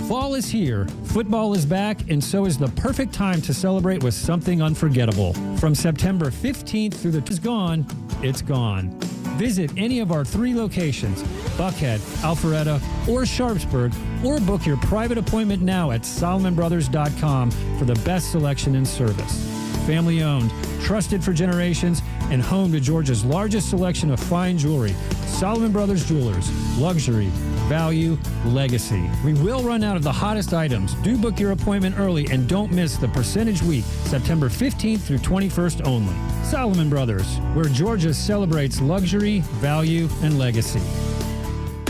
Fall is here, football is back, and so is the perfect time to celebrate with something unforgettable. From September 15th through the It's Gone, it's gone. Visit any of our 3 locations, Buckhead, Alpharetta, or Sharpsburg, or book your private appointment now at SolomonBrothers.com for the best selection and service. Family owned, trusted for generations, and home to Georgia's largest selection of fine jewelry. Solomon Brothers Jewelers. Luxury, value, legacy. We will run out of the hottest items. Do book your appointment early and don't miss the Percentage Week, September 15th through 21st only. Solomon Brothers, where Georgia celebrates luxury, value, and legacy.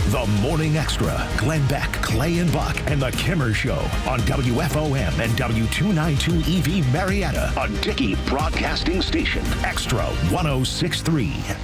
The Morning Extra, Glenn Beck, Clay and Buck, and The Kimmer Show on WFOM and W292 EV Marietta, a Dickey Broadcasting Station, Extra 106.3.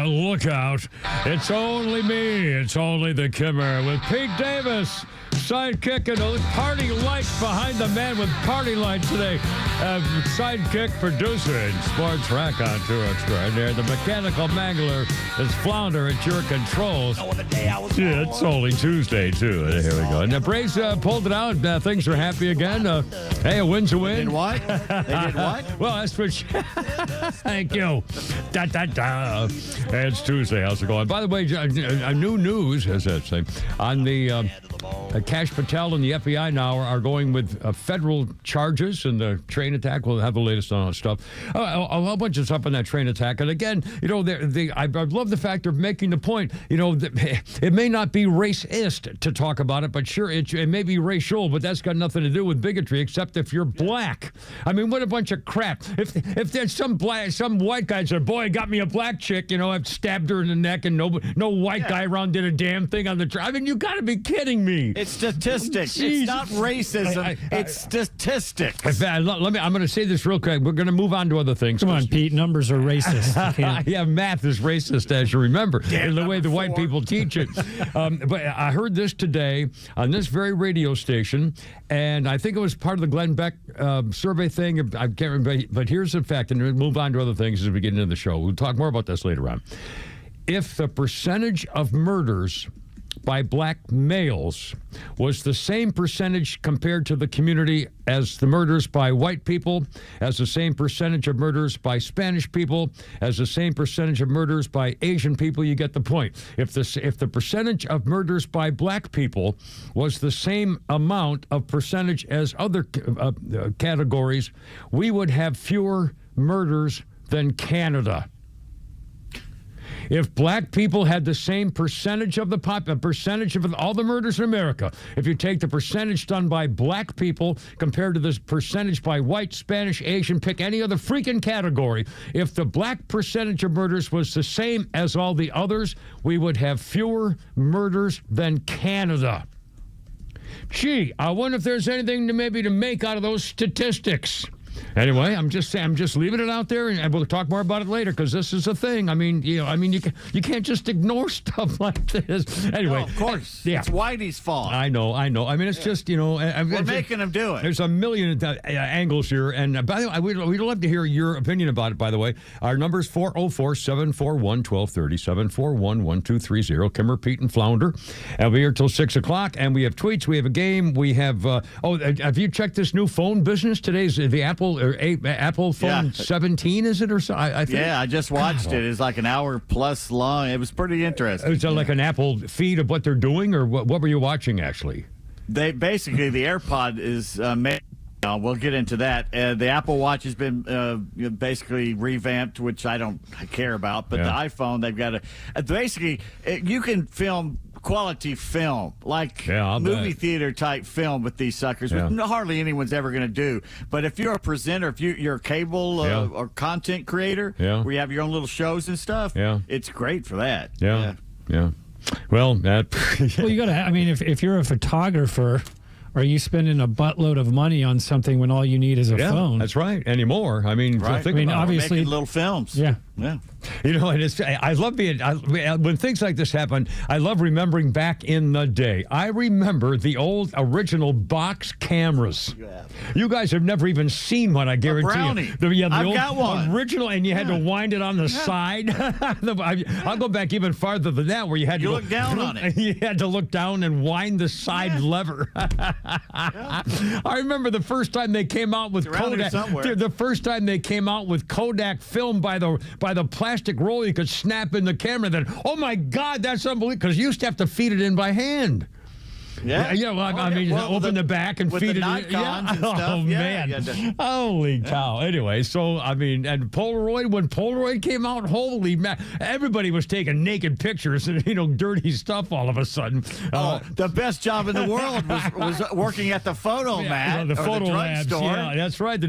Look out. It's only me. It's only the Kimmer with Pete Davis, sidekick, and a party lights behind the man with party lights today. Sidekick, producer, and sports raconteur extraordinaire. The mechanical mangler is Flounder at your controls. Yeah, it's only Tuesday, too. Here we go. And the Braves pulled it out. Things are happy again. Hey, a win's a win. They did what? They did what? Well, that's what... Thank you. It's Tuesday. How's it going? By the way, new news, as I say, on the Kash Patel and the FBI now are going with federal charges in the train attack. We'll have the latest on that stuff. A whole bunch of stuff on that train attack. And again, I love the fact of making the point, it may not be racist to talk about it, but sure, it may be racial, but that's got nothing to do with bigotry, except if you're black. I mean, what a bunch of crap. If there's some white guy said, boy, got me a black chick, I've stabbed her in the neck, and no white guy around did a damn thing on the train. I mean, you got to be kidding me. It's statistics. Jeez. It's not racism. It's statistics. I'm going to say this real quick. We're going to move on to other things. Come on, Pete. Numbers are racist. Yeah, math is racist, as you remember, in the way the white people teach it. But I heard this today on this very radio station, and I think it was part of the Glenn Beck survey thing. I can't remember, but here's the fact, and we'll move on to other things as we get into the show. We'll talk more about this later on. If the percentage of murders by black males was the same percentage compared to the community as the murders by white people, as the same percentage of murders by Spanish people, as the same percentage of murders by Asian people, you get the point. If the percentage of murders by black people was the same amount of percentage as other categories, we would have fewer murders than Canada. If black people had the same percentage of percentage of all the murders in America, if you take the percentage done by black people compared to this percentage by white, Spanish, Asian, pick any other freaking category, if the black percentage of murders was the same as all the others, we would have fewer murders than Canada. Gee, I wonder if there's anything to make out of those statistics. Anyway, I'm just leaving it out there, and we'll talk more about it later because this is a thing. I mean, you can't just ignore stuff like this. Anyway, no, of course, yeah, it's Whitey's fault. I know. I mean, it's just we're making him do it. There's a million angles here, and by the way, we'd love to hear your opinion about it. By the way, our number is 404-741-1230, 741-1230. Kimmer, Pete, and Flounder. We'll be here till 6 o'clock, and we have tweets. We have a game. We have. Have you checked this new phone business? Today's the Apple phone 17, is it, or so? I think. Yeah, I just watched it. It's like an hour plus long. It was pretty interesting. Is it like an Apple feed of what they're doing, or what were you watching actually? The AirPod is made. We'll get into that. The Apple Watch has been basically revamped, which I don't care about. But the iPhone, they've got basically you can film quality film, like movie theater type film with these suckers, which hardly anyone's ever going to do. But if you're a presenter, if you're a cable or content creator, where you have your own little shows and stuff, it's great for that. Yeah. Well, you got to. I mean, if you're a photographer, are you spending a buttload of money on something when all you need is a phone? That's right. Anymore. I mean, obviously, making little films. Yeah. And I love when things like this happen, I love remembering back in the day. I remember the old original box cameras. You guys have never even seen one, I guarantee you. I've got one. Original, and you had to wind it on the side. I'll go back even farther than that, where you had to look down on it. You had to look down and wind the side lever. I remember the first time they came out with Kodak. The first time they came out with Kodak film by the plastic roll you could snap in the camera. Then, oh my God, that's unbelievable! Because you used to have to feed it in by hand. Open the back and feed it in. And stuff. Man. Holy cow. Anyway, so, and Polaroid, when Polaroid came out, holy man, everybody was taking naked pictures and, dirty stuff all of a sudden. The best job in the world was working at the photo mat. The photo labs. Store. Yeah, that's right.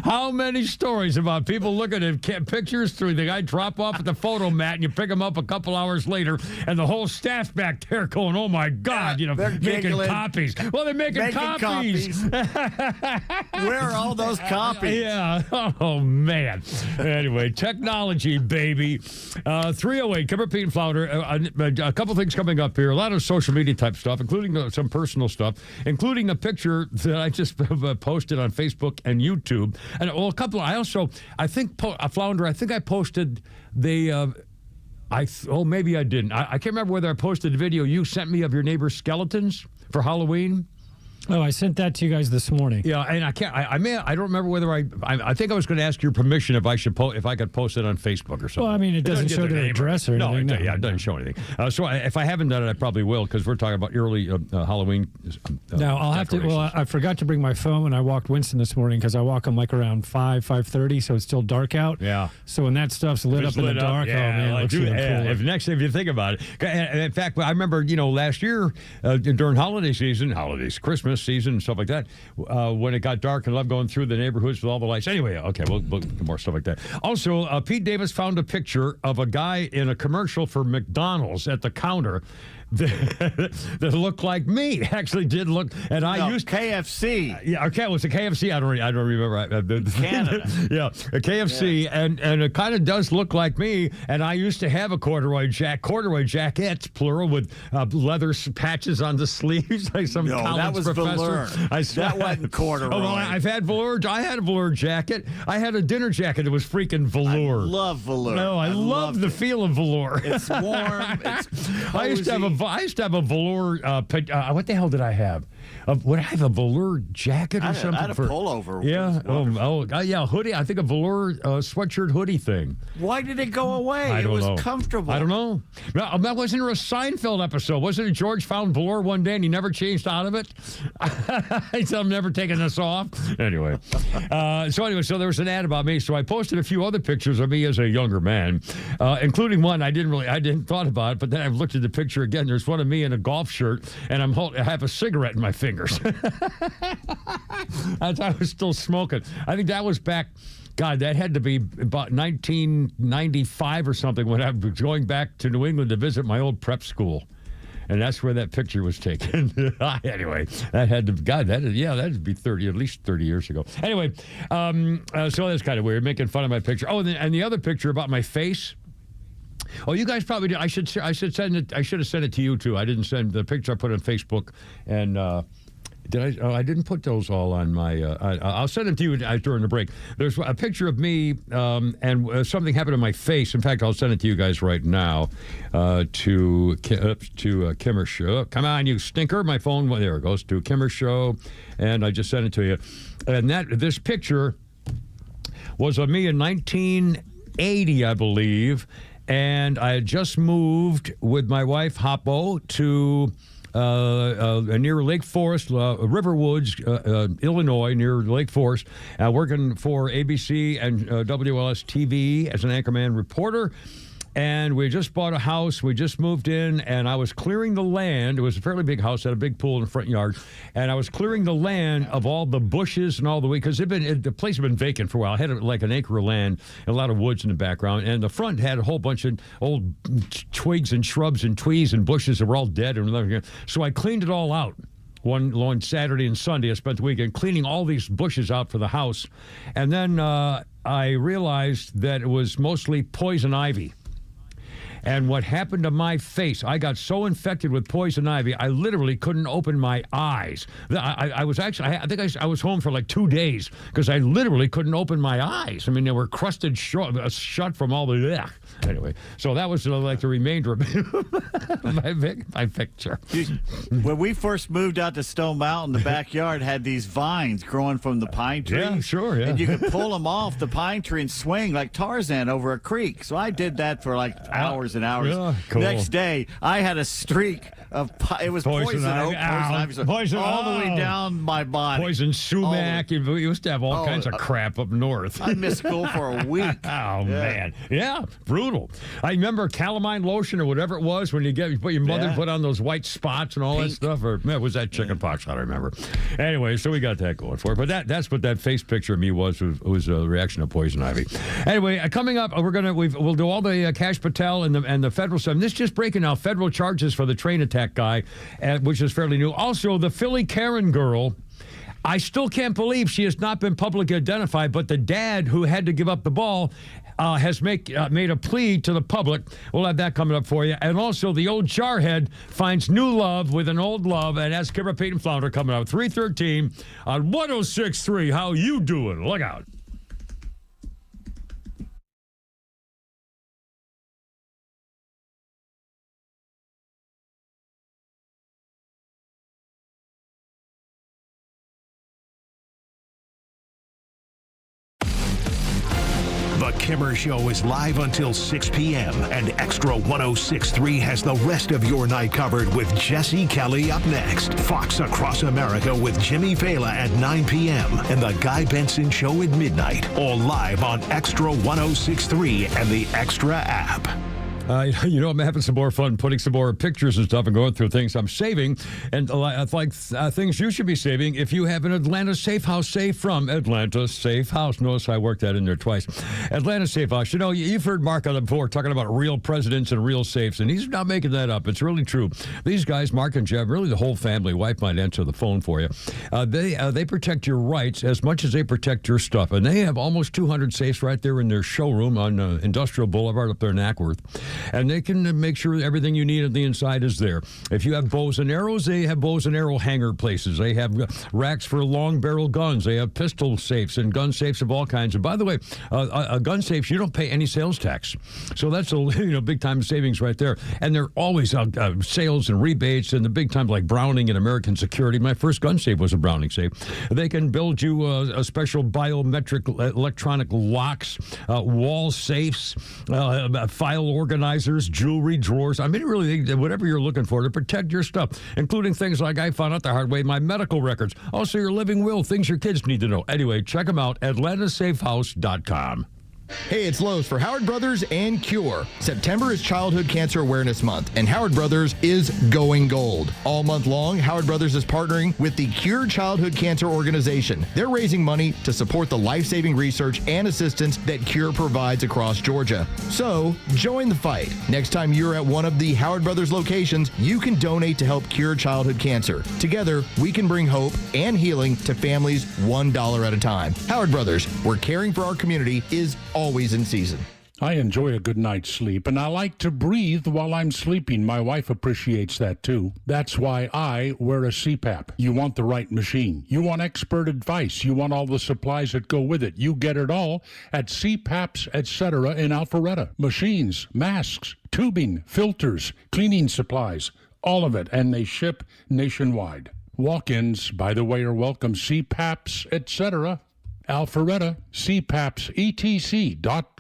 How many stories about people looking at pictures through the guy drop off at the photo mat and you pick them up a couple hours later and the whole staff back there going, oh my God, making copies. Well, they're making copies. Where are all those copies? Yeah. Oh, man. Anyway, technology, baby. 308, Kimmer, Pete, and Flounder. A couple things coming up here. A lot of social media type stuff, including some personal stuff, including a picture that I just posted on Facebook and YouTube. And a couple. I think Flounder. I think I posted the. Maybe I didn't. I can't remember whether I posted the video you sent me of your neighbor's skeletons for Halloween. Oh, I sent that to you guys this morning. Yeah, and I can't. I don't remember whether I think I was going to ask your permission if I could post it on Facebook or something. Well, I mean, it doesn't show their address or anything. No, it doesn't show anything. So if I haven't done it, I probably will because we're talking about early Halloween. Now I'll have to. Well, I forgot to bring my phone when I walked Winston this morning because I walk him like around 5:30, so it's still dark out. Yeah. So when that stuff's lit up in the dark, oh man, it looks even cooler. If you think about it, and in fact, I remember last year during holiday season, Christmas season, and stuff like that. When it got dark and loved going through the neighborhoods with all the lights. Anyway, okay, we'll more stuff like that. Also, Pete Davis found a picture of a guy in a commercial for McDonald's at the counter that looked like me. Actually, did look, and I used KFC. Yeah, okay, it was a KFC. I don't remember. Canada. Yeah, a KFC, and it kind of does look like me. And I used to have a corduroy jackets, plural, with leather patches on the sleeves, like some college that was professor. velour. That wasn't corduroy. Oh, well, I've had velour. I had a velour jacket. I had a dinner jacket that was freaking velour. I love velour. No, I love the feel of velour. It's warm. It's cozy. I used to have a velour. What the hell did I have? Would I have a velour jacket or something? I had a pullover. Yeah. Yeah, hoodie. I think a velour sweatshirt hoodie thing. Why did it go away? I don't know. It was comfortable. I don't know. That wasn't a Seinfeld episode. Wasn't it George found velour one day and he never changed out of it? He said, I'm never taking this off. Anyway. So there was an ad about me. So I posted a few other pictures of me as a younger man, including one I didn't thought about it, but then I looked at the picture again. There's one of me in a golf shirt, and I have a cigarette in my fingers. I was still smoking. I think that was back. God, that had to be about 1995 or something when I was going back to New England to visit my old prep school. And that's where that picture was taken. Anyway, that had to, God, that'd be at least 30 years ago. Anyway, so that's kind of weird, making fun of my picture. Oh, and the other picture about my face. Oh, you guys probably did. I should send it. I should have sent it to you too. I didn't send the picture I put on Facebook, and did I? Oh, I didn't put those all on my. I'll send them to you during the break. There's a picture of me, and something happened to my face. In fact, I'll send it to you guys right now. To Kimmer Show. Come on, you stinker! My phone. Well, there it goes to Kimmer Show, and I just sent it to you. And this picture was of me in 1980, I believe. And I had just moved with my wife, Hoppo, to near Lake Forest, Riverwoods, Illinois, near Lake Forest, working for ABC and WLS TV as an anchorman reporter. And we just bought a house. We just moved in, and I was clearing the land. It was a fairly big house, had a big pool in the front yard. And I was clearing the land of all the bushes and all the weeds, because the place had been vacant for a while. It had like an acre of land and a lot of woods in the background. And the front had a whole bunch of old twigs and shrubs and trees and bushes that were all dead. So I cleaned it all out. One Saturday and Sunday, I spent the weekend cleaning all these bushes out for the house. And then I realized that it was mostly poison ivy. And what happened to my face, I got so infected with poison ivy, I literally couldn't open my eyes. I was home for like 2 days because I literally couldn't open my eyes. I mean, they were crusted shut from all the... Anyway, so that was like the remainder of my picture. When we first moved out to Stone Mountain, the backyard had these vines growing from the pine trees. Yeah, sure, yeah. And you could pull them off the pine tree and swing like Tarzan over a creek. So I did that for like hours and hours. Yeah, cool. Next day, I had a streak of it was poison ivy, all the way down my body. Poison sumac. You used to have all kinds of crap up north. I missed school for a week. Man, yeah, brutal. I remember calamine lotion or whatever it was when your mother put on those white spots and all that stuff. Or was that chicken pox? I don't remember. Anyway, so we got that going for it. But that's what that face picture of me was a reaction to poison ivy. Anyway, coming up, we'll do all the Kash Patel and the federal stuff. And this is just breaking out federal charges for the train attack guy, which is fairly new. Also, the Philly Karen girl. I still can't believe she has not been publicly identified, but the dad who had to give up the ball has made a plea to the public. We'll have that coming up for you. And also, the old jarhead finds new love with an old love, and that's Kipper Peyton Flounder coming up 3:13 on 106.3. How you doing? Look out. Kimmer Show is live until 6 p.m. and Extra 106.3 has the rest of your night covered with Jesse Kelly up next. Fox Across America with Jimmy Fela at 9 p.m. and The Guy Benson Show at midnight. All live on Extra 106.3 and the Extra app. I'm having some more fun putting some more pictures and stuff and going through things I'm saving. And things you should be saving if you have an Atlanta Safe House save from Atlanta Safe House. Notice I worked that in there twice. Atlanta Safe House. You know, you've heard Mark on it before talking about real presidents and real safes, and he's not making that up. It's really true. These guys, Mark and Jeff, really the whole family, wife might answer the phone for you. They protect your rights as much as they protect your stuff. And they have almost 200 safes right there in their showroom on Industrial Boulevard up there in Ackworth. And they can make sure everything you need on the inside is there. If you have bows and arrows, they have bows and arrow hanger places. They have racks for long barrel guns. They have pistol safes and gun safes of all kinds. And by the way, gun safes, you don't pay any sales tax. So that's a big time savings right there. And they're always sales and rebates and the big time like Browning and American Security. My first gun safe was a Browning safe. They can build you a special biometric electronic locks, wall safes, file organizers, jewelry drawers. I mean, really, whatever you're looking for to protect your stuff, including things like I found out the hard way, my medical records. Also, your living will, things your kids need to know. Anyway, check them out, atlantasafehouse.com. Hey, it's Lowe's for Howard Brothers and Cure. September is Childhood Cancer Awareness Month, and Howard Brothers is going gold. All month long, Howard Brothers is partnering with the Cure Childhood Cancer Organization. They're raising money to support the life-saving research and assistance that Cure provides across Georgia. So, join the fight. Next time you're at one of the Howard Brothers locations, you can donate to help cure childhood cancer. Together, we can bring hope and healing to families $1 at a time. Howard Brothers, where caring for our community is always in season. I enjoy a good night's sleep, and I like to breathe while I'm sleeping. My wife appreciates that, too. That's why I wear a CPAP. You want the right machine. You want expert advice. You want all the supplies that go with it. You get it all at CPAPs, etc. in Alpharetta. Machines, masks, tubing, filters, cleaning supplies, all of it, and they ship nationwide. Walk-ins, by the way, are welcome. CPAPs, etc. Alpharetta, CPAPSETC.com.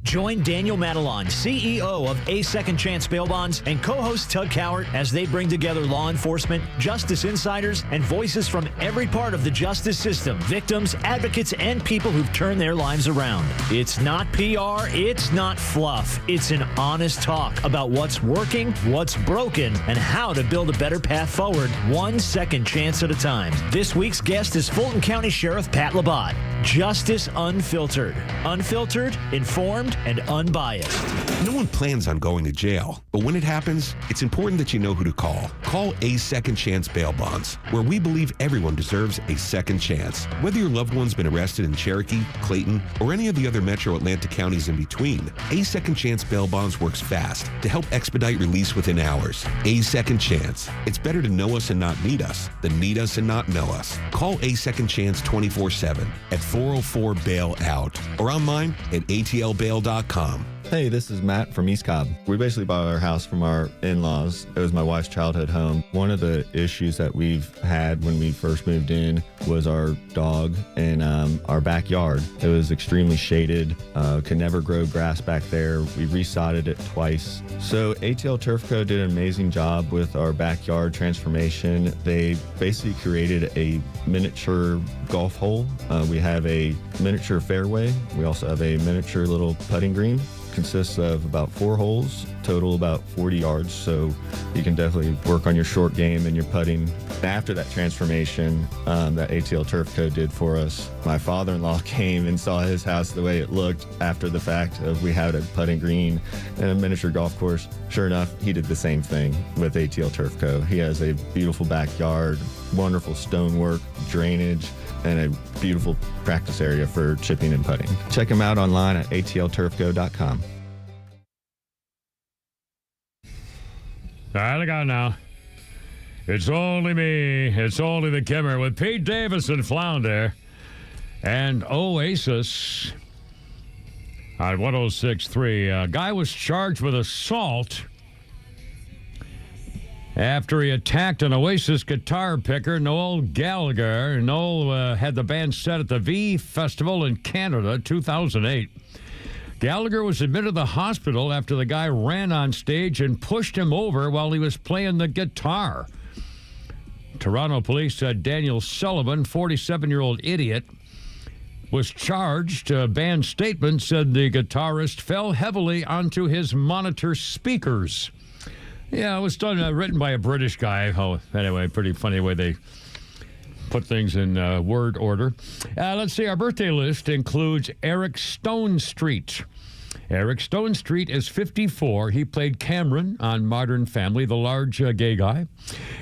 Join Daniel Madelon, CEO of A Second Chance Bail Bonds, and co-host Tug Cowart as they bring together law enforcement, justice insiders, and voices from every part of the justice system, victims, advocates, and people who've turned their lives around. It's not PR, it's not fluff. It's an honest talk about what's working, what's broken, and how to build a better path forward, one second chance at a time. This week's guest is Fulton County Sheriff Pat Labatt. Justice Unfiltered. Unfiltered, informed, and unbiased. No one plans on going to jail, but when it happens, it's important that you know who to call. Call A Second Chance Bail Bonds, where we believe everyone deserves a second chance. Whether your loved one's been arrested in Cherokee, Clayton, or any of the other metro Atlanta counties in between, A Second Chance Bail Bonds works fast to help expedite release within hours. A Second Chance. It's better to know us and not need us than need us and not know us. Call A Second Chance 24/7 at 404-BAIL-OUT or online at atlbail.com. Hey, this is Matt from East Cobb. We basically bought our house from our in-laws. It was my wife's childhood home. One of the issues that we've had when we first moved in was our dog in our backyard. It was extremely shaded, could never grow grass back there. We resodded it twice. So ATL Turf Co. did an amazing job with our backyard transformation. They basically created a miniature golf hole. We have a miniature fairway. We also have a miniature little putting green. Consists of about 4 holes, total about 40 yards, so you can definitely work on your short game and your putting. After that transformation that ATL Turf Co. did for us, my father-in-law came and saw his house the way it looked after the fact of we had a putting green and a miniature golf course. Sure enough, he did the same thing with ATL Turf Co. He has a beautiful backyard, wonderful stonework, drainage, and a beautiful practice area for chipping and putting. Check them out online at atlturfco.com. All right, look out now. It's only me. It's only the Kimmer with Pete Davis and Flounder and Oasis on 106.3. A guy was charged with assault after he attacked an Oasis guitar picker, Noel Gallagher. Noel had the band set at the V Festival in Canada, 2008. Gallagher was admitted to the hospital after the guy ran on stage and pushed him over while he was playing the guitar. Toronto police said Daniel Sullivan, 47-year-old idiot, was charged. A band statement said the guitarist fell heavily onto his monitor speakers. Yeah, it was done, written by a British guy. Oh, anyway, pretty funny way they put things in word order. Let's see, our birthday list includes Eric Stonestreet. Eric Stonestreet is 54. He played Cameron on Modern Family, the large gay guy.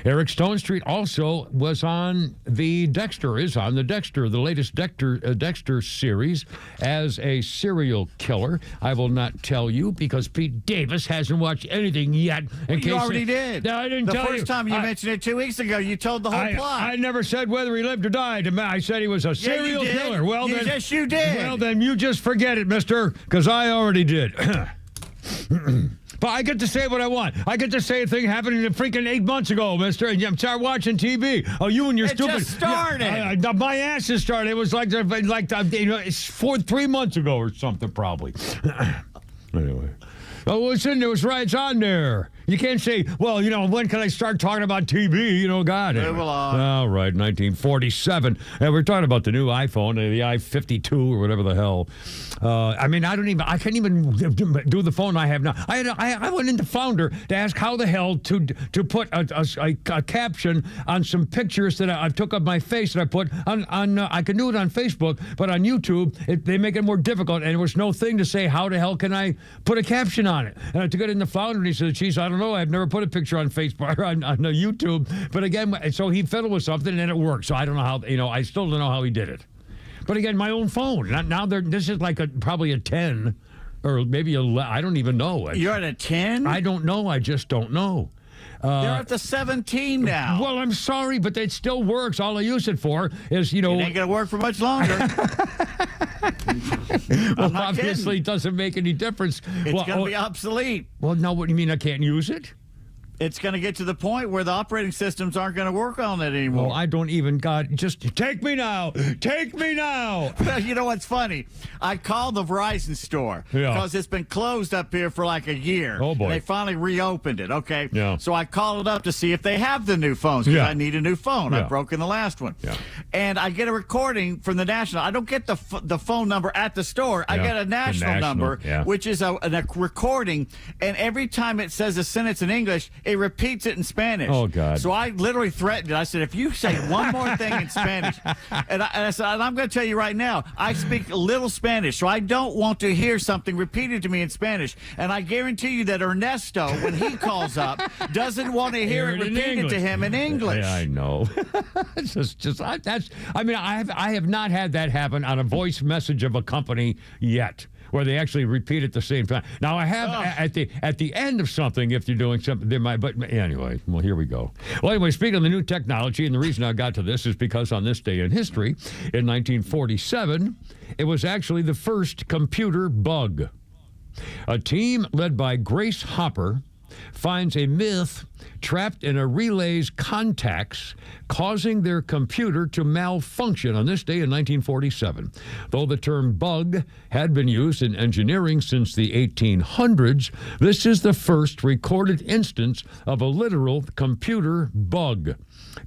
Eric Stonestreet also was on the latest Dexter series as a serial killer. I will not tell you because Pete Davis hasn't watched anything yet. You already did. No, I didn't tell you. The first time you mentioned it 2 weeks ago, you told the whole plot. I never said whether he lived or died. I said he was a serial killer. Well, yes, you did. Well, then you just forget it, mister, because I already did. But I get to say what I want. I get to say a thing happening freaking 8 months ago, mister, and you start watching TV. Oh, you and your stupid... It just started. My ass has started. It was it's 3 months ago or something, probably. Anyway. Oh, it's in there. It's on there. You can't say, well, when can I start talking about TV? God. Anyway. All right, 1947. And we're talking about the new iPhone, the i52 or whatever the hell. I can't even do the phone I have now. I went into Founder to ask how the hell to put a caption on some pictures that I took of my face that I put on I can do it on Facebook, but on YouTube, they make it more difficult, and there was no thing to say, how the hell can I put a caption on it? And I took it in the Founder, and he said, geez, I don't know. I've never put a picture on Facebook or on YouTube. But again, so he fiddled with something, and it worked. So I don't know how, I still don't know how he did it. But again, my own phone. Now this is like probably a 10 or maybe I don't even know. You're at a 10? I don't know. I just don't know. They're at the 17 now. Well, I'm sorry, but it still works. All I use it for is, It ain't going to work for much longer. Well, obviously, it doesn't make any difference. It's going to be obsolete. Well, no, what do you mean I can't use it? It's going to get to the point where the operating systems aren't going to work on it anymore. Well, I don't even, just take me now. Take me now. You know what's funny? I called the Verizon store because it's been closed up here for like a year. Oh, boy. And they finally reopened it, okay? Yeah. So I called it up to see if they have the new phones because I need a new phone. I've broken the last one. Yeah. And I get a recording from the national. I don't get the phone number at the store. I get a national number, which is a recording. And every time it says a sentence in English, it repeats it in Spanish. Oh, God. So I literally threatened it. I said, if you say one more thing in Spanish, and I said, and I'm going to tell you right now, I speak a little Spanish, so I don't want to hear something repeated to me in Spanish. And I guarantee you that Ernesto, when he calls up, doesn't want to hear it repeated to him in English. Yeah, I know. I have not had that happen on a voice message of a company yet, where they actually repeat it the same time. Now, I have at the end of something, if you're doing something, there might, but anyway, well, here we go. Well, anyway, speaking of the new technology, and the reason I got to this is because on this day in history, in 1947, it was actually the first computer bug. A team led by Grace Hopper finds a myth trapped in a relay's contacts, causing their computer to malfunction on this day in 1947. Though the term bug had been used in engineering since the 1800s, this is the first recorded instance of a literal computer bug.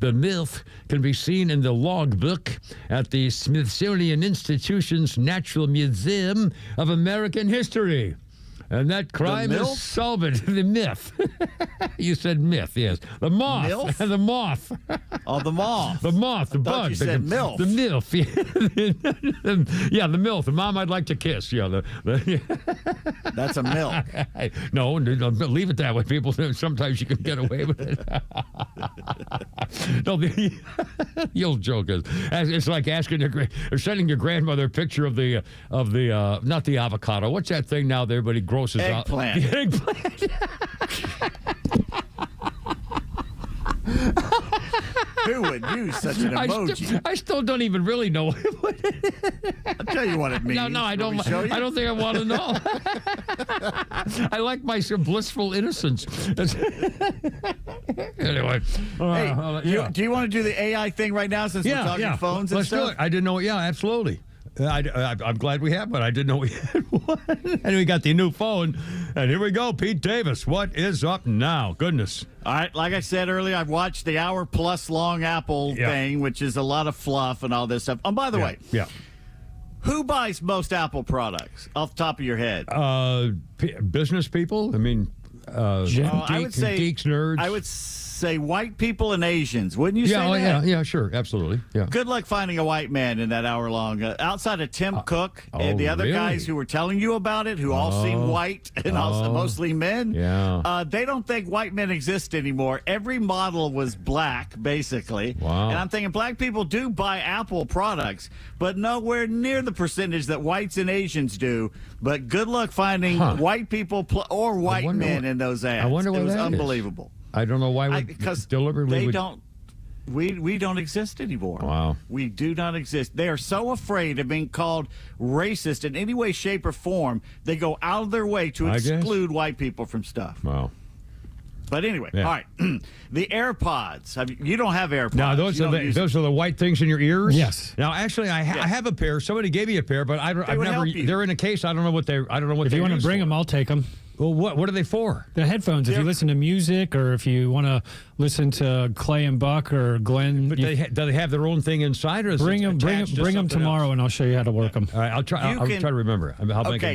The myth can be seen in the logbook at the Smithsonian Institution's Natural Museum of American History. And that crime is solved. The myth. You said myth, yes. The moth. Milf? The moth. Oh, the moth. The moth, the bug. You said MILF. The MILF. Yeah, the MILF. The mom I'd like to kiss. Yeah, That's a milk. No, leave it that way. People, sometimes you can get away with it. No, the old joke is, it's like asking or sending your grandmother a picture of the not the avocado. What's that thing now that everybody grosses out? Eggplant. The eggplant. Who would use such an emoji? I still don't even really know. I'll tell you what it means. No, I don't. I don't think I want to know. I like my blissful innocence. Anyway, do you want to do the AI thing right now since we're talking phones and Let's stuff? do it. I didn't know. Yeah, absolutely. I'm glad we have one. I didn't know we had one. And we got the new phone. And here we go, Pete Davis. What is up now? Goodness. All right, like I said earlier, I've watched the hour-plus long Apple thing, which is a lot of fluff and all this stuff. Oh, by the way, who buys most Apple products off the top of your head? Business people. I mean, I would say geeks, nerds. I would say white people and Asians. Wouldn't you say that? Yeah, sure, absolutely. Yeah. Good luck finding a white man in that hour long. Outside of Tim Cook and the other guys who were telling you about it, who all seem white and also mostly men, they don't think white men exist anymore. Every model was black, basically. Wow. And I'm thinking black people do buy Apple products, but nowhere near the percentage that whites and Asians do. But good luck finding white people or white men in those ads. I wonder what it was that is. unbelievable. I don't know why because deliberately we don't exist anymore. Wow. We do not exist. They are so afraid of being called racist in any way, shape, or form, they go out of their way to exclude white people from stuff. Wow. But anyway, all right. The AirPods. You don't have AirPods. Now, those are the white things in your ears? Yes. Now, actually, I have a pair. Somebody gave me a pair, but I've never. help you. They're in a case. I don't know what they. If you want to bring them, I'll take them. Well, what are they for? The headphones. If you listen to music, or if you want to listen to Clay and Buck or Glenn, But do they have their own thing inside, or is bring it them tomorrow, and I'll show you how to work them. All right, I'll try to remember.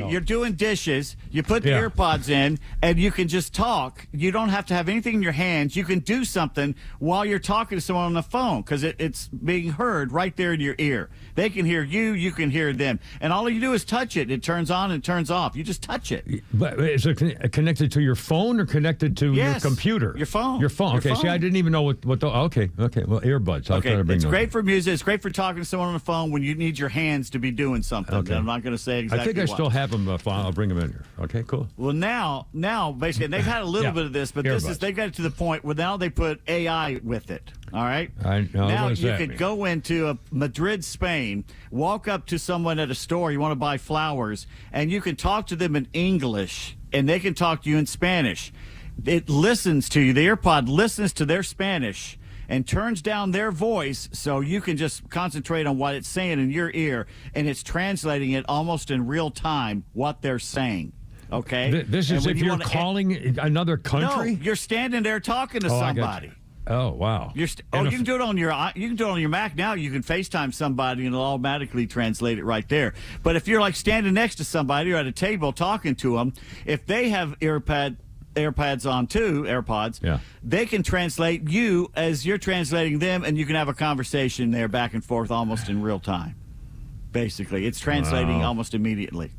You're doing dishes. You put the AirPods in, and you can just talk. You don't have to have anything in your hands. You can do something while you're talking to someone on the phone because it's being heard right there in your ear. They can hear you. You can hear them. And all you do is touch it. It turns on and turns off. You just touch it. But is it connected to your phone or connected to your computer? Your phone. Your phone. Okay. See, I didn't even know what okay. Well, earbuds. I'll try to bring it's those. Great for music. It's great for talking to someone on the phone when you need your hands to be doing something. Okay. I'm not going to say exactly I think I what. still have them. I'll bring them in here. Okay, cool. Well, now, basically, and they've had a little bit of this, but they've got it to the point where now they put AI with it. All right. Now you could go into Madrid, Spain, walk up to someone at a store. You want to buy flowers, and you can talk to them in English, and they can talk to you in Spanish. It listens to you. The AirPod listens to their Spanish and turns down their voice so you can just concentrate on what it's saying in your ear, and it's translating it almost in real time what they're saying. Okay? This is if you're calling another country? No, you're standing there talking to somebody. Oh, wow. You can do it on your Mac now. You can FaceTime somebody and it'll automatically translate it right there. But if you're like standing next to somebody or at a table talking to them, if they have AirPods on too, AirPods, they can translate you as you're translating them, and you can have a conversation there back and forth almost in real time. Basically, it's translating almost immediately.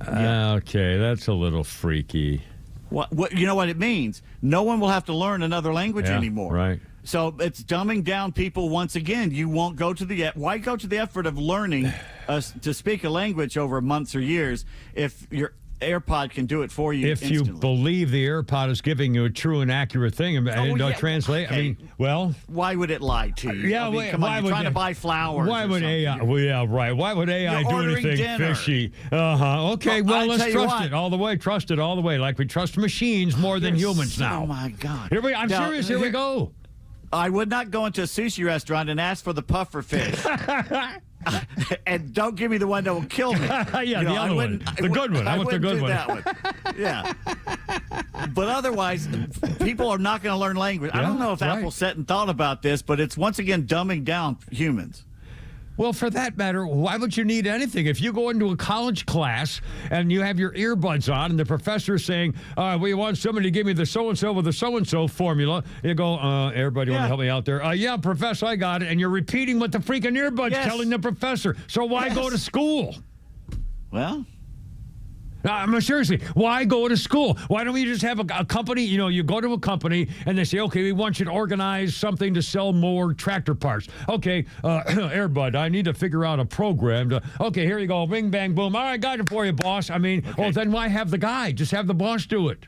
Okay, that's a little freaky. What you know what it means? No one will have to learn another language anymore. Right. So it's dumbing down people once again. You won't go to why go to the effort of learning to speak a language over months or years if your AirPod can do it for you instantly. You believe the AirPod is giving you a true and accurate thing and translate. Okay. I mean, well, why would it lie to you? Yeah, come on, you're trying to buy flowers. Why would AI? Well, yeah, right. Why would AI do anything fishy? Okay, well, let's trust it all the way. Trust it all the way, like we trust machines more than humans now. Oh my God! I'm serious. Here we go. I would not go into a sushi restaurant and ask for the puffer fish. And don't give me the one that will kill me. The other one. The good one. I want the good one. That one. Yeah. But otherwise, people are not going to learn language. I don't know if Apple sat and thought about this, but it's once again dumbing down humans. Well, for that matter, why would you need anything? If you go into a college class and you have your earbuds on and the professor is saying, we want somebody to give me the so-and-so with the so-and-so formula, you go, everybody want to help me out there? Yeah, professor, I got it. And you're repeating what the freaking earbud's telling the professor. So why go to school? Well... seriously, why go to school? Why don't we just have a company? You go to a company and they say, okay, we want you to organize something to sell more tractor parts. Okay, Airbud, I need to figure out a program. Okay, here you go. Bing, bang, boom. All right, got it for you, boss. I mean, then why have the guy? Just have the boss do it.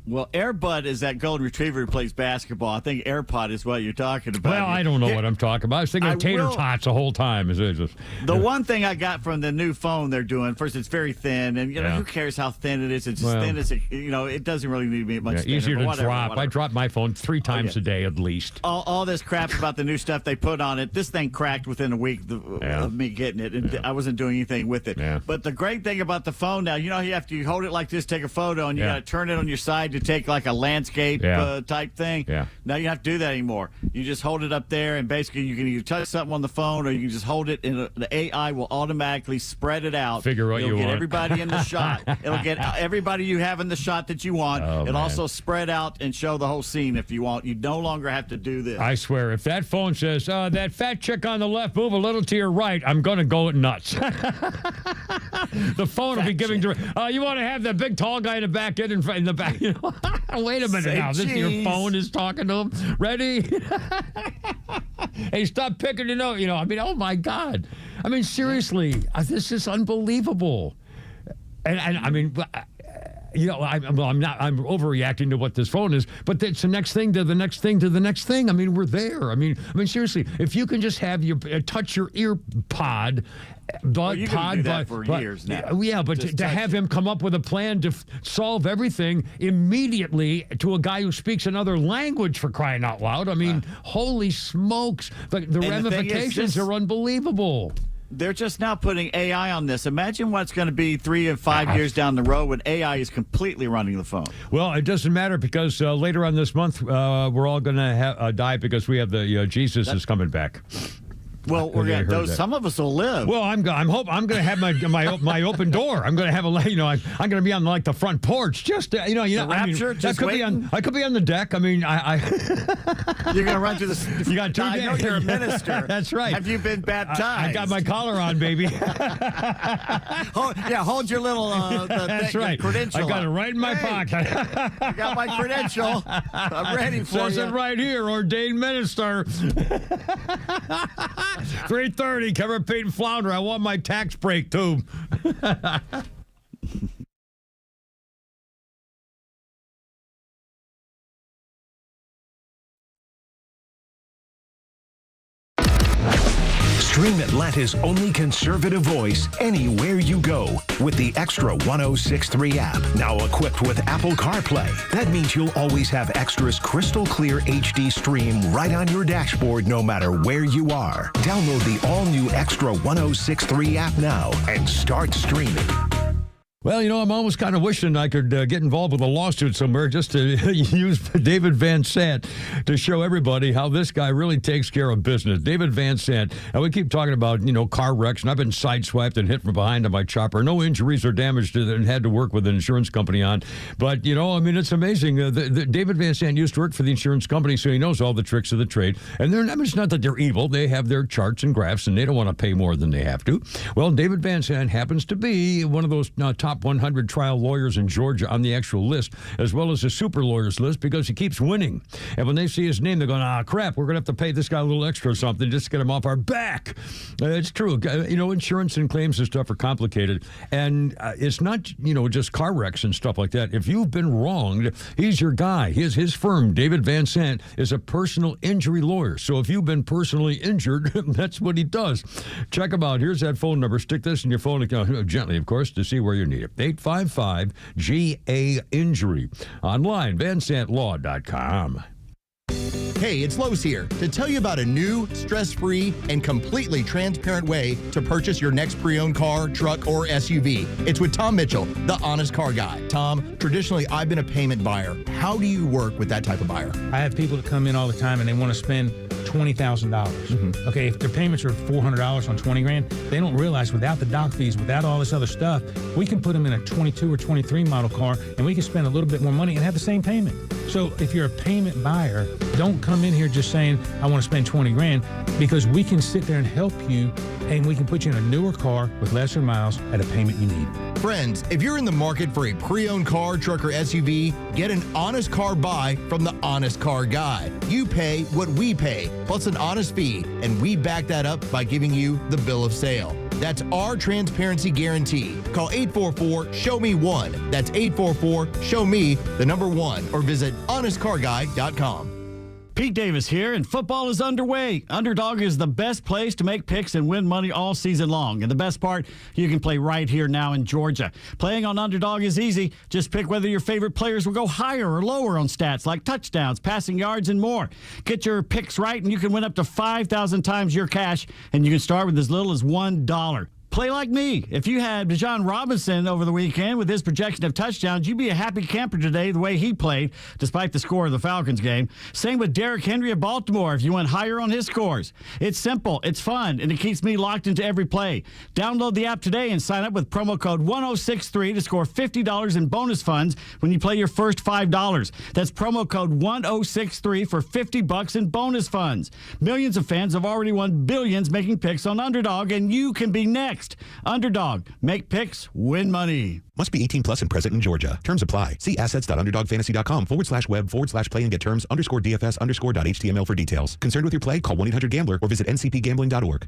Well, AirBud is that golden retriever who plays basketball. I think AirPod is what you're talking about. Well, I don't know what I'm talking about. I was thinking of tater tots the whole time. The one thing I got from the new phone they're doing, first, it's very thin, and who cares how thin it is? It's as thin as it doesn't really need to be much thinner. Easier to drop. Whatever. I drop my phone 3 times a day at least. All this crap about the new stuff they put on it. This thing cracked within a week of me getting it, and I wasn't doing anything with it. Yeah. But the great thing about the phone now, you have to hold it like this, take a photo, and you got to turn it on your side to take like a landscape type thing. Yeah. Now you don't have to do that anymore. You just hold it up there, and basically you can either touch something on the phone, or you can just hold it, and the AI will automatically spread it out. Figure what you get want. Everybody in the shot. It'll get everybody you have in the shot that you want. It'll also spread out and show the whole scene if you want. You no longer have to do this. I swear, if that phone says, that fat chick on the left, move a little to your right, I'm going to go nuts. The phone will be giving you want to have that big tall guy in the back end in the back. Wait a minute now. Your phone is talking to him. Ready? Hey, stop picking it out. Oh my God. I mean, seriously, this is unbelievable. And I mean, I'm overreacting to what this phone is, but it's the next thing to the next thing to the next thing. I mean, we're there. I mean, seriously, if you can just have touch your ear pod. You can do that for years now. Yeah, but to have him come up with a plan to solve everything immediately to a guy who speaks another language, for crying out loud. I mean, holy smokes. The ramifications are unbelievable. They're just now putting AI on this. Imagine what's going to be 3 and 5 years down the road when AI is completely running the phone. Well, it doesn't matter because later on this month, we're all going to die because we have the Jesus is coming back. Well, some of us will live. Well, I'm going to have my open door. I'm going to have I'm going to be on like the front porch. Just the Rapture. I could be on the deck. I mean, you're going to run through the. You got 2 days. I know you're a minister. That's right. Have you been baptized? I got my collar on, baby. Hold your little. That's right. Credential. I got it right in my pocket. I got my credential. I'm ready for Says it right here, ordained minister. 3:30, Kevin Peyton Flounder. I want my tax break, too. Stream Atlanta's only conservative voice anywhere you go with the XTRA 106.3 app. Now equipped with Apple CarPlay. That means you'll always have Extra's crystal clear HD stream right on your dashboard no matter where you are. Download the all-new XTRA 106.3 app now and start streaming. Well, I'm almost kind of wishing I could get involved with a lawsuit somewhere just to use David Van Sant to show everybody how this guy really takes care of business. David Van Sant. And we keep talking about, car wrecks, and I've been sideswiped and hit from behind on my chopper. No injuries or damage and had to work with an insurance company on. But, it's amazing. David Van Sant used to work for the insurance company, so he knows all the tricks of the trade. And it's not that they're evil. They have their charts and graphs, and they don't want to pay more than they have to. Well, David Van Sant happens to be one of those top 100 trial lawyers in Georgia on the actual list, as well as the super lawyers list, because he keeps winning. And when they see his name, they're going, crap, we're going to have to pay this guy a little extra or something just to get him off our back. It's true. Insurance and claims and stuff are complicated. And it's not, just car wrecks and stuff like that. If you've been wronged, he's your guy. His firm, David Van Sant, is a personal injury lawyer. So if you've been personally injured, that's what he does. Check him out. Here's that phone number. Stick this in your phone, gently, of course, to see where you need it. 855-GA-INJURY. Online, vansantlaw.com. Hey, it's Lowe's here to tell you about a new, stress-free, and completely transparent way to purchase your next pre-owned car, truck, or SUV. It's with Tom Mitchell, the honest car guy. Tom, traditionally, I've been a payment buyer. How do you work with that type of buyer? I have people that come in all the time and they want to spend $20,000. Okay, if their payments are $400 on $20,000, they don't realize without the doc fees, without all this other stuff, we can put them in a 22 or 23 model car and we can spend a little bit more money and have the same payment. So if you're a payment buyer, don't come in here just saying, I want to spend $20,000, because we can sit there and help you and we can put you in a newer car with lesser miles at a payment you need. Friends, if you're in the market for a pre-owned car, truck, or SUV, get an honest car buy from the honest car guy. You pay what we pay, plus an honest fee, and we back that up by giving you the bill of sale. That's our transparency guarantee. Call 844-SHOW-ME-1. That's 844-SHOW-ME1, or visit honestcarguy.com. Pete Davis here, and football is underway. Underdog is the best place to make picks and win money all season long. And the best part, you can play right here now in Georgia. Playing on Underdog is easy. Just pick whether your favorite players will go higher or lower on stats like touchdowns, passing yards, and more. Get your picks right, and you can win up to 5,000 times your cash, and you can start with as little as $1. Play like me. If you had Bijan Robinson over the weekend with his projection of touchdowns, you'd be a happy camper today the way he played, despite the score of the Falcons game. Same with Derrick Henry of Baltimore if you went higher on his scores. It's simple, it's fun, and it keeps me locked into every play. Download the app today and sign up with promo code 1063 to score $50 in bonus funds when you play your first $5. That's promo code 1063 for $50 in bonus funds. Millions of fans have already won billions making picks on Underdog, and you can be next. Underdog. Make picks, win money. Must be 18 plus and present in Georgia. Terms apply. See assets.underdogfantasy.com/web/play and get terms _DFS_.html for details. Concerned with your play? Call 1-800-GAMBLER or visit ncpgambling.org.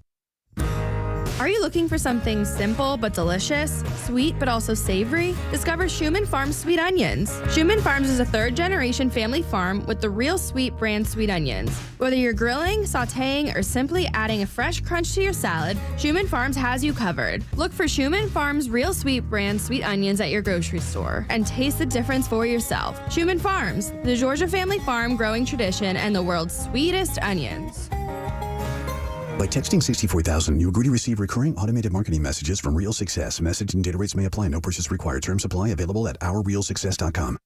Are you looking for something simple but delicious, sweet but also savory? Discover Schumann Farms Sweet Onions. Schumann Farms is a third-generation family farm with the Real Sweet brand sweet onions. Whether you're grilling, sautéing, or simply adding a fresh crunch to your salad, Schumann Farms has you covered. Look for Schumann Farms Real Sweet brand sweet onions at your grocery store and taste the difference for yourself. Schumann Farms, the Georgia family farm growing tradition and the world's sweetest onions. By texting 64,000, you agree to receive recurring automated marketing messages from Real Success. Message and data rates may apply. No purchase required. Terms apply. Available at ourrealsuccess.com.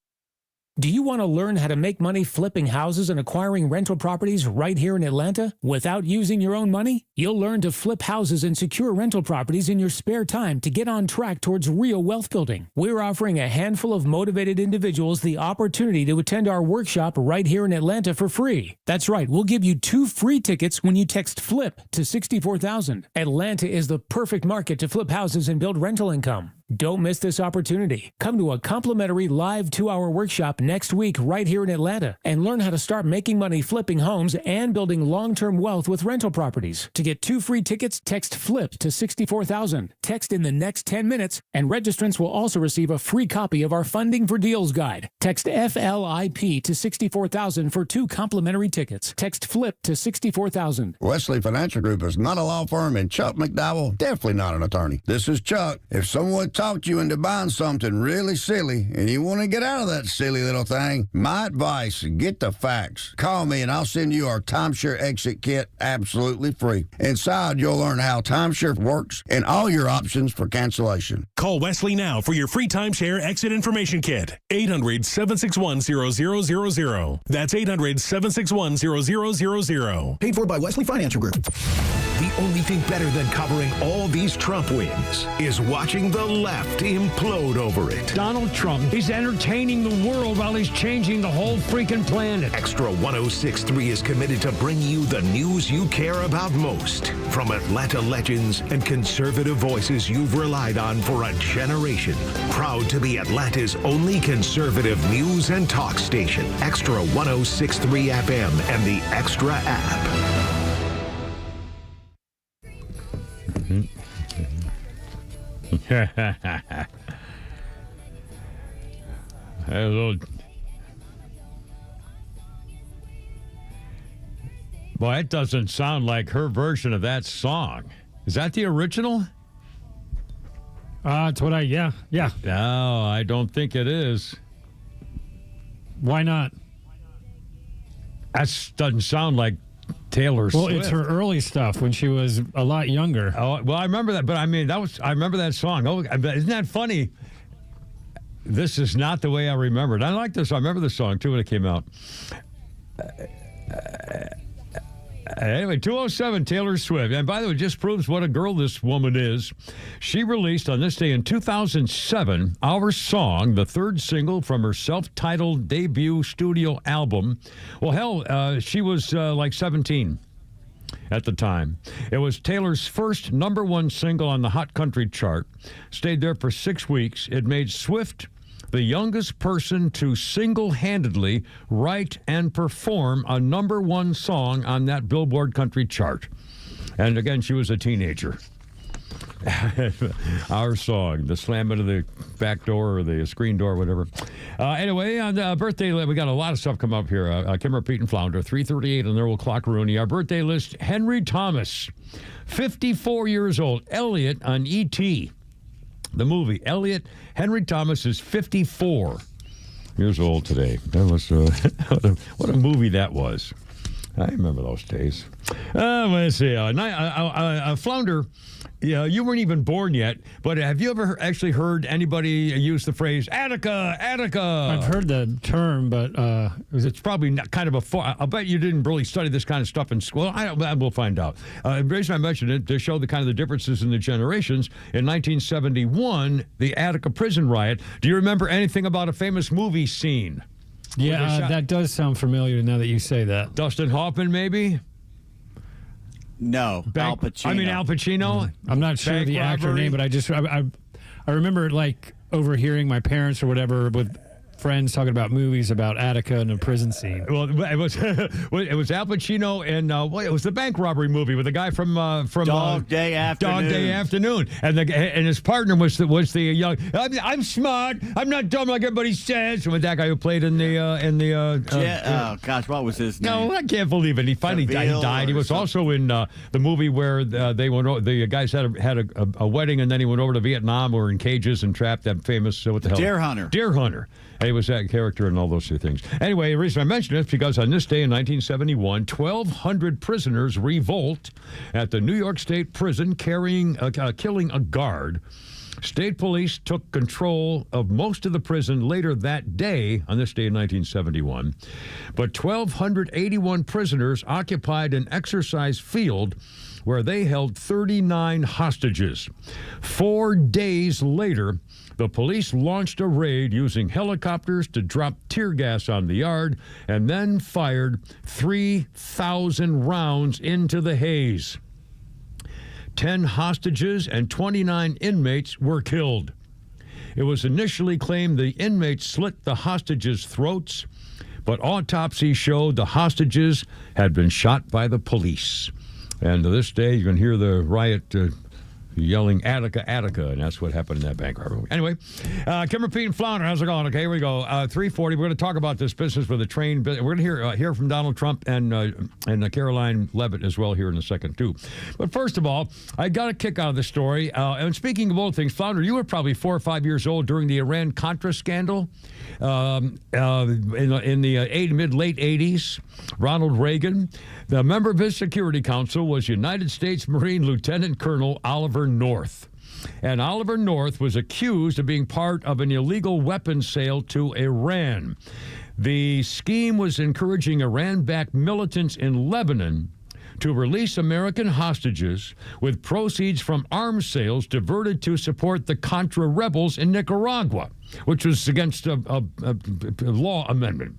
Do you want to learn how to make money flipping houses and acquiring rental properties right here in Atlanta without using your own money? You'll learn to flip houses and secure rental properties in your spare time to get on track towards real wealth building. We're offering a handful of motivated individuals the opportunity to attend our workshop right here in Atlanta for free. That's right, we'll give you 2 free tickets when you text FLIP to 64,000. Atlanta is the perfect market to flip houses and build rental income. Don't miss this opportunity. Come to a complimentary live 2-hour workshop next week right here in Atlanta and learn how to start making money flipping homes and building long-term wealth with rental properties. To get 2 free tickets, text FLIP to 64,000. Text in the next 10 minutes, and registrants will also receive a free copy of our Funding for Deals guide. Text FLIP to 64,000 for 2 complimentary tickets. Text FLIP to 64,000. Wesley Financial Group is not a law firm, and Chuck McDowell definitely not an attorney. This is Chuck. If someone talked you into buying something really silly and you want to get out of that silly little thing, my advice, get the facts. Call me and I'll send you our timeshare exit kit absolutely free. Inside, you'll learn how timeshare works and all your options for cancellation. Call Wesley now for your free timeshare exit information kit. 800-761-0000. That's 800-761-0000. Paid for by Wesley Financial Group. The only thing better than covering all these Trump wins is watching the left implode over it. Donald Trump, he's entertaining the world while he's changing the whole freaking planet. XTRA 106.3 is committed to bring you the news you care about most. From Atlanta legends and conservative voices you've relied on for a generation. Proud to be Atlanta's only conservative news and talk station. XTRA 106.3 FM and the XTRA app. Hello. Boy, it doesn't sound like her version of that song. Is that the original? It's what yeah. No, I don't think it is. Why not? That doesn't sound like Taylor Swift. Well, it's her early stuff when she was a lot younger. Oh, well, I remember that, but I mean, I remember that song. Oh, isn't that funny? This is not the way I remember it. I like this. I remember the song, too, when it came out. Anyway, 207, Taylor Swift. And by the way, it just proves what a girl this woman is. She released on this day in 2007, Our Song, the 3rd single from her self-titled debut studio album. Well, hell, she was like 17 at the time. It was Taylor's first #1 single on the Hot Country chart. Stayed there for 6 weeks. It made Swift the youngest person to single-handedly write and perform a #1 song on that Billboard country chart. And again, she was a teenager. Our song, the slam into the back door or the screen door, whatever. Anyway, on the birthday list, we got a lot of stuff coming up here. Kimmer, Pete, and Flounder, 3:38 on their old clock, Rooney. Our birthday list, Henry Thomas, 54 years old. Elliot on E.T., the movie. Elliot, Henry Thomas is 54 years old today. That was what a movie that was. I remember those days. Let's see. Flounder, you weren't even born yet, but have you ever actually heard anybody use the phrase Attica, Attica? I've heard the term, but it's probably not kind of I'll bet you didn't really study this kind of stuff in school. We'll find out. The reason I mentioned it, to show the kind of the differences in the generations, in 1971, the Attica prison riot. Do you remember anything about a famous movie scene? Yeah, that does sound familiar now that you say that. Dustin Hoffman, maybe? No, Al Pacino. I mean, Al Pacino? I'm not sure Bank the actor robbery? name, but I remember like overhearing my parents or whatever with friends talking about movies about Attica and a prison scene. Well, it was Al Pacino and it was the bank robbery movie with the guy from Dog Day Afternoon. Dog Day Afternoon, and his partner was the young. I'm smart. I'm not dumb like everybody says. And with that guy who played in the oh gosh, what was his name? No, I can't believe it. He finally died. He died. He was also in the movie where the guys had a wedding and then he went over to Vietnam, or in cages and trapped. That famous what the hell? Deer Hunter. Deer Hunter. And he was that character and all those two things. Anyway, the reason I mention it is because on this day in 1971, 1,200 prisoners revolt at the New York State prison, killing a guard. State police took control of most of the prison later that day, on this day in 1971. But 1,281 prisoners occupied an exercise field where they held 39 hostages. 4 days later, the police launched a raid using helicopters to drop tear gas on the yard and then fired 3,000 rounds into the haze. 10 hostages and 29 inmates were killed. It was initially claimed the inmates slit the hostages' throats, but autopsy showed the hostages had been shot by the police. And to this day, you can hear the riot yelling Attica, Attica, and that's what happened in that bank robbery. Anyway, Kimmer, Pete, and Flounder, how's it going? Okay, here we go. 3:40. We're going to talk about this business with the train. We're going to hear from Donald Trump and Caroline Leavitt as well here in a second too. But first of all, I got a kick out of the story. And speaking of old things, Flounder, you were probably 4 or 5 years old during the Iran-Contra scandal in the mid-late 80s. Ronald Reagan, the member of his Security Council, was United States Marine Lieutenant Colonel Oliver North. And Oliver North was accused of being part of an illegal weapons sale to Iran. The scheme was encouraging Iran-backed militants in Lebanon to release American hostages with proceeds from arms sales diverted to support the Contra rebels in Nicaragua, which was against a law amendment.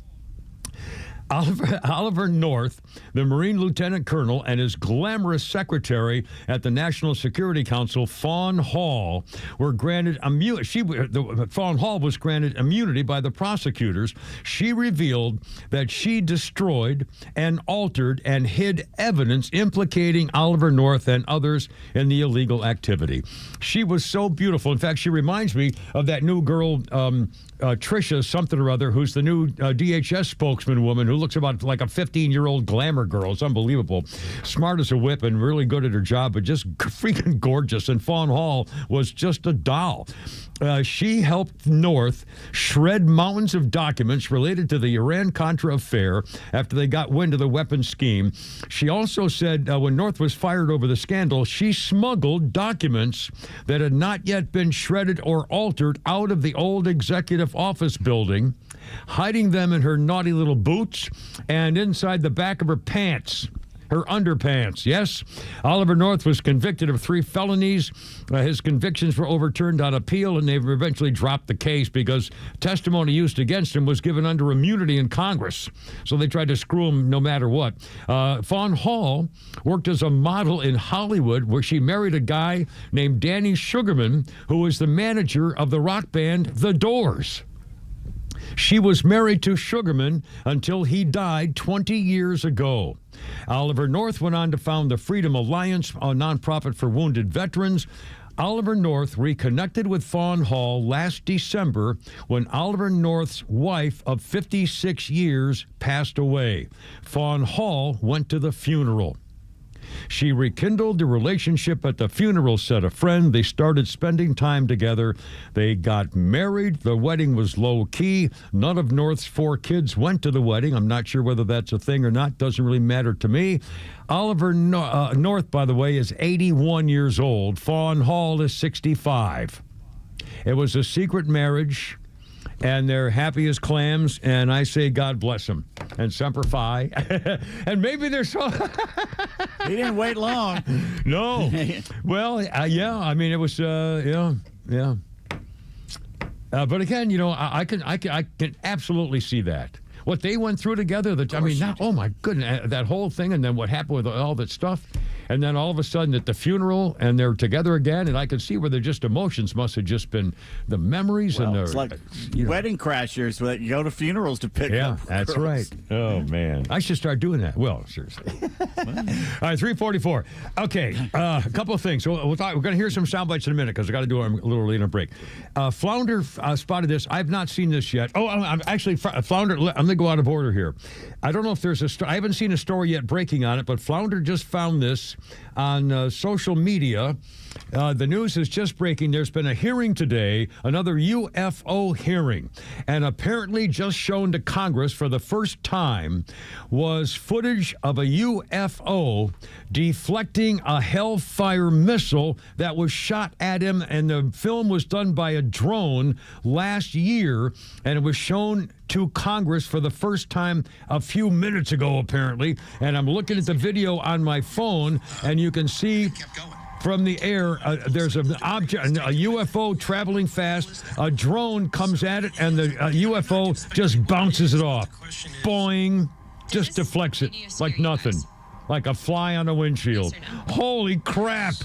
Oliver North, the Marine Lieutenant Colonel, and his glamorous secretary at the National Security Council, Fawn Hall, were granted immunity. Fawn Hall was granted immunity by the prosecutors. She revealed that she destroyed and altered and hid evidence implicating Oliver North and others in the illegal activity. She was so beautiful. In fact, she reminds me of that new girl, Trisha something or other, who's the new DHS spokesman woman who looks about like a 15-year-old glamour girl. It's unbelievable. Smart as a whip and really good at her job, but just freaking gorgeous. And Fawn Hall was just a doll. She helped North shred mountains of documents related to the Iran-Contra affair after they got wind of the weapons scheme. She also said when North was fired over the scandal, she smuggled documents that had not yet been shredded or altered out of the old executive office building, hiding them in her naughty little boots and inside the back of her pants. Her underpants, yes. Oliver North was convicted of 3 felonies. His convictions were overturned on appeal, and they eventually dropped the case because testimony used against him was given under immunity in Congress. So they tried to screw him no matter what. Fawn Hall worked as a model in Hollywood, where she married a guy named Danny Sugarman, who was the manager of the rock band The Doors. She was married to Sugarman until he died 20 years ago. Oliver North went on to found the Freedom Alliance, a nonprofit for wounded veterans. Oliver North reconnected with Fawn Hall last December when Oliver North's wife of 56 years passed away. Fawn Hall went to the funeral. She rekindled the relationship at the funeral, said a friend. They started spending time together. They got married. The wedding was low-key. None of North's 4 kids went to the wedding. I'm not sure whether that's a thing or not. Doesn't really matter to me. Oliver North, by the way, is 81 years old. Fawn Hall is 65. It was a secret marriage, and they're happy as clams, and I say God bless them. And Semper Fi. And maybe they're so... He didn't wait long. No. Well, yeah, I mean, it was, yeah. But again, you know, I can absolutely see that. What they went through together, oh my goodness, that whole thing, and then what happened with all that stuff, and then all of a sudden at the funeral, and they're together again, and I can see where their just emotions must have just been the memories and the... It's like wedding crashers that you go to funerals to pick up. Yeah, that's girls. right. Oh, man. I should start doing that. Well, seriously. All right, 3:44. Okay, a couple of things. So we're going to hear some sound bites in a minute because I got to do a little later break. Flounder spotted this. I've not seen this yet. Oh, I'm actually, Flounder, I'm going to go out of order here. I don't know if there's I haven't seen a story yet breaking on it, but Flounder just found this on social media. The news is just breaking. There's been a hearing today, another UFO hearing, and apparently just shown to Congress for the first time was footage of a UFO deflecting a Hellfire missile that was shot at him, and the film was done by a drone last year, and it was shown to Congress for the first time a few minutes ago, apparently. And I'm looking at the video on my phone, and you can see from the air, there's an object, a UFO traveling fast. A drone comes at it, and the UFO just bounces it off. Boing, just deflects it like nothing, like a fly on a windshield. Holy crap!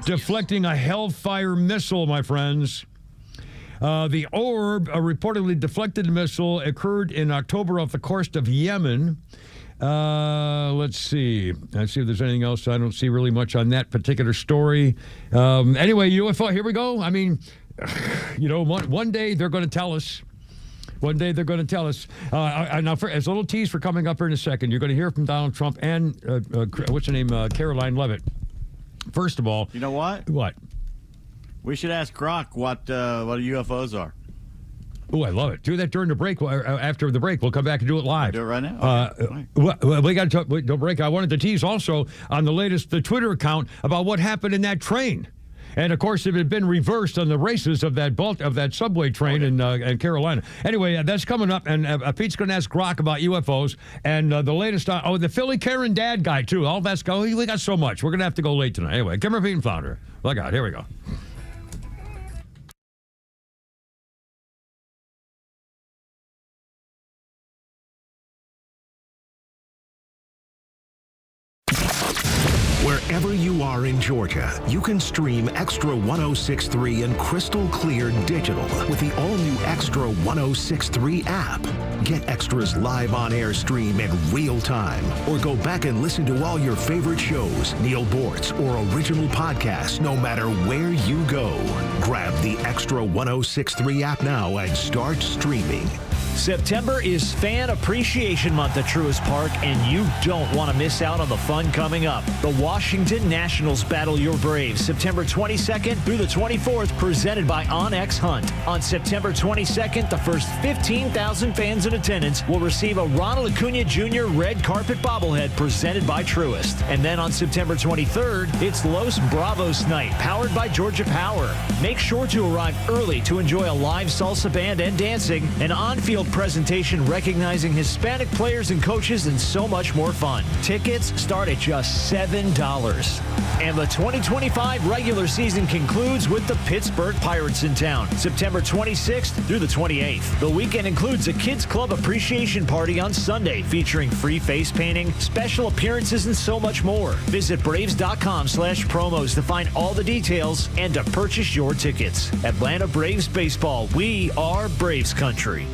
Deflecting a Hellfire missile, my friends. The orb, a reportedly deflected missile, occurred in October off the coast of Yemen. Let's see if there's anything else. I don't see really much on that particular story. Anyway, UFO, here we go. I mean, you know, one day they're going to tell us. One day they're going to tell us. Now, as a little tease for coming up here in a second, you're going to hear from Donald Trump and, what's her name, Caroline Leavitt. First of all. You know what? What? We should ask Grok what UFOs are. Oh, I love it. Do that during the break. After the break, we'll come back and do it live. Do it right now? Okay. We got to talk. Don't break. I wanted to tease also on the Twitter account about what happened in that train. And, of course, it had been reversed on the races of that subway train in Carolina. Anyway, that's coming up, and Pete's going to ask Grok about UFOs and the latest on, the Philly Karen Dad guy, too. All that's going. We got so much. We're going to have to go late tonight. Anyway, Kimmer Pete and Flounder. Look out. Here we go. Wherever you are in Georgia, you can stream Extra 106.3 and crystal clear digital with the all-new Extra 106.3 app. Get Extra's live on-air stream in real time, or go back and listen to all your favorite shows, Neil Bortz, or original podcasts, no matter where you go. Grab the Extra 106.3 app now and start streaming. September is Fan Appreciation Month at Truist Park, and you don't want to miss out on the fun coming up. The Washington Nationals battle your Braves September 22nd through the 24th, presented by OnX Hunt. On September 22nd, the first 15,000 fans in attendance will receive a Ronald Acuna Jr. red carpet bobblehead presented by Truist. And then on September 23rd, it's Los Bravos Night, powered by Georgia Power. Make sure to arrive early to enjoy a live salsa band and dancing, an on-field presentation recognizing Hispanic players and coaches, and so much more fun. Tickets start at just $7. And the 2025 regular season concludes with the Pittsburgh Pirates in town, September 26th through the 28th. The weekend includes a Kids Club Appreciation Party on Sunday featuring free face painting, special appearances, and so much more. Visit Braves.com/promos to find all the details and to purchase your tickets. Atlanta Braves Baseball. We are Braves Country.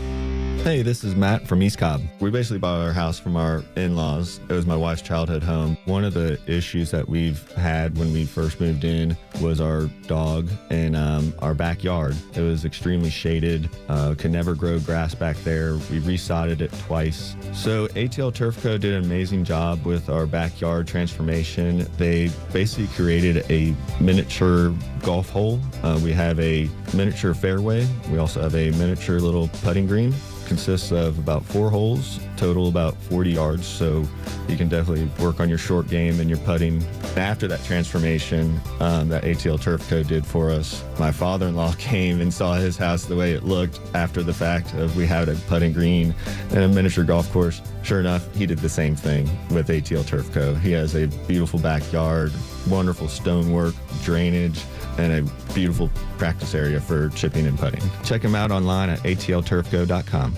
Hey, this is Matt from East Cobb. We basically bought our house from our in-laws. It was my wife's childhood home. One of the issues that we've had when we first moved in was our dog in our backyard. It was extremely shaded, could never grow grass back there. We resodded it twice. So ATL Turf Co. did an amazing job with our backyard transformation. They basically created a miniature golf hole. We have a miniature fairway. We also have a miniature little putting green. Consists of about 4 holes, total about 40 yards, so you can definitely work on your short game and your putting. After that transformation that ATL Turf Co. did for us, my father-in-law came and saw his house the way it looked after the fact of we had a putting green and a miniature golf course. Sure enough, he did the same thing with ATL Turf Co. He has a beautiful backyard, wonderful stonework, drainage, and a beautiful practice area for chipping and putting. Check him out online at atlturfco.com.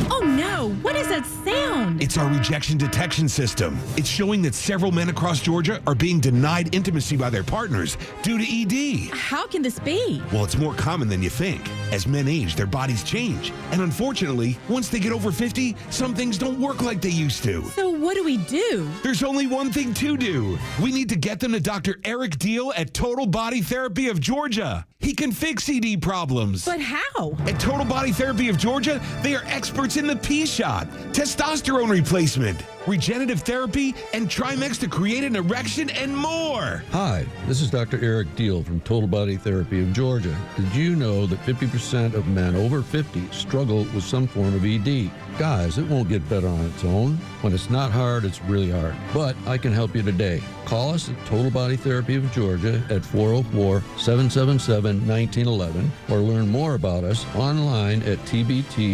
Oh no, what is that sound? It's our rejection detection system. It's showing that several men across Georgia are being denied intimacy by their partners due to ED. How can this be? Well, it's more common than you think. As men age, their bodies change. And unfortunately, once they get over 50, some things don't work like they used to. So what do we do? There's only one thing to do. We need to get them to Dr. Eric Deal at Total Body Therapy of Georgia. He can fix ED problems. But how? At Total Body Therapy of Georgia, they are experts in the P-shot, testosterone replacement, regenerative therapy, and Trimex to create an erection and more. Hi, this is Dr. Eric Deal from Total Body Therapy of Georgia. Did you know that 50% of men over 50 struggle with some form of ED? Guys, it won't get better on its own. When it's not hard, it's really hard. But I can help you today. Call us at Total Body Therapy of Georgia at 404-777-1911 or learn more about us online at tbtofga.com.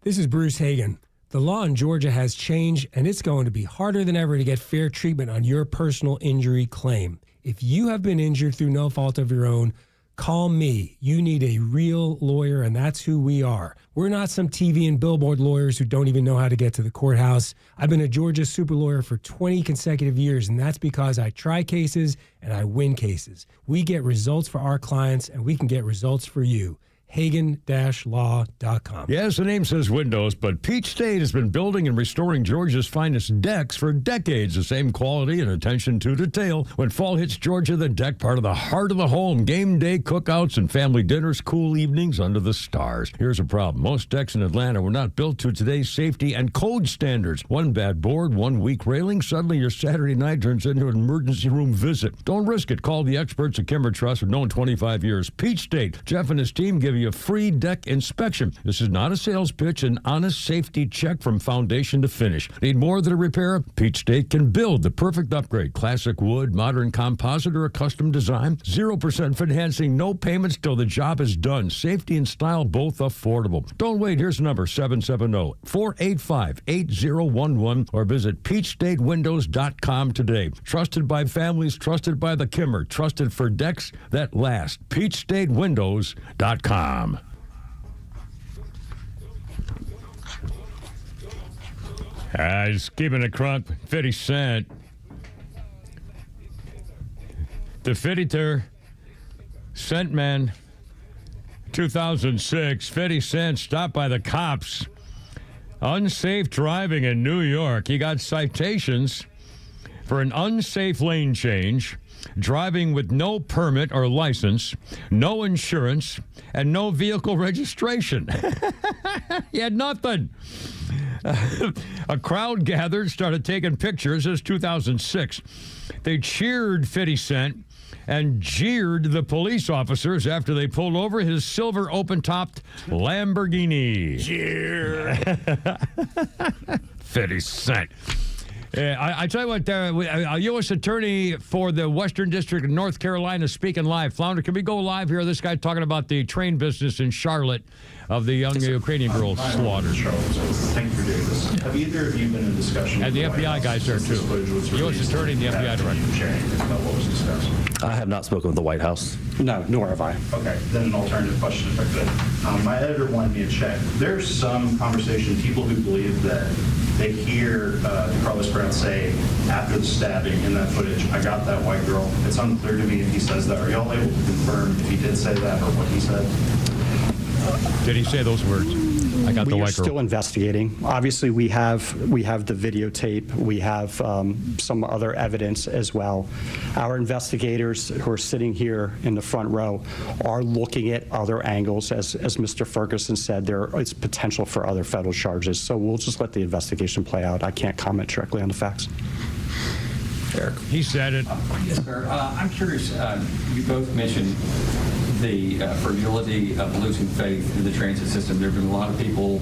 This is Bruce Hagan. The law in Georgia has changed, and it's going to be harder than ever to get fair treatment on your personal injury claim. If you have been injured through no fault of your own, call me. You need a real lawyer, and that's who we are. We're not some TV and billboard lawyers who don't even know how to get to the courthouse. I've been a Georgia super lawyer for 20 consecutive years, and that's because I try cases and I win cases. We get results for our clients, and we can get results for you. Hagen-law.com. Yes, the name says windows, but Peach State has been building and restoring Georgia's finest decks for decades. The same quality and attention to detail. When fall hits Georgia, the deck part of the heart of the home. Game day, cookouts, and family dinners, cool evenings under the stars. Here's a problem. Most decks in Atlanta were not built to today's safety and code standards. One bad board, one weak railing, suddenly your Saturday night turns into an emergency room visit. Don't risk it. Call the experts at Kimber Trust, known 25 years. Peach State. Jeff and his team give you a free deck inspection. This is not a sales pitch, an honest safety check from foundation to finish. Need more than a repair? Peach State can build the perfect upgrade. Classic wood, modern composite, or a custom design. 0% financing, no payments till the job is done. Safety and style both affordable. Don't wait. Here's the number, 770-485-8011, or visit peachstatewindows.com today. Trusted by families, trusted by the Kimmer, trusted for decks that last. peachstatewindows.com. Just keeping it crunk, 50 Cent. The 50 Cent Man, 2006, 50 Cent stopped by the cops. Unsafe driving in New York. He got citations for an unsafe lane change, driving with no permit or license, no insurance, and no vehicle registration. He had nothing. A crowd gathered, started taking pictures. This is 2006. They cheered 50 Cent and jeered the police officers after they pulled over his silver open-topped Lamborghini. Cheer. 50 Cent. I tell you what, a U.S. attorney for the Western District of North Carolina speaking live. Flounder, can we go live here? This guy talking about the train business in Charlotte of the young Ukrainian girl slaughtered. Thank you for doing this. Have either of you been in discussion? And the FBI guy's there, too. The U.S. attorney and the FBI director. Sharing about what was discussed. I have not spoken with the White House. No, nor have I. Okay, then an alternative question, if I could. My editor wanted me to check. There's some conversation, people who believe that they hear Carlos Brown say after the stabbing in that footage, I got that white girl. It's unclear to me if he says that. Are y'all able to confirm if he did say that or what he said? Did he say those words? I got the We are white girl. still investigating. Obviously, we have the videotape. We have some other evidence as well. Our investigators who are sitting here in the front row are looking at other angles. As Mr. Ferguson said, there is potential for other federal charges. So we'll just let the investigation play out. I can't comment directly on the facts. Eric. He said it. Yes, sir. I'm curious. You both mentioned the fragility of losing faith in the transit system. There have been a lot of people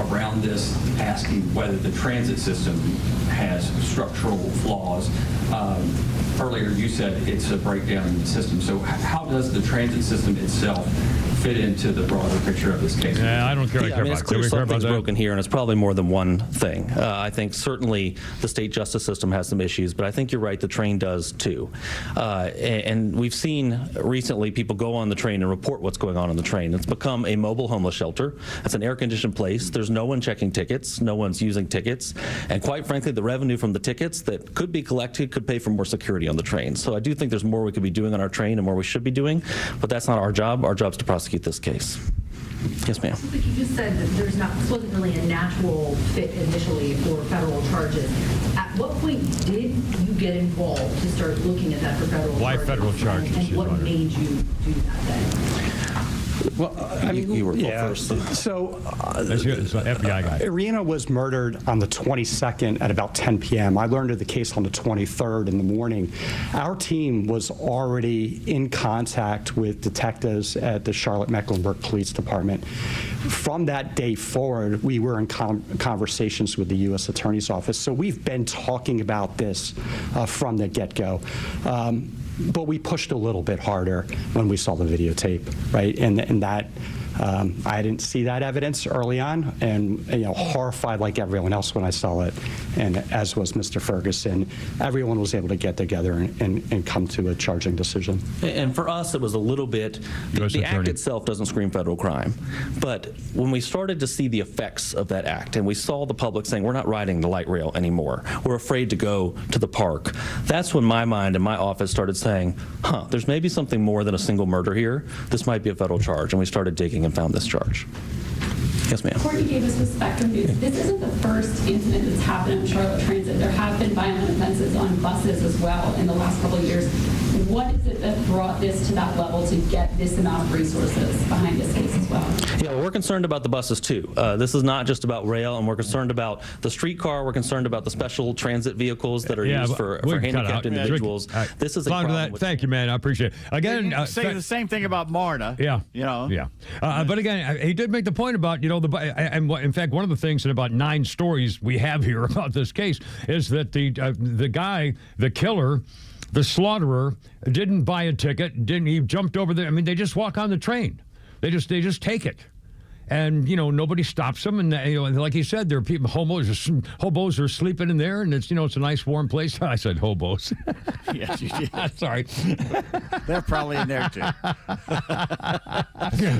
around this asking whether the transit system has structural flaws. Earlier, you said it's a breakdown in the system. So how does the transit system itself fit into the broader picture of this case? Yeah, I don't care. Yeah, I mean, about it's clear it. something's broken here, and it's probably more than one thing. I think certainly the state justice system has some issues, but I think you're right, the train does too. And we've seen recently people go on the train and report what's going on the train. It's become a mobile homeless shelter. It's an air-conditioned place. There's no one checking tickets. No one's using tickets. And quite frankly, the revenue from the tickets that could be collected could pay for more security on the train. So I do think there's more we could be doing on our train and more we should be doing, but that's not our job. Our job is to prosecute this case. Yes, ma'am. But you just said that this wasn't really a natural fit initially for federal charges. At what point did you get involved to start looking at that for federal Why charges? federal charges? And what made you do that then? Well, I mean, you were yeah. first. So, That's your FBI guy. Irina was murdered on the 22nd at about 10 p.m. I learned of the case on the 23rd in the morning. Our team was already in contact with detectives at the Charlotte-Mecklenburg Police Department. From that day forward, we were in conversations with the U.S. Attorney's Office. So we've been talking about this from the get-go. But we pushed a little bit harder when we saw the videotape, right? And that I didn't see that evidence early on, and horrified like everyone else when I saw it, and as was Mr. Ferguson. Everyone was able to get together and come to a charging decision. And for us, it was a little bit, the act itself doesn't scream federal crime. But when we started to see the effects of that act, and we saw the public saying, we're not riding the light rail anymore, we're afraid to go to the park, that's when my mind and my office started saying, there's maybe something more than a single murder here. This might be a federal charge. And we started digging and found this charge. Yes, ma'am. Courtney gave us the Spectrum News. This isn't the first incident that's happened on Charlotte Transit. There have been violent offenses on buses as well in the last couple of years. What is it that brought this to that level to get this amount of resources behind this case as well? Yeah, well, we're concerned about the buses too. This is not just about rail, and we're concerned about the streetcar. We're concerned about the special transit vehicles that are used for handicapped individuals. This is a problem. Thank you, man. I appreciate it. Again, say the same thing about MARTA. Yeah. Yeah. But again, he did make the point about, in fact, one of the things in about 9 stories we have here about this case is that the guy, the killer, the slaughterer, didn't buy a ticket. He jumped over there. I mean, they just walk on the train. They just take it. And, nobody stops them. And, like he said, there are people, hobos are sleeping in there, and it's a nice warm place. I said hobos. Yes, you did. Sorry. They're probably in there, too.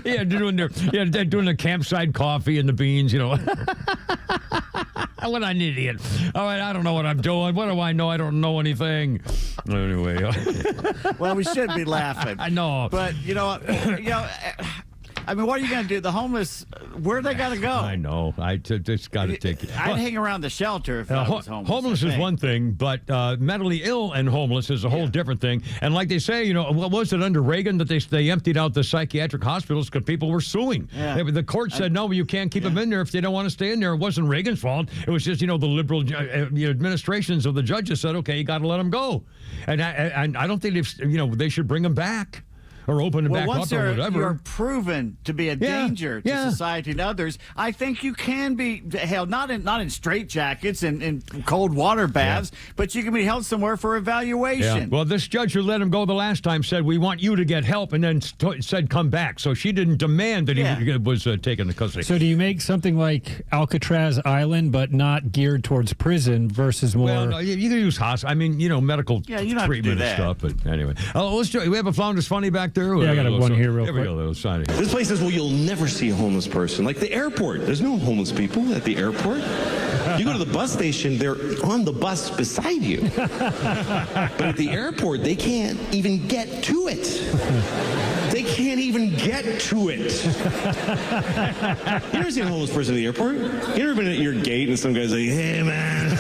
They're doing the campsite coffee and the beans, What an idiot. All right, I don't know what I'm doing. What do I know? I don't know anything. Anyway. Well, we should be laughing. I know. But, I mean, what are you going to do? The homeless, where they got to go? I know. I just got to take it. I'd hang around the shelter if I was homeless. Homeless is one thing, but mentally ill and homeless is a whole different thing. And like they say, what was it under Reagan that they emptied out the psychiatric hospitals because people were suing? Yeah. The court said, no, you can't keep them in there if they don't want to stay in there. It wasn't Reagan's fault. It was just, the liberal administrations of the judges said, okay, you got to let them go. And I don't think they should bring them back. Or open it back up or whatever. You're proven to be a danger to society and others. I think you can be held not in straitjackets and in cold water baths, but you can be held somewhere for evaluation. Yeah. Well, this judge who let him go the last time said, we want you to get help, and then said come back. So she didn't demand that he was taken to custody. So do you make something like Alcatraz Island, but not geared towards prison versus more... Well, no, you can use medical treatment and stuff. But anyway. We have a Flounders Funny back there. Yeah, I got one here real quick. Here we go, sign it. This place is where you'll never see a homeless person. Like the airport. There's no homeless people at the airport. You go to the bus station, they're on the bus beside you. But at the airport, they can't even get to it. They can't even even get to it. You ever seen a homeless person at the airport? You ever been at your gate and some guy's like, hey, man.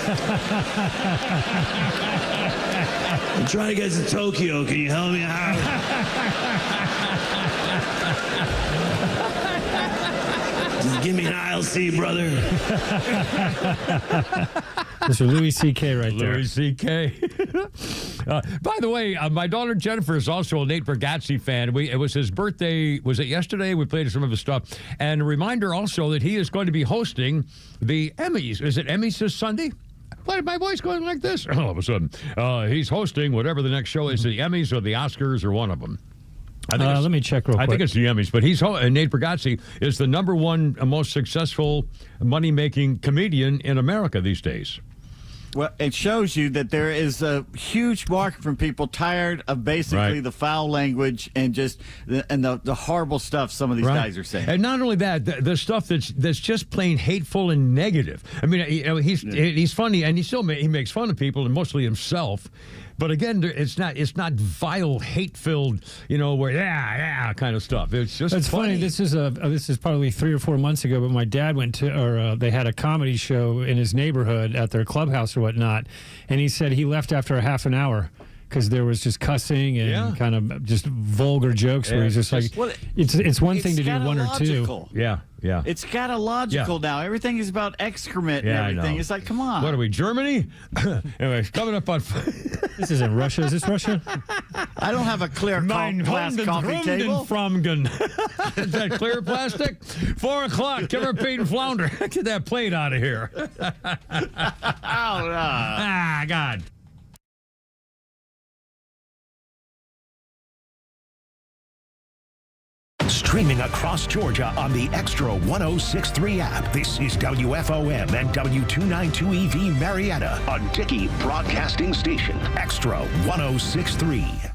I'm trying to get to Tokyo. Can you help me out? Just give me an aisle seat, brother. Mr. Louis C.K. right there. Louis C.K. By the way, my daughter Jennifer is also a Nate Bargatze fan. It was his birthday. Was it yesterday? We played some of his stuff. And a reminder also that he is going to be hosting the Emmys. Is it Emmys this Sunday? Why is my voice going like this? All of a sudden. He's hosting whatever the next show is, the Emmys or the Oscars or one of them. Let me check real quick. I think it's the Emmys, but Nate Bargatze is the number one most successful money-making comedian in America these days. Well, it shows you that there is a huge market from people tired of basically the foul language and just the horrible stuff some of these guys are saying. And not only that, the stuff that's just plain hateful and negative. I mean, he's funny and he makes fun of people and mostly himself. But again, it's not vile, hate-filled, where kind of stuff. It's just It's funny. This is probably 3 or 4 months ago, but my dad went to, or they had a comedy show in his neighborhood at their clubhouse or whatnot, and he said he left after a half an hour because there was just cussing and kind of just vulgar jokes where he's just like, it's one thing to do one or two. Yeah. It's scatological now. Everything is about excrement and everything. It's like, come on. What are we, Germany? Anyway, coming up on... This isn't Russia. Is this Russia? I don't have a clear glass coffee table. Is that clear plastic? 4 o'clock. Kimmer, Pete, and Flounder. Get that plate out of here. God. Streaming across Georgia on the XTRA 106.3 app. This is WFOM and W292EV Marietta, a Dickey broadcasting station. XTRA 106.3.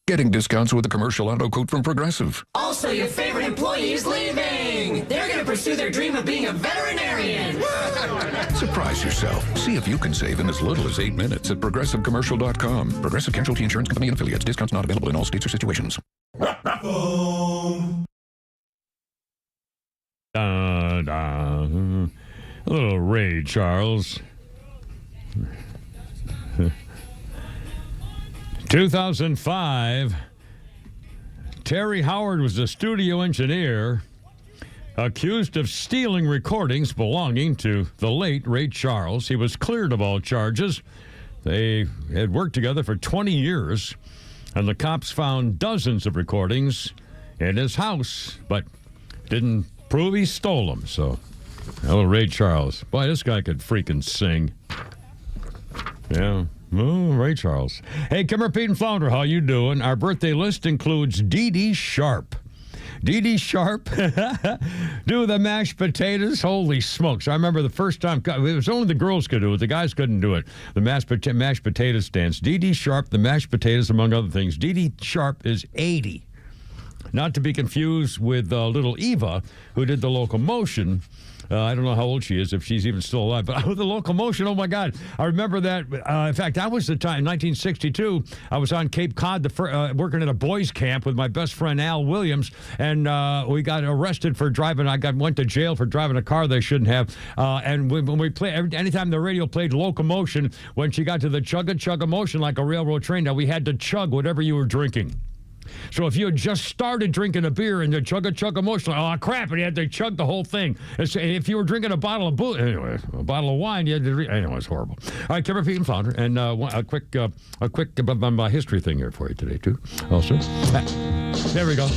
Getting discounts with a commercial auto quote from Progressive. Also, your favorite employee is leaving. They're going to pursue their dream of being a veterinarian. Surprise yourself. See if you can save in as little as 8 minutes at ProgressiveCommercial.com. Progressive Casualty Insurance Company and affiliates. Discounts not available in all states or situations. A little Ray Charles. 2005, Terry Howard was a studio engineer accused of stealing recordings belonging to the late Ray Charles. He was cleared of all charges. They had worked together for 20 years, and the cops found dozens of recordings in his house, but didn't prove he stole them. So, hello, Ray Charles. Boy, this guy could freaking sing. Yeah. Oh, Ray Charles. Hey, Kimmer, Pete, and Flounder, how you doing? Our birthday list includes Dee Dee Sharp. Dee Dee Sharp do the mashed potatoes. Holy smokes. I remember the first time, it was only the girls could do it. The guys couldn't do it. The mashed potatoes dance. Dee Dee Sharp, the mashed potatoes, among other things. Dee Dee Sharp is 80. Not to be confused with little Eva, who did the locomotion. I don't know how old she is, if she's even still alive. But the locomotion, oh, my God. I remember that. In fact, that was the time, 1962. I was on Cape Cod working at a boys' camp with my best friend, Al Williams. And we got arrested for driving. Went to jail for driving a car they shouldn't have. And when we play, anytime the radio played locomotion, when she got to the chugga motion like a railroad train, now we had to chug whatever you were drinking. So if you had just started drinking a beer and the chugga motion, oh crap, and you had to chug the whole thing. If you were drinking a bottle of anyway, a bottle of wine, you had to anyway, it's horrible. All right, Kimmer, Pete, and Flounder, and a quick history thing here for you today too. Also, there we go.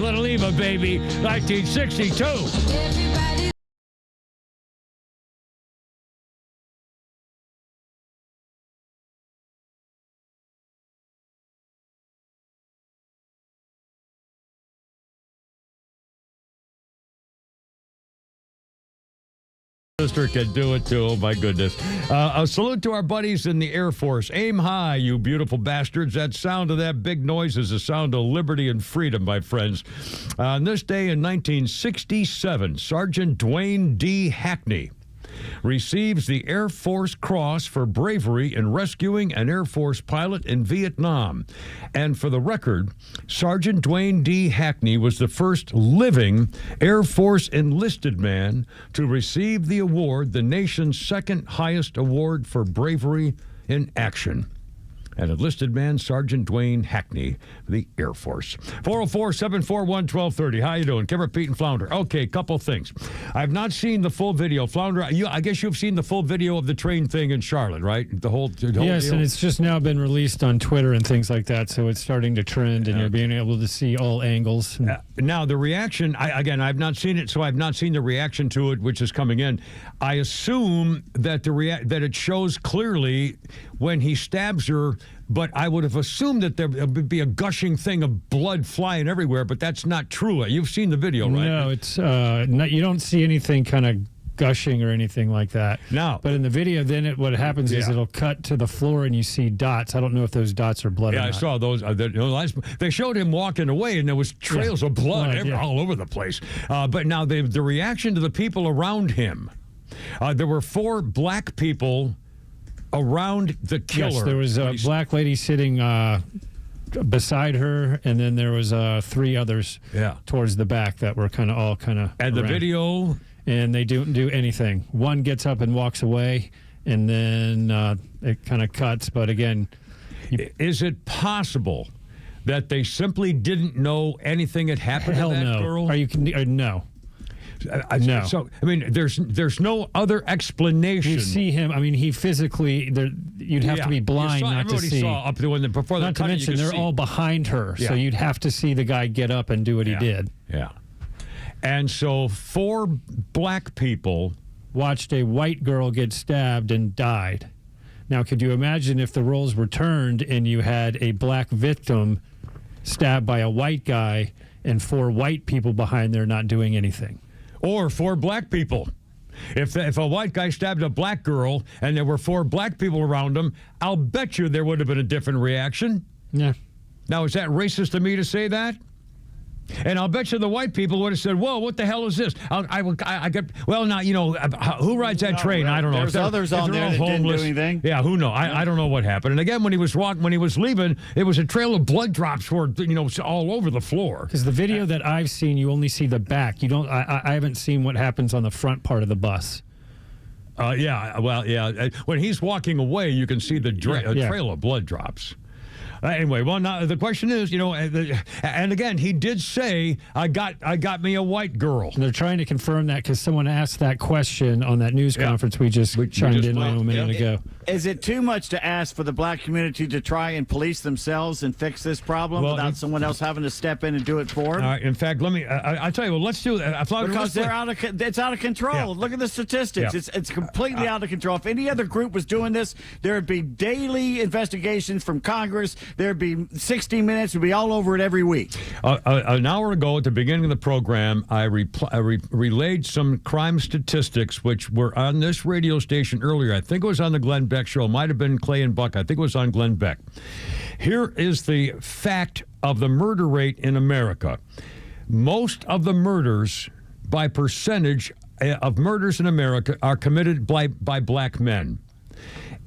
Little Eva, baby, 1962. Everybody. Sister can do it too. Oh my goodness. A salute to our buddies in the Air Force. Aim high, you beautiful bastards. That sound of that big noise is the sound of liberty and freedom, my friends. On this day in 1967, Sergeant Dwayne D. Hackney receives the Air Force Cross for bravery in rescuing an Air Force pilot in Vietnam. And for the record, Sergeant Dwayne D. Hackney was the first living Air Force enlisted man to receive the award, the nation's second highest award for bravery in action. An enlisted man, Sergeant Dwayne Hackney, the Air Force. 404-741-1230. How you doing? Kimmer, Pete, and Flounder. Okay, couple things. I've not seen the full video. Flounder, I guess you've seen the full video of the train thing in Charlotte, right? The whole yes, deal? And it's just now been released on Twitter and things like that, so it's starting to trend, and you're being able to see all angles. Now, the reaction, I've not seen it, so I've not seen the reaction to it, which is coming in. I assume that that it shows clearly when he stabs her, but I would have assumed that there would be a gushing thing of blood flying everywhere, but that's not true. You've seen the video, right? No, it's not, you don't see anything kind of gushing or anything like that. No. But in the video, then what happens is it'll cut to the floor and you see dots. I don't know if those dots are blood or not. I saw those. They showed him walking away, and there was trails of blood all over the place. But now the reaction to the people around him, there were 4 black people around the killer. Yes, there was a black lady sitting beside her, and then there was 3 others towards the back that were kind of And around. the video, and they don't do anything. One gets up and walks away, and then it kind of cuts. But again, is it possible that they simply didn't know anything had happened to that girl? No. No. So, I mean, there's no other explanation. You see him. I mean, he physically. You'd have to be blind not to see. Saw up before the not to mention, they're all behind her, so you'd have to see the guy get up and do what he did. Yeah. And so 4 black people watched a white girl get stabbed and died. Now, could you imagine if the roles were turned and you had a black victim stabbed by a white guy and 4 white people behind there not doing anything? Or 4 black people. If a white guy stabbed a black girl and there were 4 black people around him, I'll bet you there would have been a different reaction. Yeah. Now, is that racist to me to say that? And I'll bet you the white people would have said, "Whoa, what the hell is this?" Well, now who rides that train? I don't know. There's others on there that didn't do anything. Yeah, who knows? I don't know what happened. And again, when he was leaving, it was a trail of blood drops were all over the floor. Because the video that I've seen, you only see the back. You don't. I haven't seen what happens on the front part of the bus. When he's walking away, you can see the trail of blood drops. Anyway, well, now the question is, and again, he did say, I got me a white girl. And they're trying to confirm that because someone asked that question on that news conference we just chimed in on a minute ago. Is it too much to ask for the black community to try and police themselves and fix this problem without someone else having to step in and do it for them? In fact, let me. I'll tell you what. Let's do that. Because it's out of control. Yeah. Look at the statistics. Yeah. It's completely out of control. If any other group was doing this, there would be daily investigations from Congress. There'd be 60 Minutes. We'd be all over it every week. An hour ago at the beginning of the program, I relayed some crime statistics which were on this radio station earlier. I think it was on the Glenn Beck show. It might have been Clay and Buck. I think it was on Glenn Beck. Here is the fact of the murder rate in America. Most of the murders by percentage of murders in America are committed by black men.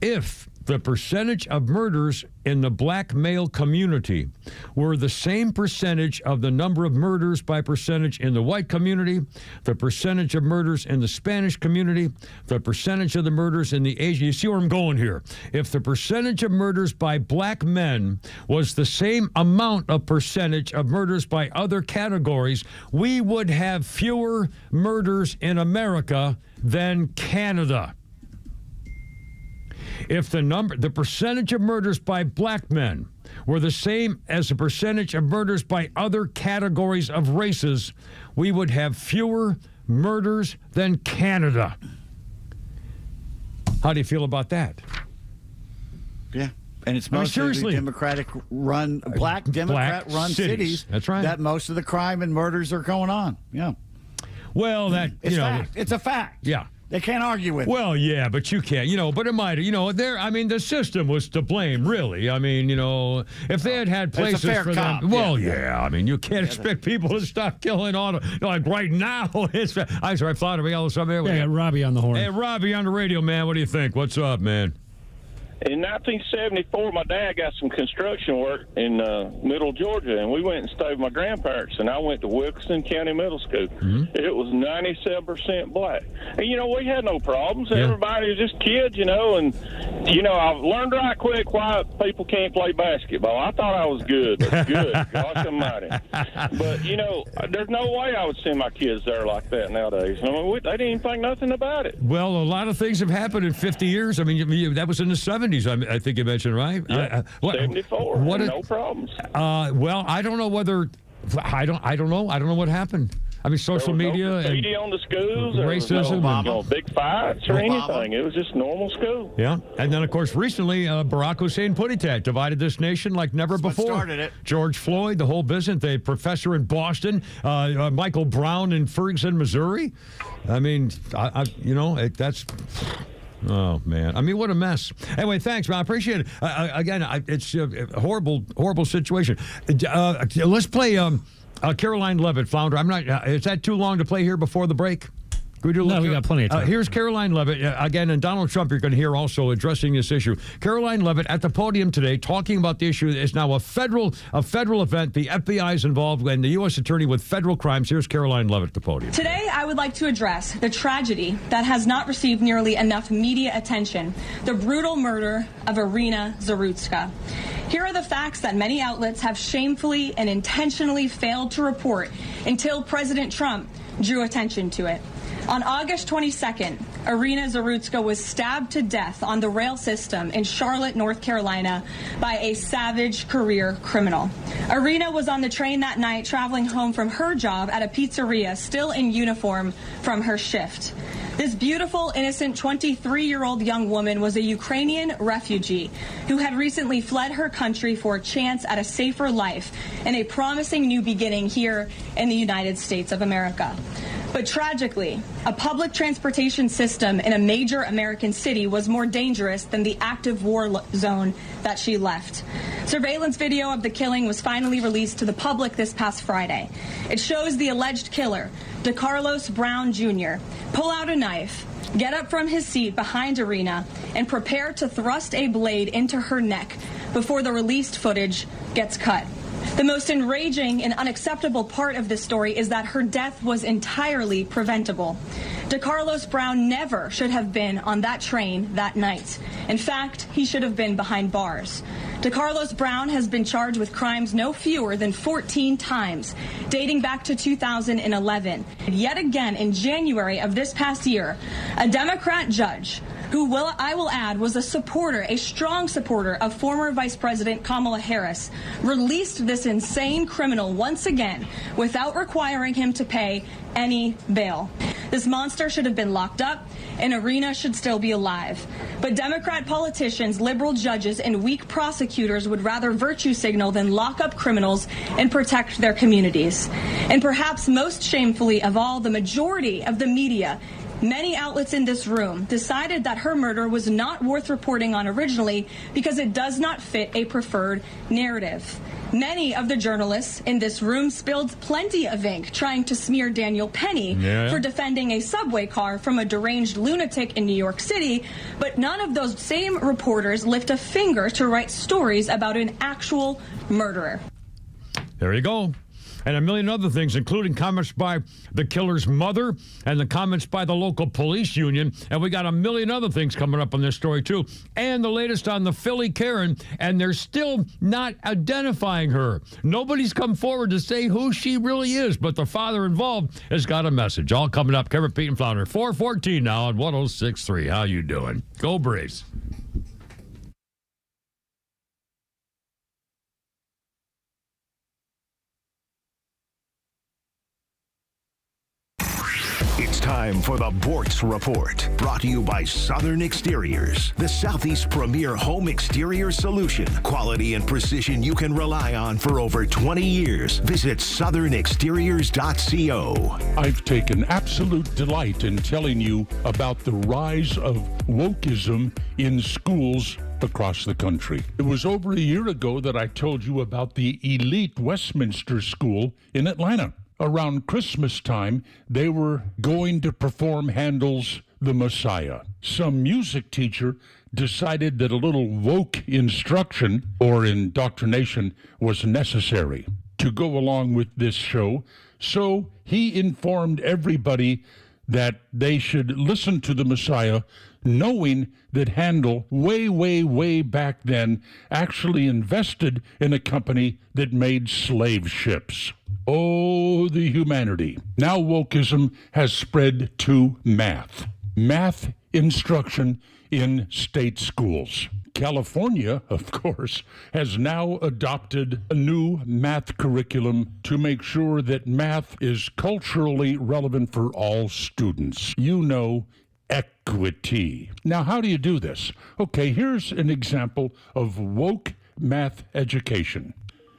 If the percentage of murders in the black male community were the same percentage of the number of murders by percentage in the white community, the percentage of murders in the Spanish community, the percentage of the murders in the Asian. You see where I'm going here? If the percentage of murders by black men was the same amount of percentage of murders by other categories, we would have fewer murders in America than Canada. If the percentage of murders by black men were the same as the percentage of murders by other categories of races, we would have fewer murders than Canada. How do you feel about that? Yeah. And it's mostly Democratic-run, black Democrat-run cities. That's right. That most of the crime and murders are going on. Yeah. Well, it's a fact. Yeah. They can't argue with it. Well, yeah, but you can't, but it might, the system was to blame, really. I mean, if they had places for them. Well, you can't expect people to stop killing like right now. I'm sorry, I thought of all something. Yeah, Robbie on the horn. Hey, Robbie on the radio, man. What do you think? What's up, man? In 1974, my dad got some construction work in middle Georgia, and we went and stayed with my grandparents, and I went to Wilkinson County Middle School. Mm-hmm. It was 97% black. And, we had no problems. Yeah. Everybody was just kids, and, I learned right quick why people can't play basketball. I thought I was good. That's good. God almighty. But, there's no way I would send my kids there like that nowadays. They didn't even think nothing about it. Well, a lot of things have happened in 50 years. I mean, that was in the 70s. I think you mentioned, right? Yeah, 74. No problems. Well, I don't know whether I don't know. I don't know what happened. I mean, social media no graffiti on the schools, racism, no big fights or anything. It was just normal school. Yeah, and then of course recently Barack Hussein Putitat divided this nation like never before. What started it? George Floyd, the whole business. The professor in Boston, Michael Brown in Ferguson, Missouri. I mean, that's. Oh, man. I mean, what a mess. Anyway, thanks, man. I appreciate it. Again, it's a horrible situation. Let's play Caroline Levitt, founder. Is that too long to play here before the break? We got plenty of time. Here's Caroline Levitt. Again, and Donald Trump, you're going to hear also addressing this issue. Caroline Levitt at the podium today talking about the issue. It's now a federal event. The FBI is involved and the U.S. attorney with federal crimes. Here's Caroline Levitt at the podium. Today, I would like to address the tragedy that has not received nearly enough media attention, the brutal murder of Irina Zarutska. Here are the facts that many outlets have shamefully and intentionally failed to report until President Trump drew attention to it. On August 22nd, Irina Zarutska was stabbed to death on the rail system in Charlotte, North Carolina, by a savage career criminal. Irina was on the train that night traveling home from her job at a pizzeria, still in uniform from her shift. This beautiful, innocent 23-year-old young woman was a Ukrainian refugee who had recently fled her country for a chance at a safer life and a promising new beginning here in the United States of America. But tragically, a public transportation system in a major American city was more dangerous than the active war zone that she left. Surveillance video of the killing was finally released to the public this past Friday. It shows the alleged killer, DeCarlos Brown Jr., pull out a knife, get up from his seat behind Irina, and prepare to thrust a blade into her neck before the released footage gets cut. The most enraging and unacceptable part of this story is that her death was entirely preventable. DeCarlos Brown never should have been on that train that night. In fact, he should have been behind bars. DeCarlos Brown has been charged with crimes no fewer than 14 times, dating back to 2011. And yet again, in January of this past year, a Democrat judge, who I will add was a strong supporter of former Vice President Kamala Harris, released this insane criminal once again without requiring him to pay any bail. This monster should have been locked up, and Irina should still be alive. But Democrat politicians, liberal judges, and weak prosecutors would rather virtue signal than lock up criminals and protect their communities. And perhaps most shamefully of all, the majority of the media, many outlets in this room, decided that her murder was not worth reporting on originally because it does not fit a preferred narrative. Many of the journalists in this room spilled plenty of ink trying to smear Daniel Penny for defending a subway car from a deranged lunatic in New York City, but none of those same reporters lift a finger to write stories about an actual murderer. There you go. And a million other things, including comments by the killer's mother and the comments by the local police union. And we got a million other things coming up on this story, too. And the latest on the Philly Karen, and they're still not identifying her. Nobody's come forward to say who she really is, but the father involved has got a message. All coming up. Kevin, Pete, and Flounder. 4:14 now on 106.3. How you doing? Go Braves. It's time for the Bortz Report, brought to you by Southern Exteriors, the Southeast's premier home exterior solution. Quality and precision you can rely on for over 20 years. Visit southernexteriors.co. I've taken absolute delight in telling you about the rise of wokeism in schools across the country. It was over a year ago that I told you about the elite Westminster School in Atlanta. Around Christmas time, they were going to perform Handel's The Messiah. Some music teacher decided that a little woke instruction or indoctrination was necessary to go along with this show. So he informed everybody that they should listen to The Messiah, knowing that Handel, way back then, actually invested in a company that made slave ships. Oh, the humanity. Now wokeism has spread to math. Math instruction in state schools. California, of course, has now adopted a new math curriculum to make sure that math is culturally relevant for all students. You know, equity. Now, how do you do this? Okay, here's an example of woke math education.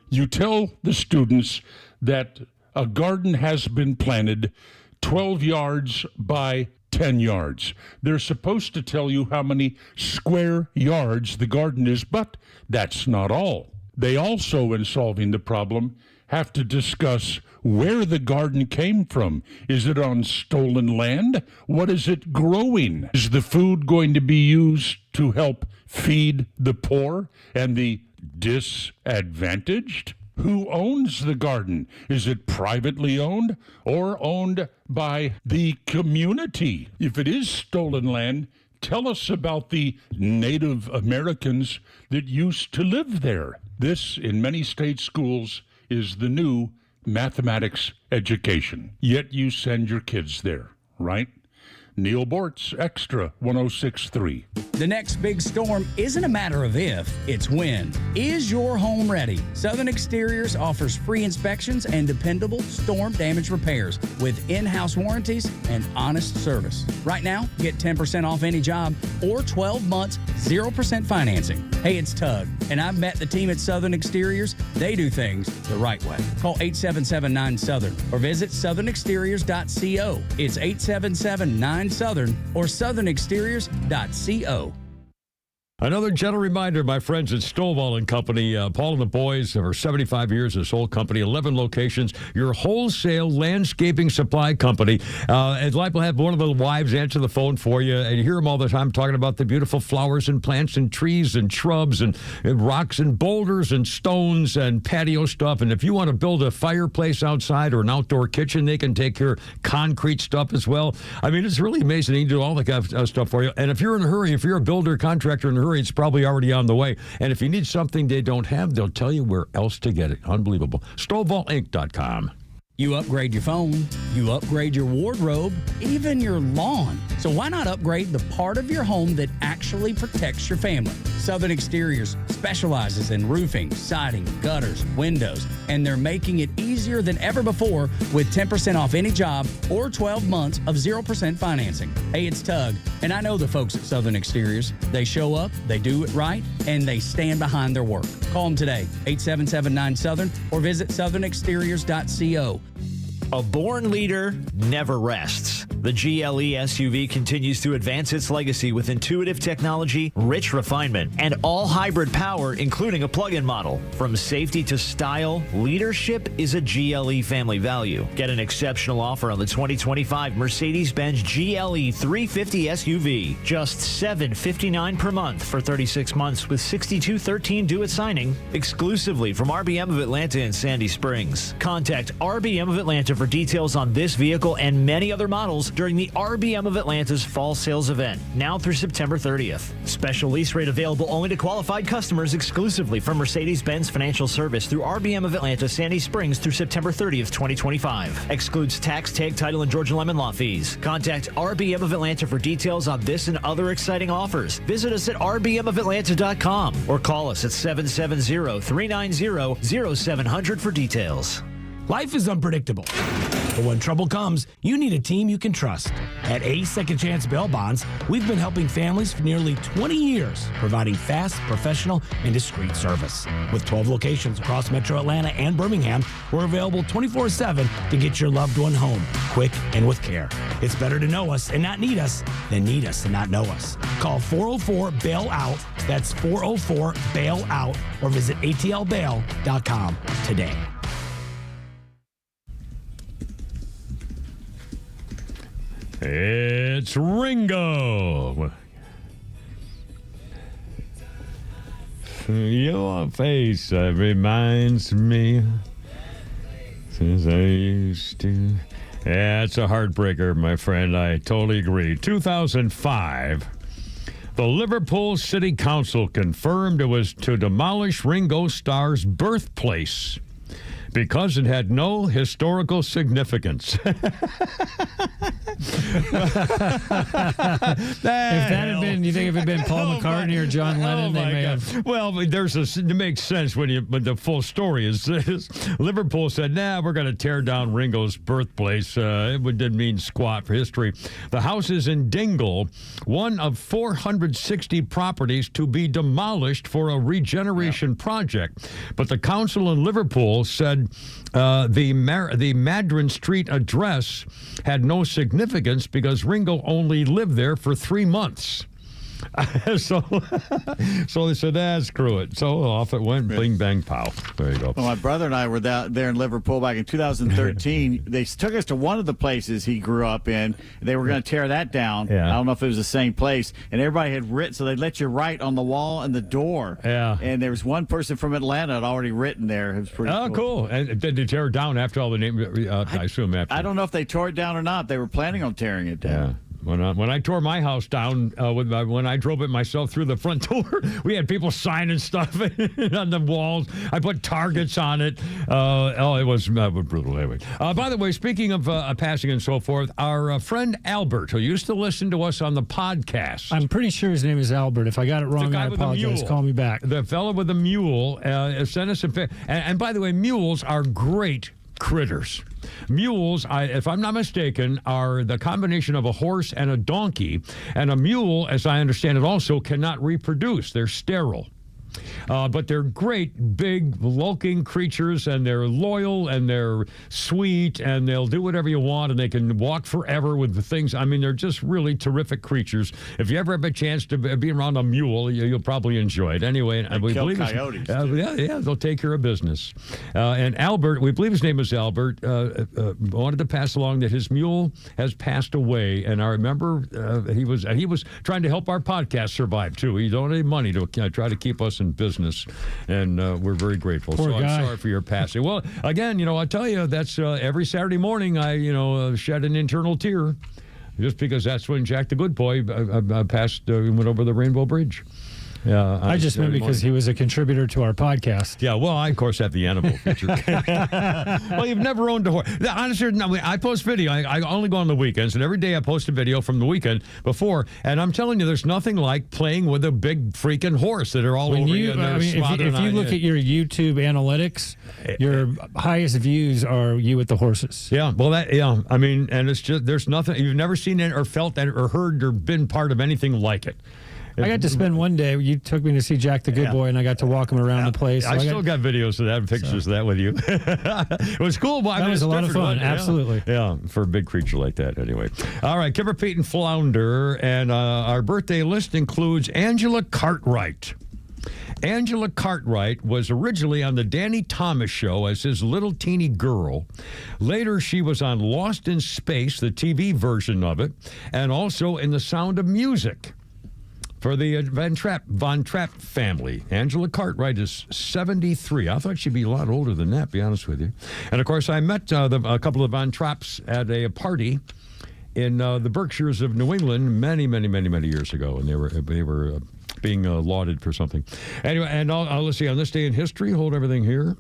You tell the students that a garden has been planted 12 yards by 10 yards. They're supposed to tell you how many square yards the garden is, but that's not all. They also, in solving the problem, have to discuss where the garden came from. Is it on stolen land? What is it growing? Is the food going to be used to help feed the poor and the disadvantaged? Who owns the garden? Is it privately owned or owned by the community? If it is stolen land, tell us about the Native Americans that used to live there. This, in many state schools, is the new mathematics education. Yet you send your kids there, right? Neil Bortz, Extra 106.3. The next big storm isn't a matter of if, it's when. Is your home ready? Southern Exteriors offers free inspections and dependable storm damage repairs with in-house warranties and honest service. Right now, get 10% off any job or 12 months, 0% financing. Hey, it's Tug, and I've met the team at Southern Exteriors. They do things the right way. Call 877-9-SOUTHERN or visit southernexteriors.co. It's 877-9-SOUTHERN or southernexteriors.co. Another gentle reminder, my friends at Stovall and Company, Paul and the boys, for 75 years, this whole company, 11 locations, your wholesale landscaping supply company. I'd like to have one of the wives answer the phone for you, and you hear them all the time talking about the beautiful flowers and plants and trees and shrubs and rocks and boulders and stones and patio stuff. And if you want to build a fireplace outside or an outdoor kitchen, they can take care of concrete stuff as well. I mean, it's really amazing. They can do all that kind of stuff for you. And if you're in a hurry, if you're a builder, contractor in a hurry, it's probably already on the way. And if you need something they don't have, they'll tell you where else to get it. Unbelievable. StovallInc.com. You upgrade your phone, you upgrade your wardrobe, even your lawn. So why not upgrade the part of your home that actually protects your family? Southern Exteriors specializes in roofing, siding, gutters, windows, and they're making it easier than ever before with 10% off any job or 12 months of 0% financing. Hey, it's Tug, and I know the folks at Southern Exteriors. They show up, they do it right, and they stand behind their work. Call them today, 877-9-SOUTHERN, or visit southernexteriors.co. A born leader never rests. The GLE SUV continues to advance its legacy with intuitive technology, rich refinement, and all-hybrid power, including a plug-in model. From safety to style, leadership is a GLE family value. Get an exceptional offer on the 2025 Mercedes-Benz GLE 350 SUV. Just $759 per month for 36 months with $62.13 due at signing. Exclusively from RBM of Atlanta and Sandy Springs. Contact RBM of Atlanta for details on this vehicle and many other models during the RBM of Atlanta's fall sales event, now through September 30th. Special lease rate available only to qualified customers exclusively from Mercedes-Benz Financial Service through RBM of Atlanta, Sandy Springs through September 30th, 2025. Excludes tax, tag, title, and Georgia lemon law fees. Contact RBM of Atlanta for details on this and other exciting offers. Visit us at rbmofatlanta.com or call us at 770-390-0700 for details. Life is unpredictable, but when trouble comes, you need a team you can trust. At Ace Second Chance Bail Bonds, we've been helping families for nearly 20 years, providing fast, professional, and discreet service. With 12 locations across Metro Atlanta and Birmingham, we're available 24/7 to get your loved one home, quick and with care. It's better to know us and not need us than need us and not know us. Call 404-BAIL-OUT, that's 404-BAIL-OUT, or visit atlbail.com today. It's Ringo. Your face reminds me since I used to. Yeah, it's a heartbreaker, my friend. I totally agree. 2005, the Liverpool City Council confirmed it was to demolish Ringo Starr's birthplace because it had no historical significance. If that had been, you think if it had been Paul McCartney or John Lennon, they may have. Well, it makes sense when the full story is this. Liverpool said, we're going to tear down Ringo's birthplace. It didn't mean squat for history. The house is in Dingle, one of 460 properties to be demolished for a regeneration project. But the council in Liverpool said the Madron Street address had no significance because Ringo only lived there for 3 months. So they said, screw it. So off it went, bing, bang, pow. There you go. Well, my brother and I were there in Liverpool back in 2013. They took us to one of the places he grew up in. They were going to tear that down. Yeah. I don't know if it was the same place. And everybody had written, so they let you write on the wall and the door. Yeah. And there was one person from Atlanta had already written there. It was pretty cool. And did they tear it down after all the names? I assume after. I don't know if they tore it down or not. They were planning on tearing it down. When I tore my house down, when I drove it myself through the front door, we had people signing stuff on the walls. I put targets on it. It was brutal anyway. By the way, speaking of passing and so forth, our friend Albert, who used to listen to us on the podcast. I'm pretty sure his name is Albert. If I got it wrong, I apologize. Call me back. The fellow with the mule sent us a and by the way, mules are great critters. Mules, if I'm not mistaken, are the combination of a horse and a donkey. And a mule, as I understand it, also cannot reproduce. They're sterile. But they're great, big, lulking creatures, and they're loyal, and they're sweet, and they'll do whatever you want, and they can walk forever with the things. I mean, they're just really terrific creatures. If you ever have a chance to be around a mule, you'll probably enjoy it. Anyway, we believe coyotes. yeah, they'll take care of business. And Albert, we believe his name is Albert, wanted to pass along that his mule has passed away, and I remember he was trying to help our podcast survive too. He donated money to try to keep us in business, and we're very grateful. Poor guy. I'm sorry for your passing. Well, again, I'll tell you, that's every Saturday morning I, shed an internal tear, just because that's when Jack the Good Boy passed, went over the Rainbow Bridge. Yeah, I just meant because he was a contributor to our podcast. Yeah, well, I, of course, have the animal feature. Well, you've never owned a horse. Honestly, no, I post video. I only go on the weekends, and every day I post a video from the weekend before, and I'm telling you, there's nothing like playing with a big freaking horse that are all over you. If you look at your YouTube analytics, your highest views are you with the horses. Yeah, well, and it's just, there's nothing, you've never seen it or felt that or heard or been part of anything like it. I got to spend one day. You took me to see Jack the Good Boy, and I got to walk him around the place. So I still got videos of that and pictures of that with you. It was cool. That was a lot of fun. Absolutely. Yeah, for a big creature like that. Anyway. All right, Kimber, Pete, and Flounder. And our birthday list includes Angela Cartwright. Angela Cartwright was originally on the Danny Thomas Show as his little teeny girl. Later, she was on Lost in Space, the TV version of it, and also in The Sound of Music. For the Von Trapp family. Angela Cartwright is 73. I thought she'd be a lot older than that, to be honest with you. And, of course, I met a couple of Von Trapps at a party in the Berkshires of New England many, many, many, many years ago, and they were being lauded for something. Anyway, and let's see, on this day in history, hold everything here.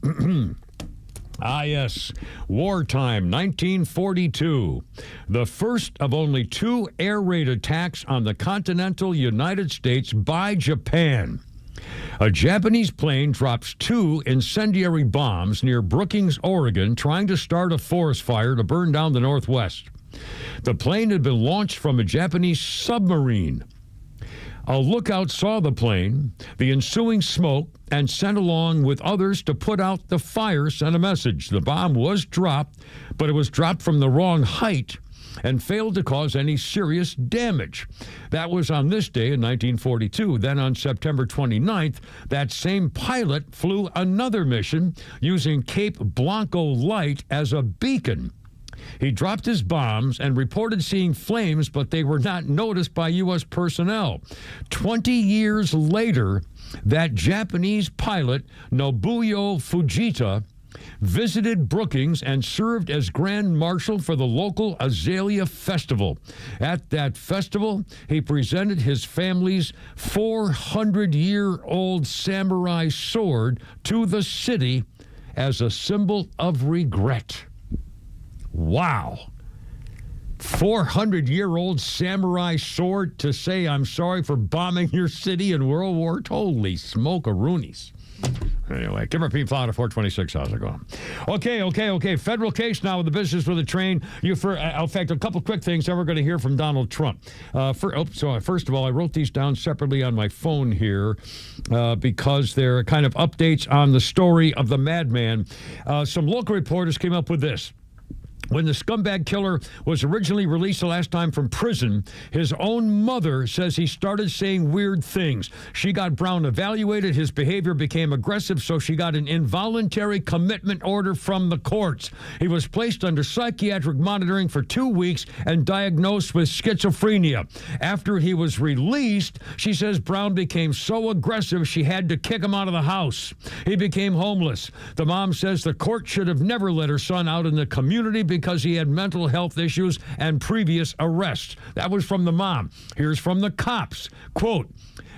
Yes, wartime, 1942. The first of only 2 air raid attacks on the continental United States by Japan. A Japanese plane drops 2 incendiary bombs near Brookings, Oregon, trying to start a forest fire to burn down the Northwest. The plane had been launched from a Japanese submarine. A lookout saw the plane, the ensuing smoke, and sent along with others to put out the fire sent a message. The bomb was dropped, but it was dropped from the wrong height and failed to cause any serious damage. That was on this day in 1942. Then on September 29th, that same pilot flew another mission using Cape Blanco Light as a beacon. He dropped his bombs and reported seeing flames, but they were not noticed by U.S. personnel. 20 years later, that Japanese pilot, Nobuyo Fujita, visited Brookings and served as Grand Marshal for the local Azalea Festival. At that festival, he presented his family's 400-year-old samurai sword to the city as a symbol of regret. Wow. 400-year-old samurai sword to say, I'm sorry for bombing your city in World War II. Holy smoke-a-roonies. Anyway, Kimber Pete Flounder, 426. How's it going? Okay. Federal case now with the business with the train. In fact, a couple quick things. Then we're going to hear from Donald Trump. First of all, I wrote these down separately on my phone here because they're kind of updates on the story of the madman. Some local reporters came up with this. When the scumbag killer was originally released the last time from prison, his own mother says he started saying weird things. She got Brown evaluated. His behavior became aggressive, so she got an involuntary commitment order from the courts. He was placed under psychiatric monitoring for 2 weeks and diagnosed with schizophrenia. After he was released, she says Brown became so aggressive she had to kick him out of the house. He became homeless. The mom says the court should have never let her son out in the community because he had mental health issues and previous arrests. That was from the mom. Here's from the cops. Quote,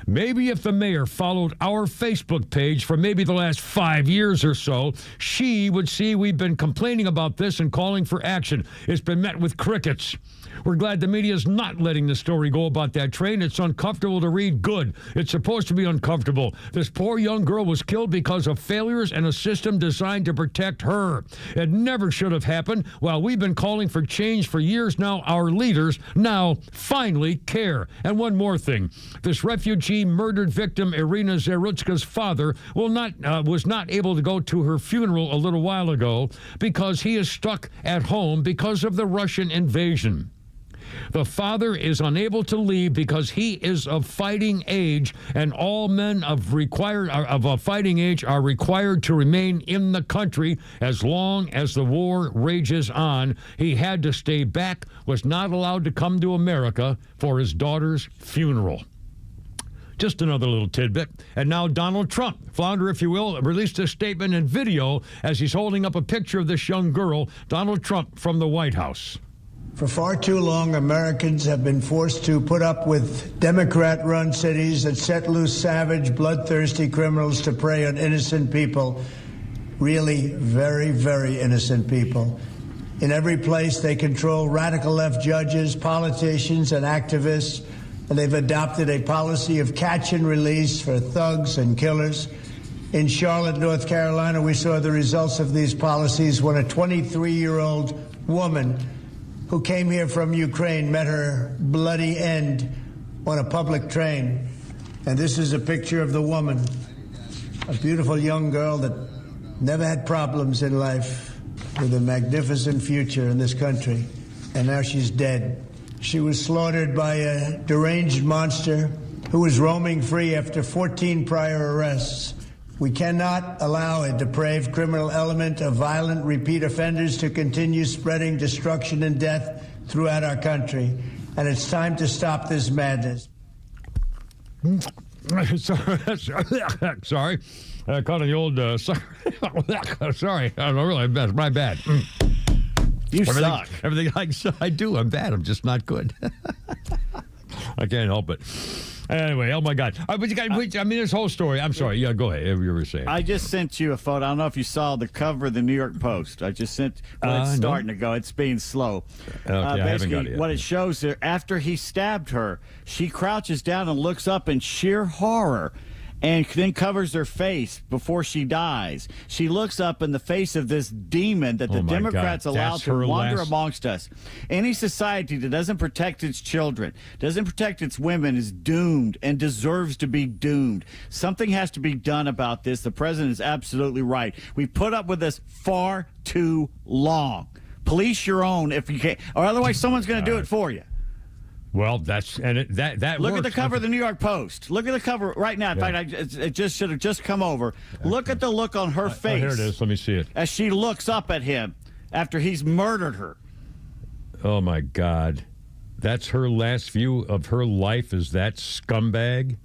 maybe if the mayor followed our Facebook page for maybe the last 5 years or so, she would see we've been complaining about this and calling for action. It's been met with crickets. We're glad the media is not letting the story go about that train. It's uncomfortable to read. Good. It's supposed to be uncomfortable. This poor young girl was killed because of failures in a system designed to protect her. It never should have happened. While we've been calling for change for years now, our leaders now finally care. And one more thing. This refugee murdered victim, Irina Zarutska's father, was not able to go to her funeral a little while ago because he is stuck at home because of the Russian invasion. The father is unable to leave because he is of fighting age, and all men of a fighting age are required to remain in the country as long as the war rages on. He had to stay back, was not allowed to come to America for his daughter's funeral. Just another little tidbit. And now Donald Trump, flounder, if you will, released a statement and video as he's holding up a picture of this young girl, Donald Trump, from the White House. For far too long, Americans have been forced to put up with Democrat-run cities that set loose savage, bloodthirsty criminals to prey on innocent people, really very, very innocent people. In every place, they control radical left judges, politicians, and activists, and they've adopted a policy of catch and release for thugs and killers. In Charlotte, North Carolina, we saw the results of these policies when a 23-year-old woman who came here from Ukraine met her bloody end on a public train. And this is a picture of the woman, a beautiful young girl that never had problems in life, with a magnificent future in this country. And now she's dead. She was slaughtered by a deranged monster who was roaming free after 14 prior arrests. We cannot allow a depraved criminal element of violent repeat offenders to continue spreading destruction and death throughout our country. And it's time to stop this madness. Sorry. I caught the old... sorry. I don't really... My bad. You suck. Everything I do, I'm bad. I'm just not good. I can't help it. Anyway, oh my God. This whole story. I'm sorry. Yeah, go ahead. You were saying. I just sent you a photo. I don't know if you saw the cover of the New York Post. I just sent. Well, it's starting to go. It's being slow. Okay, I haven't got it yet. What it shows there, after he stabbed her, she crouches down and looks up in sheer horror, and then covers her face before she dies. She looks up in the face of this demon that the Democrats allow to wander amongst us. Any society that doesn't protect its children, doesn't protect its women, is doomed and deserves to be doomed. Something has to be done about this. The president is absolutely right. We put up with this far too long. Police your own if you can't, or otherwise someone's going to do it for you. Well, that look works. at the cover of the New York Post. Look at the cover right now. In fact, it just should have just come over. Look at the look on her face. Here it is. Let me see it. As she looks up at him after he's murdered her. Oh my God, that's her last view of her life. Is that scumbag?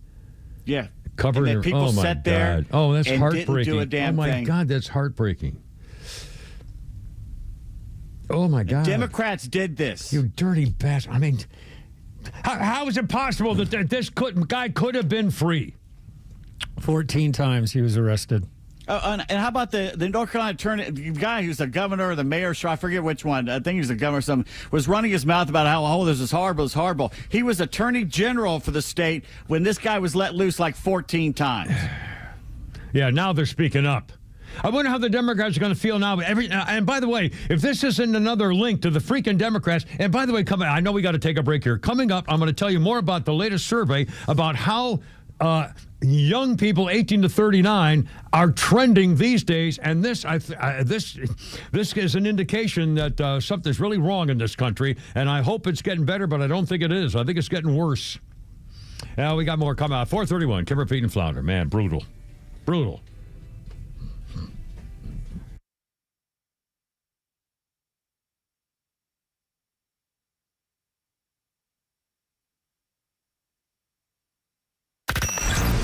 Yeah. Covering her. People oh my sat there. God. Oh, that's and heartbreaking. Didn't do a damn oh my thing. God, that's heartbreaking. Oh my God. Democrats did this. You dirty bastard. I mean. How is it possible that this guy could have been free? 14 times he was arrested. And how about the North Carolina attorney, the guy who's the governor or the mayor, I forget which one, I think he was the governor or something, was running his mouth about how, this is horrible, it's horrible. He was attorney general for the state when this guy was let loose like 14 times. Yeah, now they're speaking up. I wonder how the Democrats are going to feel now. And by the way, if this isn't another link to the freaking Democrats, and by the way, I know we got to take a break here. Coming up, I'm going to tell you more about the latest survey about how young people 18 to 39 are trending these days. And this is an indication that something's really wrong in this country. And I hope it's getting better, but I don't think it is. I think it's getting worse. Now we got more coming out. 431, Kimmer, Pete, and Flounder. Man, brutal. Brutal.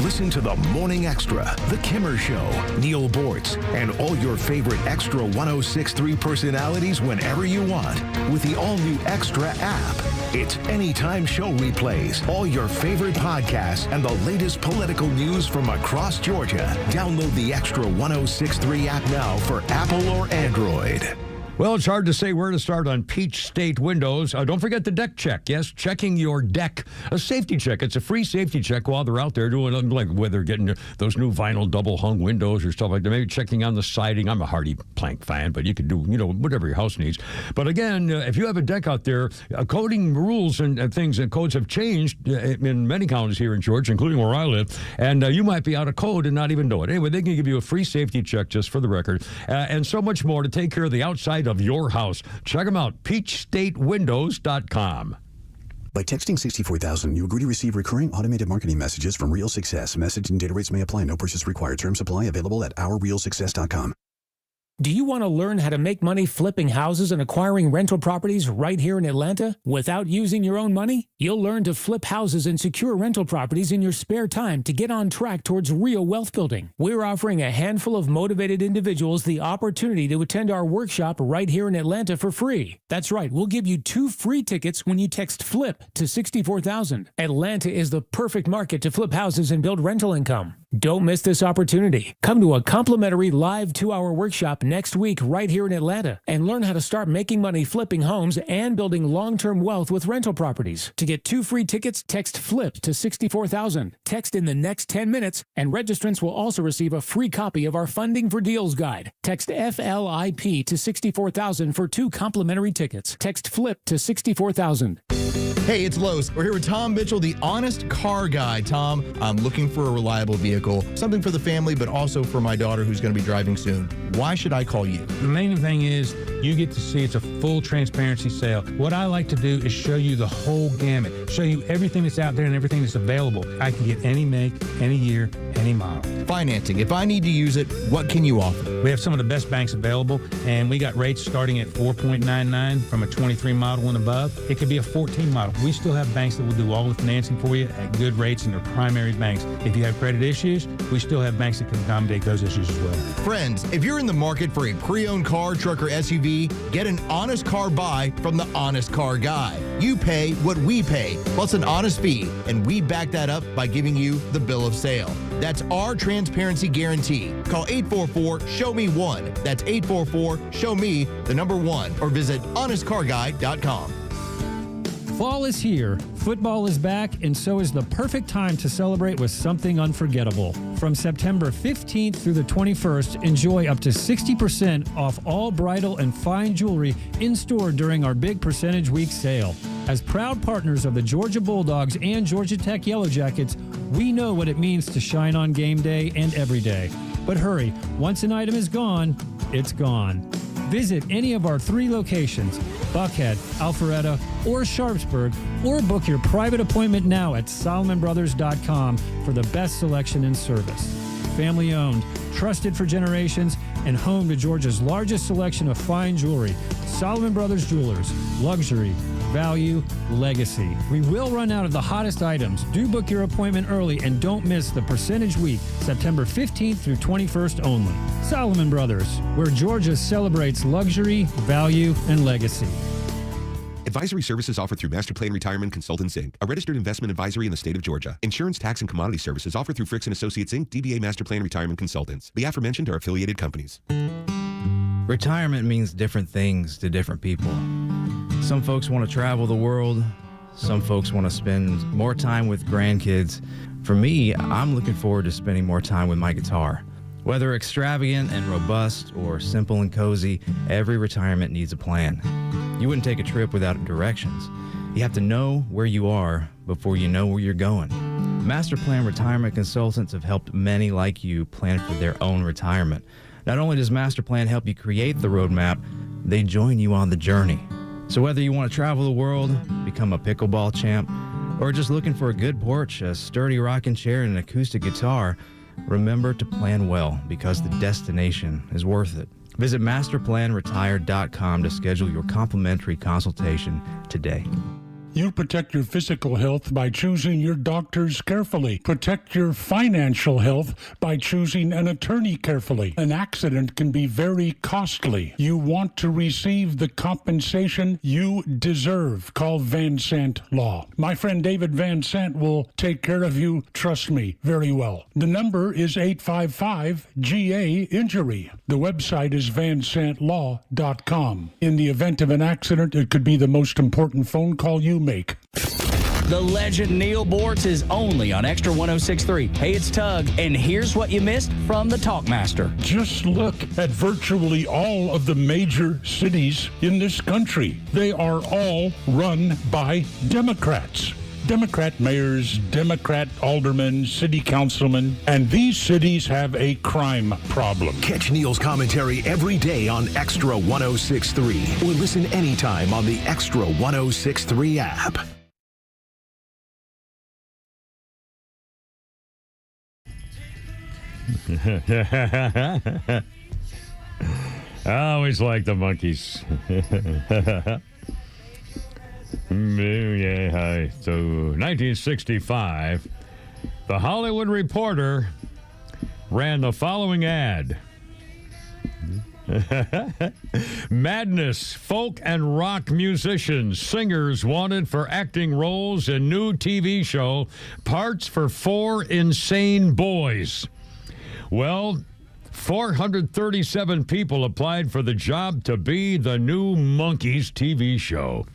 Listen to the Morning Extra, The Kimmer Show, Neil Bortz, and all your favorite Extra 106.3 personalities whenever you want with the all-new Extra app. It's anytime show replays, all your favorite podcasts, and the latest political news from across Georgia. Download the Extra 106.3 app now for Apple or Android. Well, it's hard to say where to start on Peach State windows. Don't forget the deck check. Yes, checking your deck. A safety check. It's a free safety check while they're out there doing, like, whether getting those new vinyl double-hung windows or stuff like that. Maybe checking on the siding. I'm a Hardy Plank fan, but you could do, whatever your house needs. But again, if you have a deck out there, coding rules and things and codes have changed in many counties here in Georgia, including where I live, and you might be out of code and not even know it. Anyway, they can give you a free safety check, just for the record, and so much more to take care of the outside of your house. Check them out, peachstatewindows.com. By texting 64,000, you agree to receive recurring automated marketing messages from Real Success. Message and data rates may apply. No purchase required. Terms apply. Available at ourrealsuccess.com. Do you want to learn how to make money flipping houses and acquiring rental properties right here in Atlanta without using your own money? You'll learn to flip houses and secure rental properties in your spare time to get on track towards real wealth building. We're offering a handful of motivated individuals the opportunity to attend our workshop right here in Atlanta for free. That's right, we'll give you 2 free tickets when you text FLIP to 64,000. Atlanta is the perfect market to flip houses and build rental income. Don't miss this opportunity. Come to a complimentary live 2-hour workshop next week right here in Atlanta and learn how to start making money flipping homes and building long-term wealth with rental properties. To get 2 free tickets, text FLIP to 64,000. Text in the next 10 minutes, and registrants will also receive a free copy of our Funding for Deals guide. Text FLIP to 64,000 for 2 complimentary tickets. Text FLIP to 64,000. Hey, it's Los. We're here with Tom Mitchell, the honest car guy. Tom, I'm looking for a reliable vehicle, something for the family, but also for my daughter who's going to be driving soon. Why should I call you? The main thing is you get to see it's a full transparency sale. What I like to do is show you the whole gamut, show you everything that's out there and everything that's available. I can get any make, any year, any model. Financing. If I need to use it, what can you offer? We have some of the best banks available, and we got rates starting at 4.99 from a 23 model and above. It could be a 14 model. We still have banks that will do all the financing for you at good rates, and they're primary banks. If you have credit issues, we still have banks that can accommodate those issues as well. Friends, if you're in the market for a pre-owned car, truck, or SUV, get an honest car buy from the Honest Car Guy. You pay what we pay, plus an honest fee, and we back that up by giving you the bill of sale. That's our transparency guarantee. Call 844-SHOW-ME-1. That's 844-SHOW-ME-1, or visit honestcarguy.com. Fall is here, football is back, and so is the perfect time to celebrate with something unforgettable. From September 15th through the 21st, enjoy up to 60% off all bridal and fine jewelry in store during our big Percentage Week sale. As proud partners of the Georgia Bulldogs and Georgia Tech Yellow Jackets, we know what it means to shine on game day and every day. But hurry, once an item is gone, it's gone. Visit any of our 3 locations, Buckhead, Alpharetta, or Sharpsburg, or book your private appointment now at SolomonBrothers.com for the best selection and service. Family owned, trusted for generations, and home to Georgia's largest selection of fine jewelry. Solomon Brothers Jewelers, luxury, value, legacy. We will run out of the hottest items. Do book your appointment early and don't miss the Percentage Week, September 15th through 21st only. Solomon Brothers, where Georgia celebrates luxury, value, and legacy. Advisory services offered through Master Plan Retirement Consultants, Inc., a registered investment advisory in the state of Georgia. Insurance, tax, and commodity services offered through Fricks & Associates, Inc., DBA Master Plan Retirement Consultants. The aforementioned are affiliated companies. Retirement means different things to different people. Some folks want to travel the world. Some folks want to spend more time with grandkids. For me, I'm looking forward to spending more time with my guitar. Whether extravagant and robust or simple and cozy, every retirement needs a plan. You wouldn't take a trip without directions. You have to know where you are before you know where you're going. Master Plan Retirement Consultants have helped many like you plan for their own retirement. Not only does Master Plan help you create the roadmap, they join you on the journey. So whether you want to travel the world, become a pickleball champ, or just looking for a good porch, a sturdy rocking chair, and an acoustic guitar, remember to plan well, because the destination is worth it. Visit masterplanretired.com to schedule your complimentary consultation today. You protect your physical health by choosing your doctors carefully. Protect your financial health by choosing an attorney carefully. An accident can be very costly. You want to receive the compensation you deserve. Call Van Sant Law. My friend David Van Sant will take care of you, trust me, very well. The number is 855-GA-INJURY. The website is vansantlaw.com. In the event of an accident, it could be the most important phone call you make. The legend Neil Bortz is only on Extra 106.3. Hey, it's Tug, and here's what you missed from the Talkmaster. Just look at virtually all of the major cities in this country. They are all run by Democrats. Democrat mayors, Democrat aldermen, city councilmen, and these cities have a crime problem. Catch Neil's commentary every day on Extra 106.3 or listen anytime on the Extra 106.3 app. I always like the monkeys. Yeah, so 1965, the Hollywood Reporter ran the following ad. Madness, folk and rock musicians, singers wanted for acting roles in new TV show, Parts for 4 Insane Boys. Well, 437 people applied for the job to be the new Monkees TV show.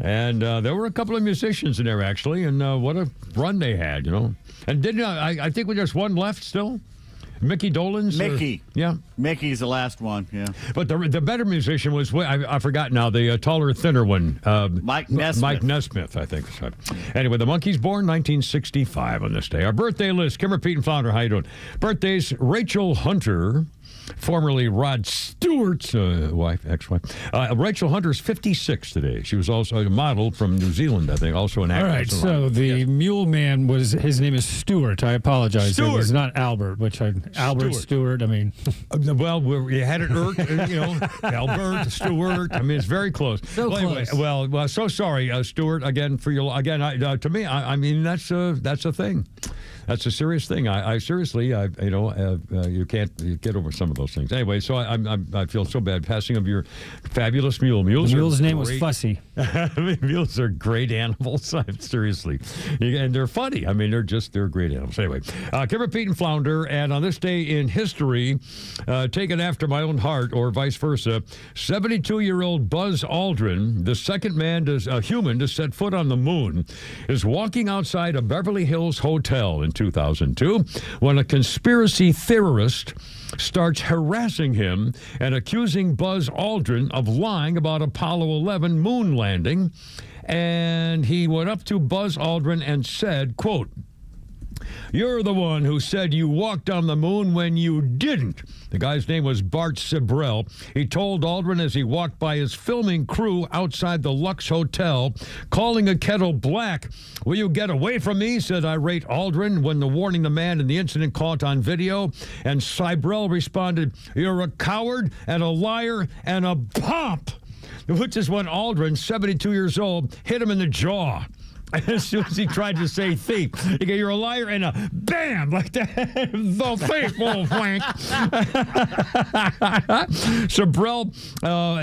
And there were a couple of musicians in there, actually, and what a run they had, you know. And didn't I think there's one left still? Mickey Dolenz? Mickey. Yeah. Mickey's the last one, yeah. But the better musician was, I forgot now, the taller, thinner one. Mike Nesmith. Mike Nesmith, I think. Anyway, the Monkees born 1965 on this day. Our birthday list, Kimmer, Pete, and Flounder, how you doing? Birthdays, Rachel Hunter, formerly Rod Stewart's ex-wife. Rachel Hunter's 56 today. She was also a model from New Zealand, I think, also an actress. All right, so the mule man his name is Stewart. I apologize. Stewart. It was not Albert, Albert Stewart, I mean. Well, you had it Albert, Stewart. I mean, it's very close. So close. Anyway, well, so sorry, Stewart, again, for your, to me, I mean, that's a thing. That's a serious thing. I seriously, you can't get over some of those things. Anyway, so I feel so bad passing of your fabulous mule. The mule's name was Fussy. Mules are great animals. Seriously, and they're funny. I mean, they're great animals. Anyway, Kimmer, Pete, and Flounder, and on this day in history, taken after my own heart, or vice versa, 72-year-old Buzz Aldrin, the second human to set foot on the moon, is walking outside a Beverly Hills hotel in 2002 when a conspiracy theorist starts harassing him and accusing Buzz Aldrin of lying about Apollo 11 moon landing. And he went up to Buzz Aldrin and said, quote, "You're the one who said you walked on the moon when you didn't." The guy's name was Bart Sibrel. He told Aldrin as he walked by his filming crew outside the Lux Hotel, calling a kettle black. "Will you get away from me?" said irate Aldrin when warning the man in the incident caught on video. And Sibrel responded, "You're a coward and a liar and a pomp," which is when Aldrin, 72 years old, hit him in the jaw. As soon as he tried to say thief, he go, "You're a liar," and a bam, like that. The thief, little Frank. Sibrel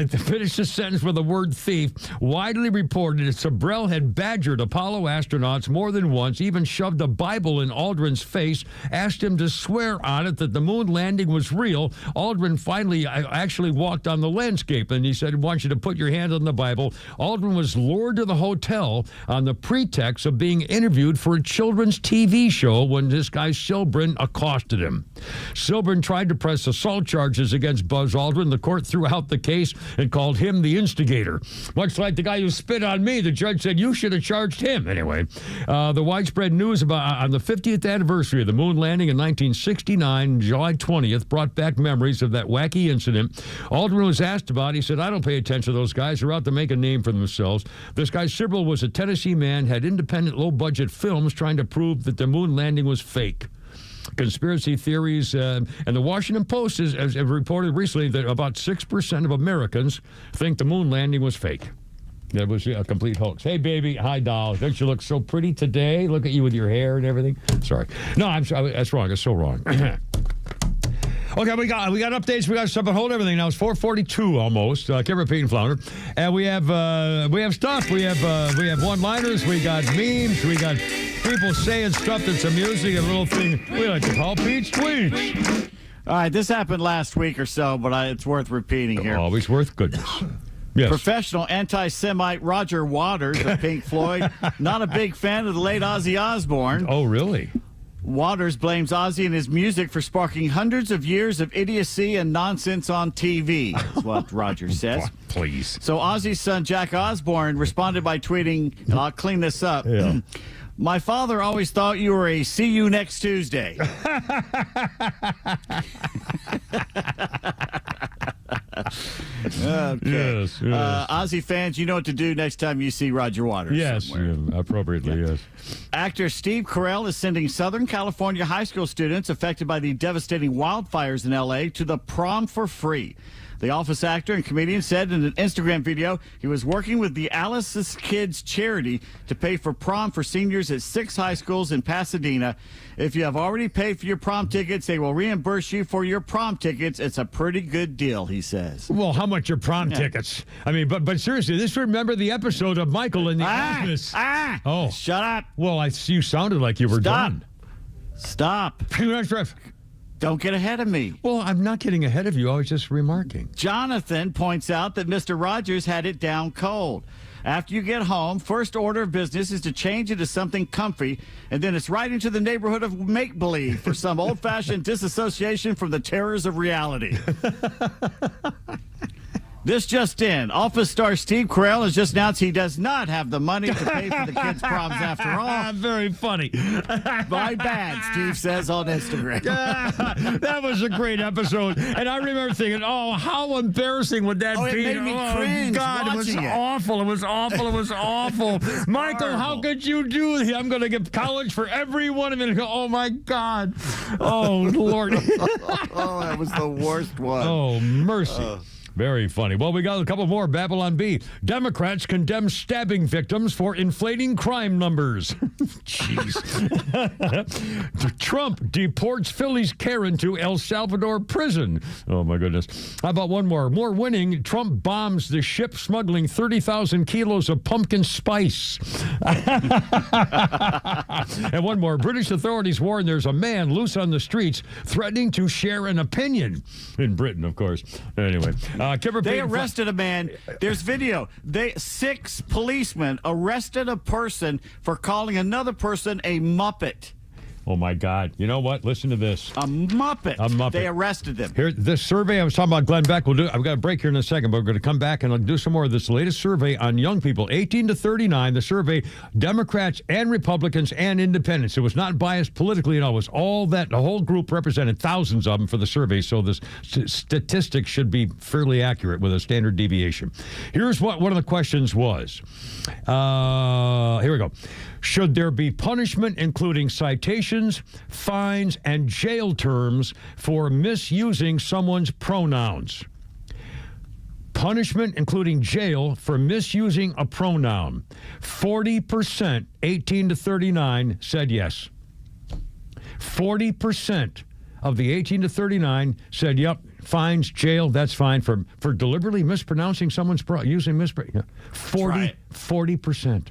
finished the sentence with the word thief. Widely reported that Sibrel had badgered Apollo astronauts more than once, even shoved a Bible in Aldrin's face, asked him to swear on it that the moon landing was real. Aldrin finally actually walked on the landscape, and he said, "I want you to put your hand on the Bible." Aldrin was lured to the hotel on the pretext of being interviewed for a children's TV show when this guy Silbrin accosted him. Silbrin tried to press assault charges against Buzz Aldrin. The court threw out the case and called him the instigator. Much like the guy who spit on me, the judge said, "You should have charged him." Anyway, the widespread news about on the 50th anniversary of the moon landing in 1969, July 20th, brought back memories of that wacky incident. Aldrin was asked about it. He said, "I don't pay attention to those guys. They're out to make a name for themselves." This guy Sibrel was a Tennessee man, had independent low-budget films trying to prove that the moon landing was fake. Conspiracy theories, and the Washington Post has reported recently that about 6% of Americans think the moon landing was fake. That was a complete hoax. Hey, baby. Hi, doll. Don't you look so pretty today? Look at you with your hair and everything. Sorry. No, I'm sorry. That's wrong. It's so wrong. Okay, we got updates. We got stuff on hold. Everything now. It's 4:42 almost. Kimmer, Pete, and Flounder, and we have stuff. We have one-liners. We got memes. We got people saying stuff that's amusing. A little thing we like to call Pete's tweets. All right, this happened last week or so, but it's worth repeating here. Always worth goodness. Yes. Professional anti-Semite Roger Waters of Pink Floyd, not a big fan of the late Ozzy Osbourne. Oh, really? Waters blames Ozzy and his music for sparking hundreds of years of idiocy and nonsense on TV, is what Roger says. Please. So Ozzy's son, Jack Osbourne, responded by tweeting, and I'll clean this up. Yeah. My father always thought you were a see you next Tuesday. Okay. Yes. Ozzy fans, you know what to do next time you see Roger Waters. Yes, appropriately, yes. Actor Steve Carell is sending Southern California high school students affected by the devastating wildfires in L.A. to the prom for free. The Office actor and comedian said in an Instagram video he was working with the Alice's Kids charity to pay for prom for seniors at 6 high schools in Pasadena. If you have already paid for your prom tickets, they will reimburse you for your prom tickets. It's a pretty good deal, he says. Well, how much are prom tickets? I mean, but seriously, this remember the episode of Michael in the office. Oh, shut up. Well, you sounded like you were done. Stop. Don't get ahead of me. Well, I'm not getting ahead of you. I was just remarking. Jonathan points out that Mr. Rogers had it down cold. After you get home, first order of business is to change into something comfy, and then it's right into the neighborhood of make-believe for some old-fashioned disassociation from the terrors of reality. This just in. Office star Steve Carell has just announced he does not have the money to pay for the kids' proms after all. Very funny. My bad, Steve says on Instagram. That was a great episode. And I remember thinking, oh, how embarrassing would that be? It made me cringe God, it was watching it. awful. It was awful. It was awful. Michael, horrible. how could you do that? I'm going to give college for every one of them. Oh, my God. Oh, Lord. Oh, that was the worst one. Oh, mercy. Very funny. Well, we got a couple more. Babylon B. Democrats condemn stabbing victims for inflating crime numbers. Jeez. Trump deports Philly's Karen to El Salvador prison. Oh, my goodness. How about one more? More winning. Trump bombs the ship smuggling 30,000 kilos of pumpkin spice. And one more. British authorities warn there's a man loose on the streets threatening to share an opinion. In Britain, of course. Anyway. They arrested a man. There's video. 6 policemen arrested a person for calling another person a Muppet. Oh, my God. You know what? Listen to this. A Muppet. A Muppet. They arrested them. Here, this survey, I was talking about Glenn Beck. I've got a break here in a second, but we're going to come back and I'll do some more of this latest survey on young people, 18 to 39. The survey, Democrats and Republicans and independents. It was not biased politically at all. It was all that. The whole group represented thousands of them for the survey, so the statistics should be fairly accurate with a standard deviation. Here's what one of the questions was. Here we go. Should there be punishment, including citations, fines, and jail terms for misusing someone's pronouns? Punishment, including jail, for misusing a pronoun. 40%, 18 to 39, said yes. 40% of the 18 to 39 said, yep, fines, jail, that's fine for deliberately mispronouncing someone's using 40%.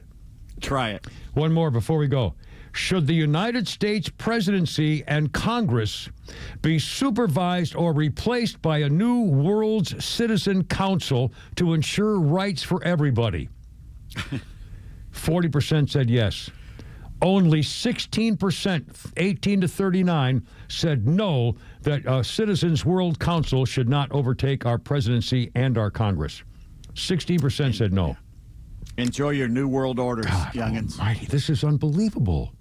Try it. One more before we go. Should the United States presidency and Congress be supervised or replaced by a new World's Citizen Council to ensure rights for everybody? 40% said yes. Only 16%, 18 to 39, said no, that a Citizens World Council should not overtake our presidency and our Congress. 16% said no. Enjoy your new world orders, youngins. Almighty, this is unbelievable.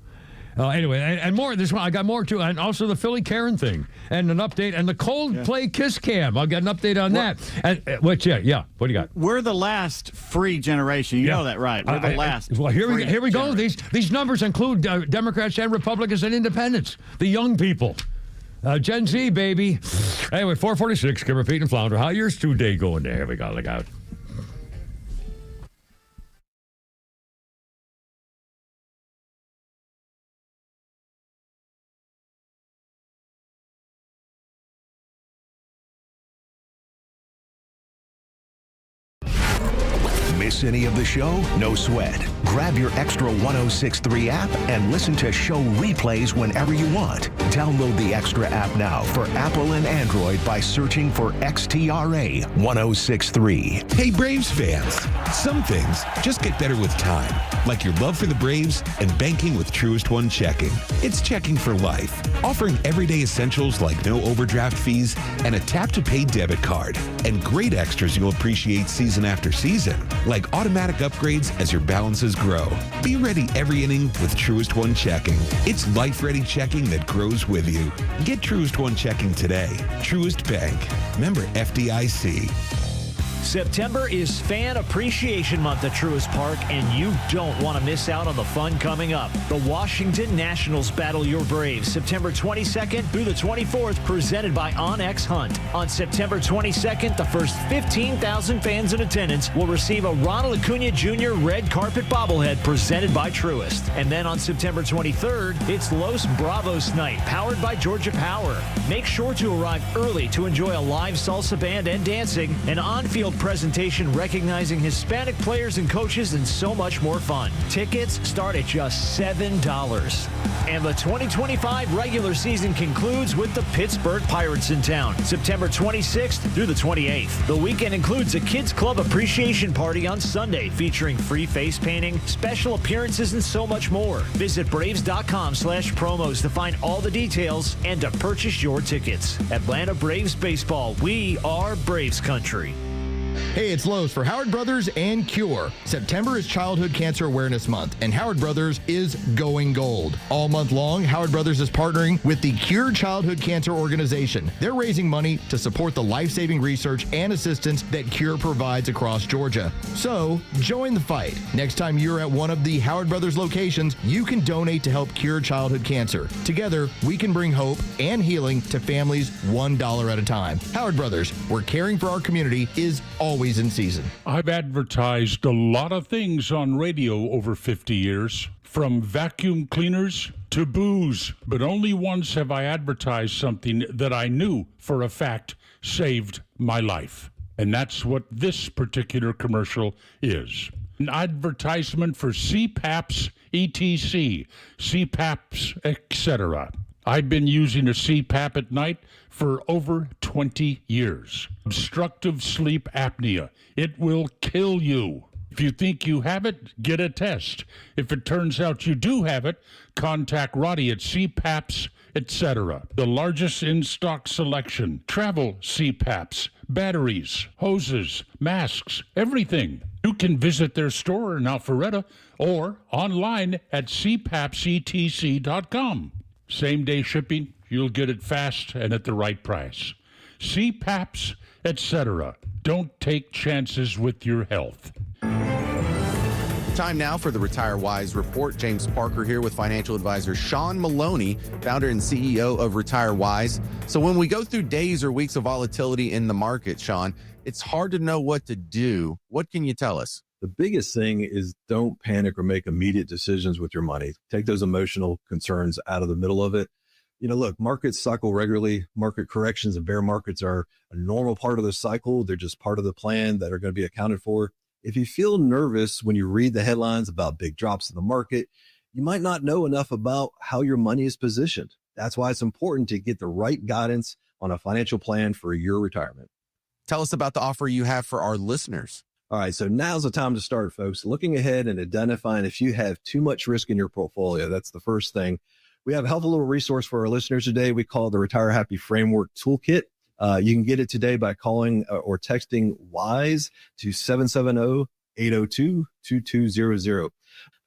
Anyway, and more. This one, I got more too, and also the Philly Karen thing, and an update, and the Coldplay Kiss Cam. I'll get an update on that. And, what do you got? We're the last free generation. You know that, right? We're the last. Well, here we go. These numbers include Democrats and Republicans and Independents, the young people. Gen Z, baby. Anyway, 446, Kimmer, Pete, and Flounder. How yours today going there? Here we go. Look out. miss any of the show? No sweat. Grab your XTRA 106.3 app and listen to show replays whenever you want. Download the XTRA app now for Apple and Android by searching for XTRA 106.3. Hey, Braves fans. Some things just get better with time, like your love for the Braves and banking with Truist One Checking. It's checking for life, offering everyday essentials like no overdraft fees and a tap-to-pay debit card. And great extras you'll appreciate season after season, like automatic upgrades as your balances grow. Be ready every inning with Truist One Checking. It's life-ready checking that grows with you. Get Truist One Checking today. Truist Bank. Member FDIC. September is Fan Appreciation Month at Truist Park, and you don't want to miss out on the fun coming up. The Washington Nationals battle your Braves September 22nd through the 24th, presented by OnX Hunt. On September 22nd, the first 15,000 fans in attendance will receive a Ronald Acuna Jr. red carpet bobblehead presented by Truist. And then on September 23rd, it's Los Bravos Night, powered by Georgia Power. Make sure to arrive early to enjoy a live salsa band and dancing, an on-field presentation recognizing Hispanic players and coaches, and so much more fun. Tickets start at just $7. And the 2025 regular season concludes with the Pittsburgh Pirates in town, September 26th through the 28th. The weekend includes a Kids Club Appreciation Party on Sunday featuring free face painting, special appearances, and so much more. Visit Braves.com/promos to find all the details and to purchase your tickets. Atlanta Braves Baseball. We are Braves Country. Hey, it's Lowe's for Howard Brothers and Cure. September is Childhood Cancer Awareness Month, and Howard Brothers is going gold. All month long, Howard Brothers is partnering with the Cure Childhood Cancer Organization. They're raising money to support the life-saving research and assistance that Cure provides across Georgia. So, join the fight. Next time you're at one of the Howard Brothers locations, you can donate to help cure childhood cancer. Together, we can bring hope and healing to families $1 at a time. Howard Brothers, where caring for our community is always in season. I've advertised a lot of things on radio over 50 years, from vacuum cleaners to booze, but only once have I advertised something that I knew for a fact saved my life. And that's what this particular commercial is. An advertisement for CPAPs, ETC, CPAPs, etc. I've been using a CPAP at night for over 20 years. Obstructive sleep apnea. It will kill you. If you think you have it, get a test. If it turns out you do have it, contact Roddy at CPAPs, etc. The largest in-stock selection. Travel CPAPs, batteries, hoses, masks, everything. You can visit their store in Alpharetta or online at cpapsetc.com. Same-day shipping, you'll get it fast and at the right price. CPAPs, etc. Don't take chances with your health. Time now for the Retire Wise Report. James Parker here with financial advisor Sean Maloney, founder and CEO of Retire Wise. So when we go through days or weeks of volatility in the market, Sean, it's hard to know what to do. What can you tell us? The biggest thing is don't panic or make immediate decisions with your money. Take those emotional concerns out of the middle of it. You know, look, markets cycle regularly. Market corrections and bear markets are a normal part of the cycle. They're just part of the plan that are going to be accounted for. If you feel nervous when you read the headlines about big drops in the market, you might not know enough about how your money is positioned. That's why it's important to get the right guidance on a financial plan for your retirement. Tell us about the offer you have for our listeners. All right, so now's the time to start, folks. Looking ahead and identifying if you have too much risk in your portfolio. That's the first thing. We have a helpful little resource for our listeners today. We call it the Retire Happy Framework Toolkit. You can get it today by calling or texting WISE to 770-802-2200.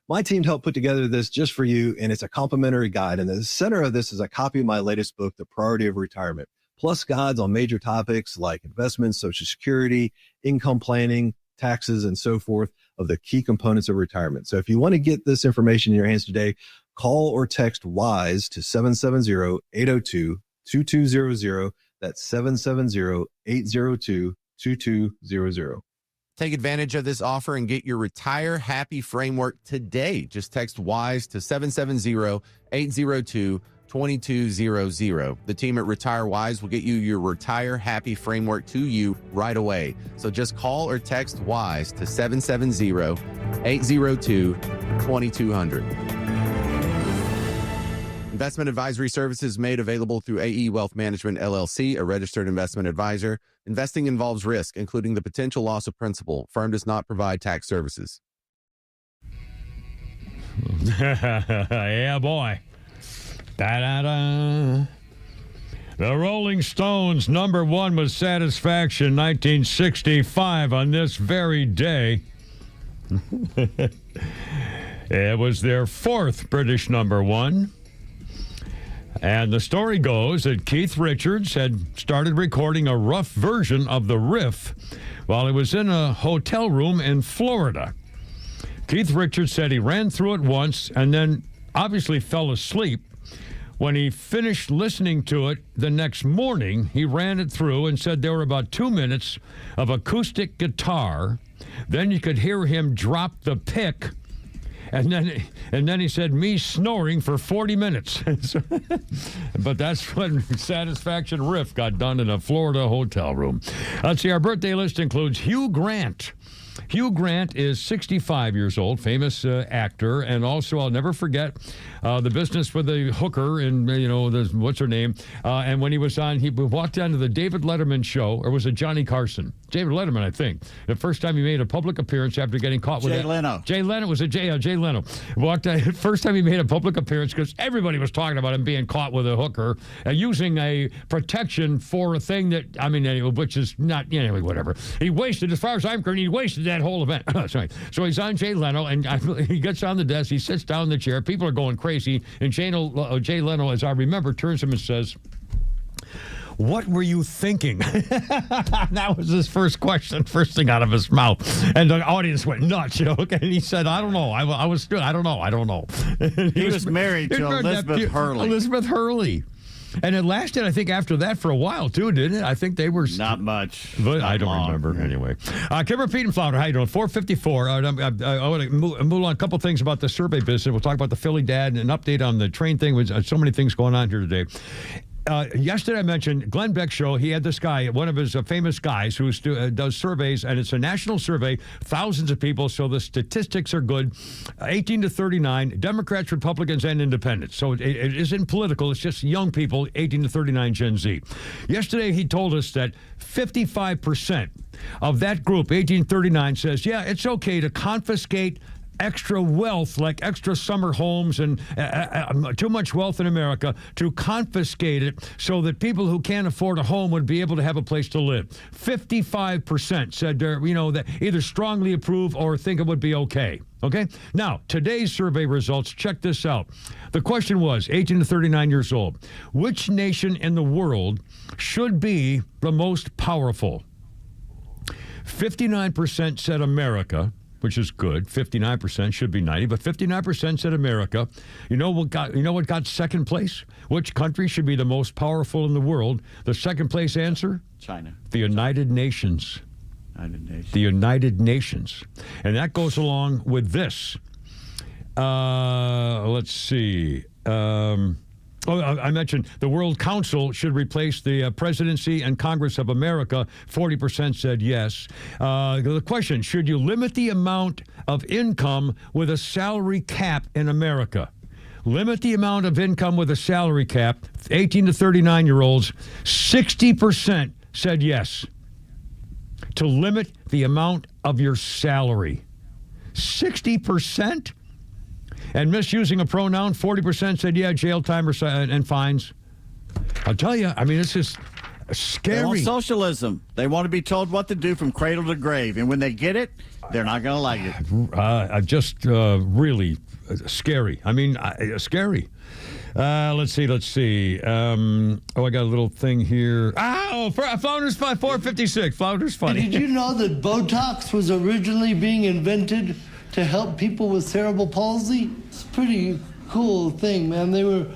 My team helped put together this just for you, and it's a complimentary guide. And the center of this is a copy of my latest book, The Priority of Retirement, plus guides on major topics like investments, Social Security, income planning, taxes, and so forth of the key components of retirement. So if you want to get this information in your hands today, call or text WISE to 770-802-2200. That's 770-802-2200. Take advantage of this offer and get your Retire Happy Framework today. Just text WISE to 770-802-2200. 2200. The team at Retire Wise will get you your Retire Happy framework to you right away. So just call or text WISE to 770-802-2200. Investment advisory services made available through AE Wealth Management, LLC, a registered investment advisor. Investing involves risk, including the potential loss of principal. Firm does not provide tax services. Yeah, boy. Da-da-da. The Rolling Stones' number one was Satisfaction, 1965, on this very day. It was their fourth British number one. And the story goes that Keith Richards had started recording a rough version of the riff while he was in a hotel room in Florida. Keith Richards said he ran through it once and then obviously fell asleep. When he finished listening to it the next morning, he ran it through and said there were about 2 minutes of acoustic guitar. Then you could hear him drop the pick. And then he said, me snoring for 40 minutes. But that's when Satisfaction Riff got done in a Florida hotel room. Let's see, our birthday list includes Hugh Grant. Hugh Grant is 65 years old, famous actor, and also I'll never forget the business with the hooker and, what's her name? And when he was on, he walked onto the David Letterman show, or was it Johnny Carson? David Letterman, I think. The first time he made a public appearance after getting caught with Jay Leno. Jay Leno. Was it Jay Leno? First time he made a public appearance because everybody was talking about him being caught with a hooker, using a protection for a thing that, which is not, anyway, whatever. He wasted, as far as I'm concerned, he wasted that whole event. Sorry. So he's on Jay Leno, and he gets on the desk, he sits down in the chair, people are going crazy, and Jay Leno, as I remember, turns to him and says, what were you thinking? That was his first question, first thing out of his mouth. And the audience went nuts, And he said, I don't know. I don't know. He was married to Elizabeth Hurley. Elizabeth Hurley. And it lasted, I think, after that for a while, too, didn't it? I think they were... Not much. But I don't remember. Anyway. Kimber, Pete, and Flounder, how you doing? 454. I want to move on a couple things about the survey business. We'll talk about the Philly dad and an update on the train thing. With so many things going on here today. Yesterday I mentioned Glenn Beck's show. He had this guy, one of his famous guys who does surveys, and it's a national survey, thousands of people, so the statistics are good. 18 to 39, Democrats, Republicans, and independents. So it isn't political. It's just young people, 18 to 39 Gen Z. Yesterday he told us that 55% of that group, 1839, says, yeah, it's okay to confiscate extra wealth, like extra summer homes and too much wealth in America, to confiscate it so that people who can't afford a home would be able to have a place to live. 55% said, that either strongly approve or think it would be okay. Okay? Now, today's survey results, check this out. The question was, 18 to 39 years old, which nation in the world should be the most powerful? 59% said America, which is good. 59% should be 90, but 59% said America. You know what got second place? Which country should be the most powerful in the world? The second place answer? China. The United Nations. The United Nations. And that goes along with this. Let's see. I mentioned the World Council should replace the presidency and Congress of America. 40% said yes. The question, should you limit the amount of income with a salary cap in America? Limit the amount of income with a salary cap. 18 to 39-year-olds, 60% said yes. To limit the amount of your salary. 60%? And misusing a pronoun, 40% said, yeah, jail time and fines. I'll tell you, this is scary. They want socialism. They want to be told what to do from cradle to grave. And when they get it, they're not going to like it. Just really scary. Scary. Let's see. I got a little thing here. Flounder's 456. Flounder's funny. Did you know that Botox was originally being invented to help people with cerebral palsy? It's a pretty cool thing, man. They were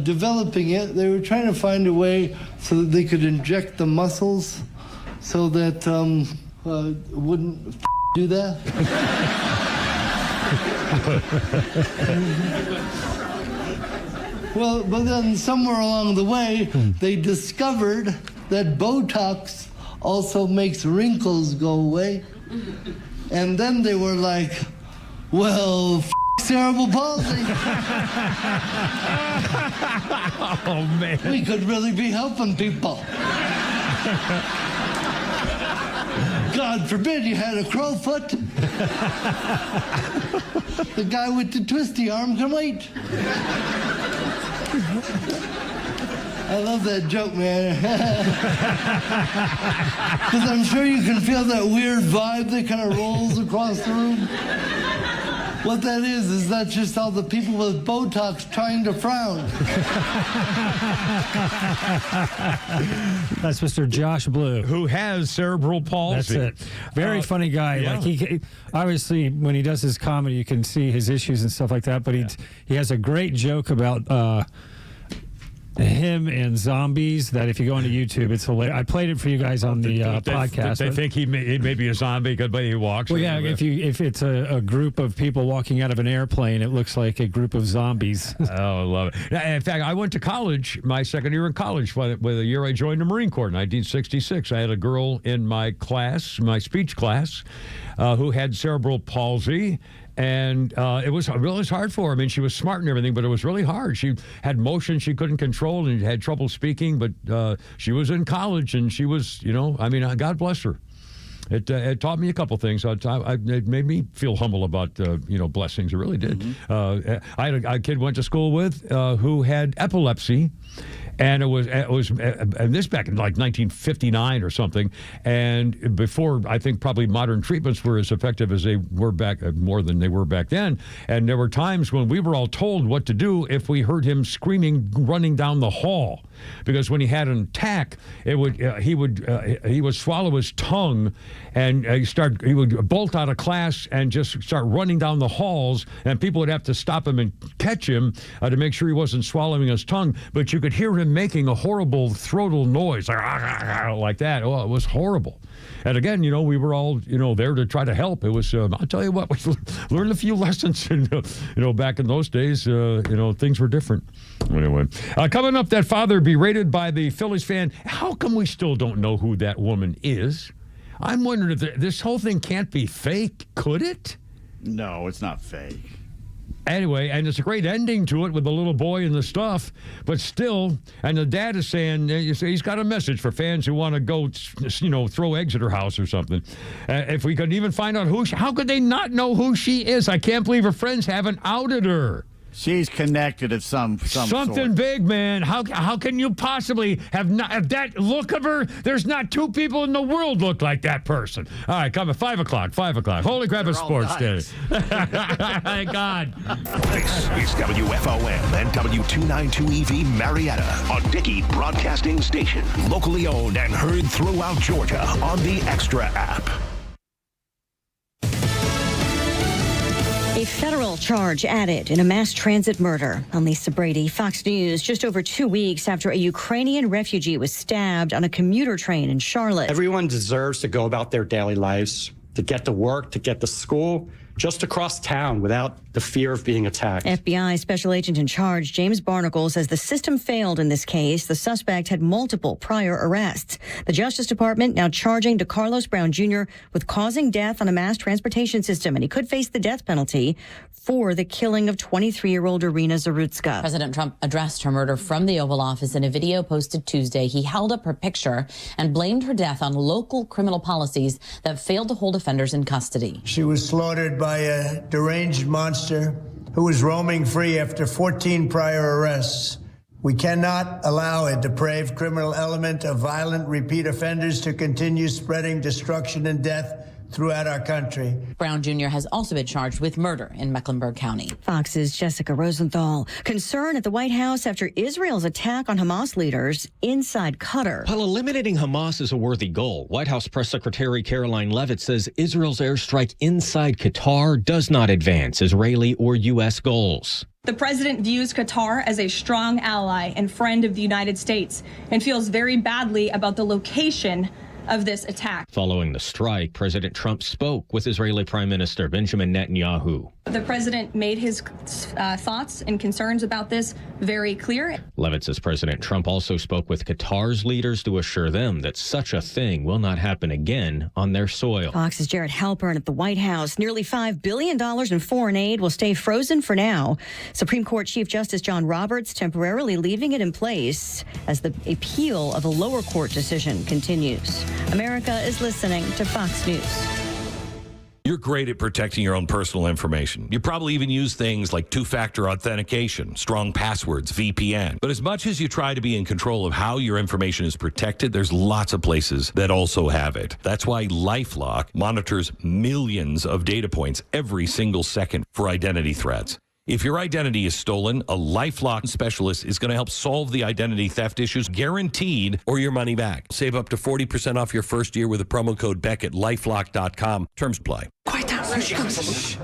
developing it. They were trying to find a way so that they could inject the muscles so that wouldn't do that. Well, but then somewhere along the way, they discovered that Botox also makes wrinkles go away. And then they were like, well, cerebral palsy. Oh, man. We could really be helping people. God forbid you had a crowfoot. The guy with the twisty arm can wait. I love that joke, man. Because I'm sure you can feel that weird vibe that kind of rolls across the room. What that is that's just all the people with Botox trying to frown. That's Mr. Josh Blue, who has cerebral palsy. That's it. Very funny guy. Yeah. Like he obviously, when he does his comedy, you can see his issues and stuff like that. But he has a great joke about him and zombies that if you go onto YouTube, it's hilarious. I played it for you guys on the podcast. They think he may be a zombie because he walks. Well, yeah, if it's a group of people walking out of an airplane, it looks like a group of zombies. Oh, I love it. In fact, I went to college, my second year in college, with the year I joined the Marine Corps in 1966. I had a girl in my class, my speech class, who had cerebral palsy. And it was really hard for her. I mean, she was smart and everything, but it was really hard. She had motion she couldn't control and had trouble speaking, but she was in college and she was, God bless her. It taught me a couple things. It made me feel humble about, blessings. It really did. Mm-hmm. I had a kid went to school with who had epilepsy. And it was and this back in like 1959 or something, and before I think probably modern treatments were as effective as they were back, more than they were back then. And there were times when we were all told what to do if we heard him screaming, running down the hall, because when he had an attack, he would swallow his tongue, and he would bolt out of class and just start running down the halls, and people would have to stop him and catch him to make sure he wasn't swallowing his tongue. But you could hear him making a horrible throatal noise like that. Oh, it was horrible. And again, we were all, there to try to help. It was, I'll tell you what, we learned a few lessons. And, back in those days, things were different. Anyway, coming up, that father berated by the Phillies fan. How come we still don't know who that woman is? I'm wondering if this whole thing can't be fake. Could it? No, it's not fake. Anyway, and it's a great ending to it with the little boy and the stuff, but still, and the dad is saying, he's got a message for fans who want to go, throw eggs at her house or something. If we could even find out how could they not know who she is? I can't believe her friends haven't outed her. She's connected of some something sort. Big, man. How can you possibly have that look of her? There's not two people in the world look like that person. All right, come at 5 o'clock. Holy crap, it's sports day. Thank God. This is WFOM and W292 EV Marietta, a Dickey Broadcasting Station. Locally owned and heard throughout Georgia on the XTRA app. A federal charge added in a mass transit murder. I'm Lisa Brady, Fox News, just over 2 weeks after a Ukrainian refugee was stabbed on a commuter train in Charlotte. Everyone deserves to go about their daily lives, to get to work, to get to school, just across town without the fear of being attacked. FBI special agent in charge, James Barnacle, says the system failed in this case. The suspect had multiple prior arrests. The Justice Department now charging DeCarlos Brown Jr. with causing death on a mass transportation system, and he could face the death penalty for the killing of 23-year-old Irina Zarutska. President Trump addressed her murder from the Oval Office in a video posted Tuesday. He held up her picture and blamed her death on local criminal policies that failed to hold offenders in custody. She was slaughtered by a deranged monster who was roaming free after 14 prior arrests. We cannot allow a depraved criminal element of violent repeat offenders to continue spreading destruction and death throughout our country. Brown Jr. has also been charged with murder in Mecklenburg County. Fox's Jessica Rosenthal. Concern at the White House after Israel's attack on Hamas leaders inside Qatar. While eliminating Hamas is a worthy goal, White House Press Secretary Caroline Leavitt says Israel's airstrike inside Qatar does not advance Israeli or U.S. goals. The president views Qatar as a strong ally and friend of the United States and feels very badly about the location of this attack. Following the strike, President Trump spoke with Israeli Prime Minister Benjamin Netanyahu. The president made his thoughts and concerns about this very clear. Levitt says President Trump also spoke with Qatar's leaders to assure them that such a thing will not happen again on their soil. Fox's Jared Halpern at the White House. Nearly $5 billion in foreign aid will stay frozen for now. Supreme Court Chief Justice John Roberts temporarily leaving it in place as the appeal of a lower court decision continues. America is listening to Fox News. You're great at protecting your own personal information. You probably even use things like two-factor authentication, strong passwords, VPN. But as much as you try to be in control of how your information is protected, there's lots of places that also have it. That's why LifeLock monitors millions of data points every single second for identity threats. If your identity is stolen, a LifeLock specialist is going to help solve the identity theft issues, guaranteed, or your money back. Save up to 40% off your first year with the promo code Beck at LifeLock.com. Terms apply. Quiet down. Here she comes.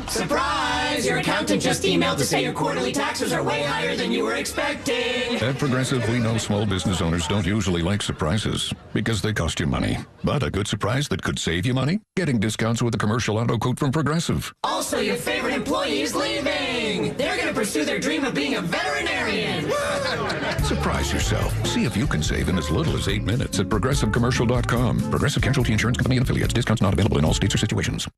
Surprise! Your accountant just emailed to say your quarterly taxes are way higher than you were expecting. At Progressive, we know small business owners don't usually like surprises because they cost you money. But a good surprise that could save you money? Getting discounts with a commercial auto quote from Progressive. Also, your favorite employee is leaving. They're going to pursue their dream of being a veterinarian. Surprise yourself. See if you can save in as little as 8 minutes at ProgressiveCommercial.com. Progressive Casualty Insurance Company and Affiliates. Discounts not available in all states or situations.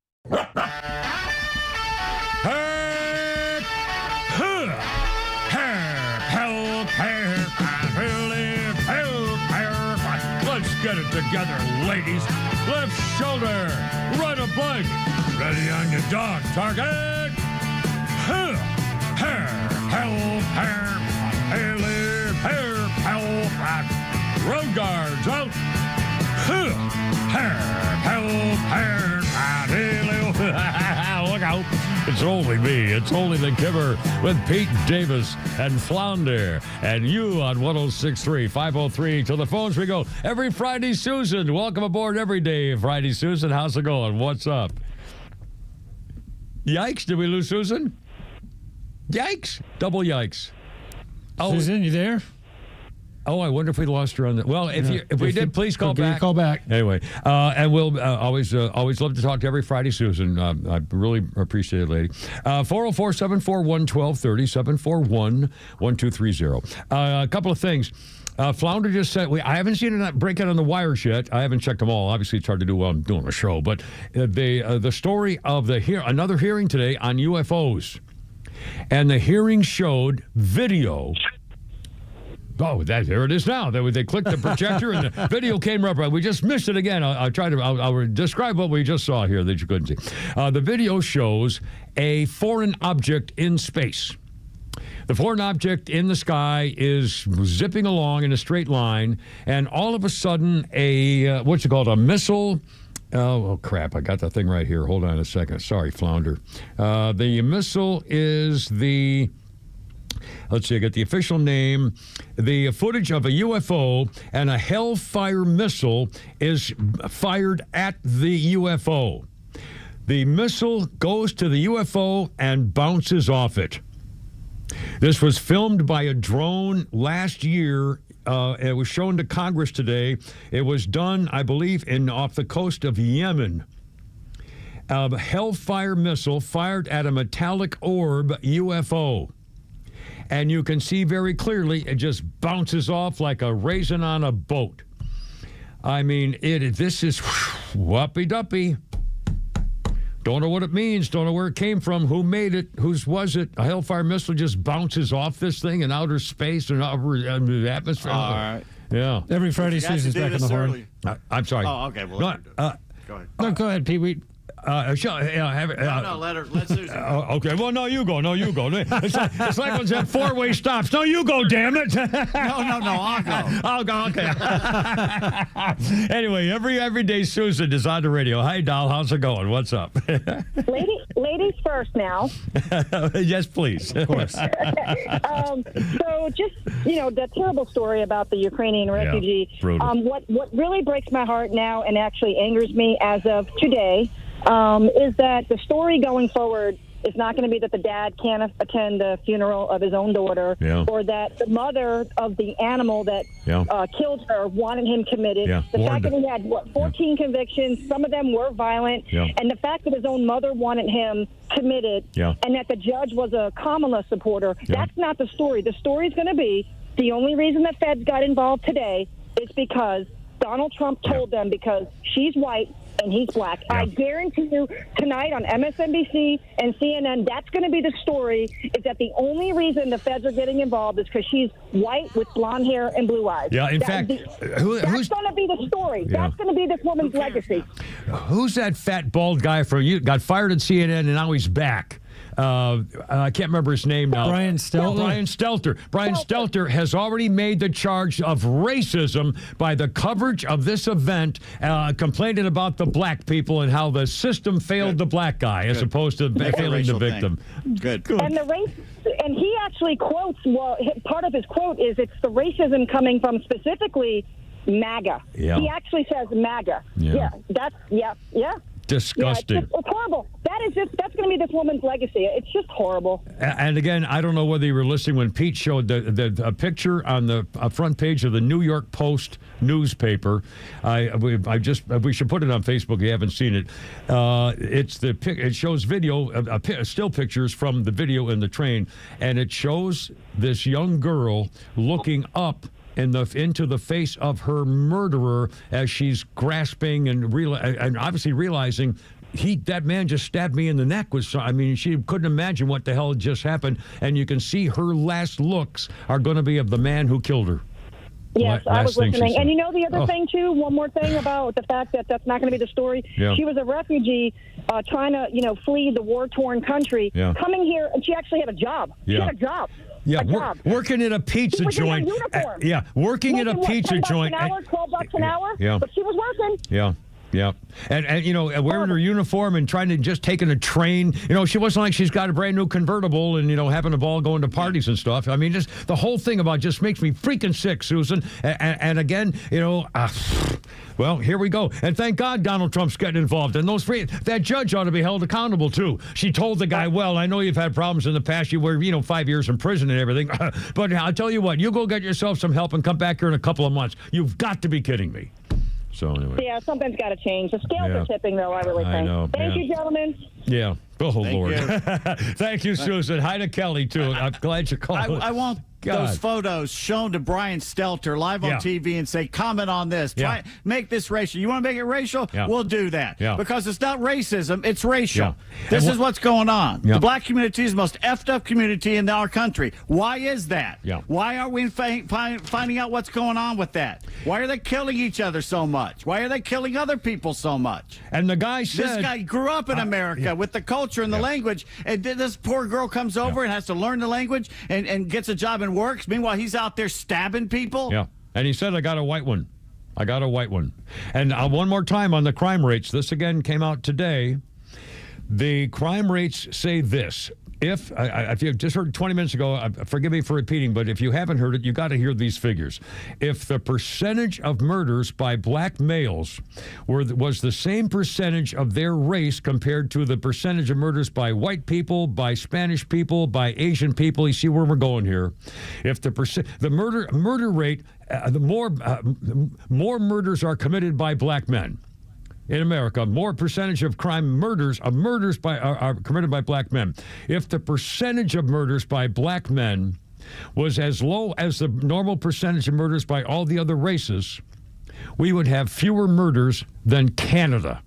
Let's get it together, ladies. Left shoulder, right a blank. Ready on your dog. Target. Road guards out. Look out. It's only me. It's only the Kimmer with Pete Davis and Flounder. And you on 106.3, 503. To the phones we go. Every Friday, Susan. Welcome aboard every day, Friday, Susan. How's it going? What's up? Yikes. Did we lose Susan? Yikes. Double yikes. Oh, Susan, you there? Oh, I wonder if we lost her on the. Well, if we did, please call back. Call back. Anyway, and we'll always love to talk to every Friday, Susan. I really appreciate it, lady. 404-741-1230, 741-1230. A couple of things. Flounder just said, I haven't seen it break out on the wires yet. I haven't checked them all. Obviously, it's hard to do while I'm doing a show. But the story of another hearing today on UFOs. And the hearing showed video. Oh, there it is now. They clicked the projector and the video came up. We just missed it again. I'll describe what we just saw here that you couldn't see. The video shows a foreign object in space. The foreign object in the sky is zipping along in a straight line, and all of a sudden a missile. Oh, crap. I got the thing right here. Hold on a second. Sorry, Flounder. The missile is the... Let's see, I got the official name. The footage of a UFO and a Hellfire missile is fired at the UFO. The missile goes to the UFO and bounces off it. This was filmed by a drone last year. It was shown to Congress today. It was done, I believe, off the coast of Yemen. A Hellfire missile fired at a metallic orb UFO. And you can see very clearly it just bounces off like a raisin on a boat. I mean, this is whoopy-duppy. Don't know what it means. Don't know where it came from. Who made it? Whose was it? A Hellfire missile just bounces off this thing in outer space and the atmosphere. All right. Yeah. Every Friday, Susan's back in the horn. I'm sorry. Oh, okay. Well, go ahead. No, go ahead, Pee-wee. Let Susan. Okay, well, no, you go. It's like when that four-way stops. No, you go, damn it. No, I'll go. I'll go, okay. Anyway, every day Susan is on the radio. Hi, doll, how's it going? What's up? Ladies first now. Yes, please. Of course. So just, the terrible story about the Ukrainian refugee. What really breaks my heart now and actually angers me as of today is that the story going forward It's not going to be that the dad can't attend the funeral of his own daughter, or that the mother of the animal that killed her wanted him committed. The fact that he had, 14 convictions, some of them were violent, and the fact that his own mother wanted him committed, and that the judge was a Kamala supporter, that's not the story. The story's going to be the only reason the feds got involved today is because Donald Trump told them because she's white and he's black. I guarantee you tonight on MSNBC and CNN, that's going to be the story, is that the only reason the feds are getting involved is because she's white with blonde hair and blue eyes. Yeah, in fact, that's going to be the story. That's going to be this woman's legacy. Who's that fat, bald guy from you? Got fired at CNN and now he's back. I can't remember his name now. Brian Stelter. Brian Stelter has already made the charge of racism by the coverage of this event, complaining about the black people and how the system failed the black guy as opposed to failing the victim. Good. And the race, and he actually quotes. Well, part of his quote is it's the racism coming from specifically MAGA. Yeah. He actually says MAGA. Yeah. Disgusting. Yeah, it's horrible. That's going to be this woman's legacy. It's just horrible. And again, I don't know whether you were listening when Pete showed the picture on the front page of the New York Post newspaper. We should put it on Facebook if you haven't seen it. It shows video, still pictures from the video in the train, and it shows this young girl looking up into the face of her murderer as she's grasping and obviously realizing that man just stabbed me in the neck. She couldn't imagine what the hell had just happened, and you can see her last looks are going to be of the man who killed her. Yes, I was listening. And you know the other thing, too, one more thing about the fact that that's not going to be the story. Yeah. She was a refugee trying to, flee the war-torn country, coming here, and she actually had a job. She had a job. Yeah, working at a pizza joint. Working at a pizza joint. $12 an hour. Yeah. But she was working. Yeah. And wearing her uniform and trying to just taking a train. She wasn't like she's got a brand new convertible and, having a ball going to parties and stuff. I mean, just the whole thing about it just makes me freaking sick, Susan. And again, well, here we go. And thank God Donald Trump's getting involved. And that judge ought to be held accountable, too. She told the guy, well, I know you've had problems in the past. You were, 5 years in prison and everything. But I'll tell you what, you go get yourself some help and come back here in a couple of months. You've got to be kidding me. So anyway. Yeah, something's got to change. The scales are tipping, though, I really think. I know. Thank you, gentlemen. Yeah. Oh, Lord. You. Thank you, Susan. Hi to Kelly, too. I'm glad you called. I want those photos shown to Brian Stelter live on TV and say, comment on this. Make this racial. You want to make it racial? Yeah. We'll do that. Yeah. Because it's not racism, it's racial. Yeah. This is what's going on. Yeah. The black community is the most effed up community in our country. Why is that? Yeah. Why are we finding out what's going on with that? Why are they killing each other so much? Why are they killing other people so much? And the guy said... This guy grew up in America with the culture and the language, and this poor girl comes over and has to learn the language and gets a job and works. Meanwhile, he's out there stabbing people. Yeah. And he said, I got a white one. And one more time on the crime rates. This again came out today. The crime rates say this. If you just heard 20 minutes ago, forgive me for repeating, but if you haven't heard it, you got to hear these figures. If the percentage of murders by black males was the same percentage of their race compared to the percentage of murders by white people, by Spanish people, by Asian people, you see where we're going here. If the murder rate, more murders are committed by black men. In America, more percentage of murders are committed by black men. If the percentage of murders by black men was as low as the normal percentage of murders by all the other races, we would have fewer murders than Canada.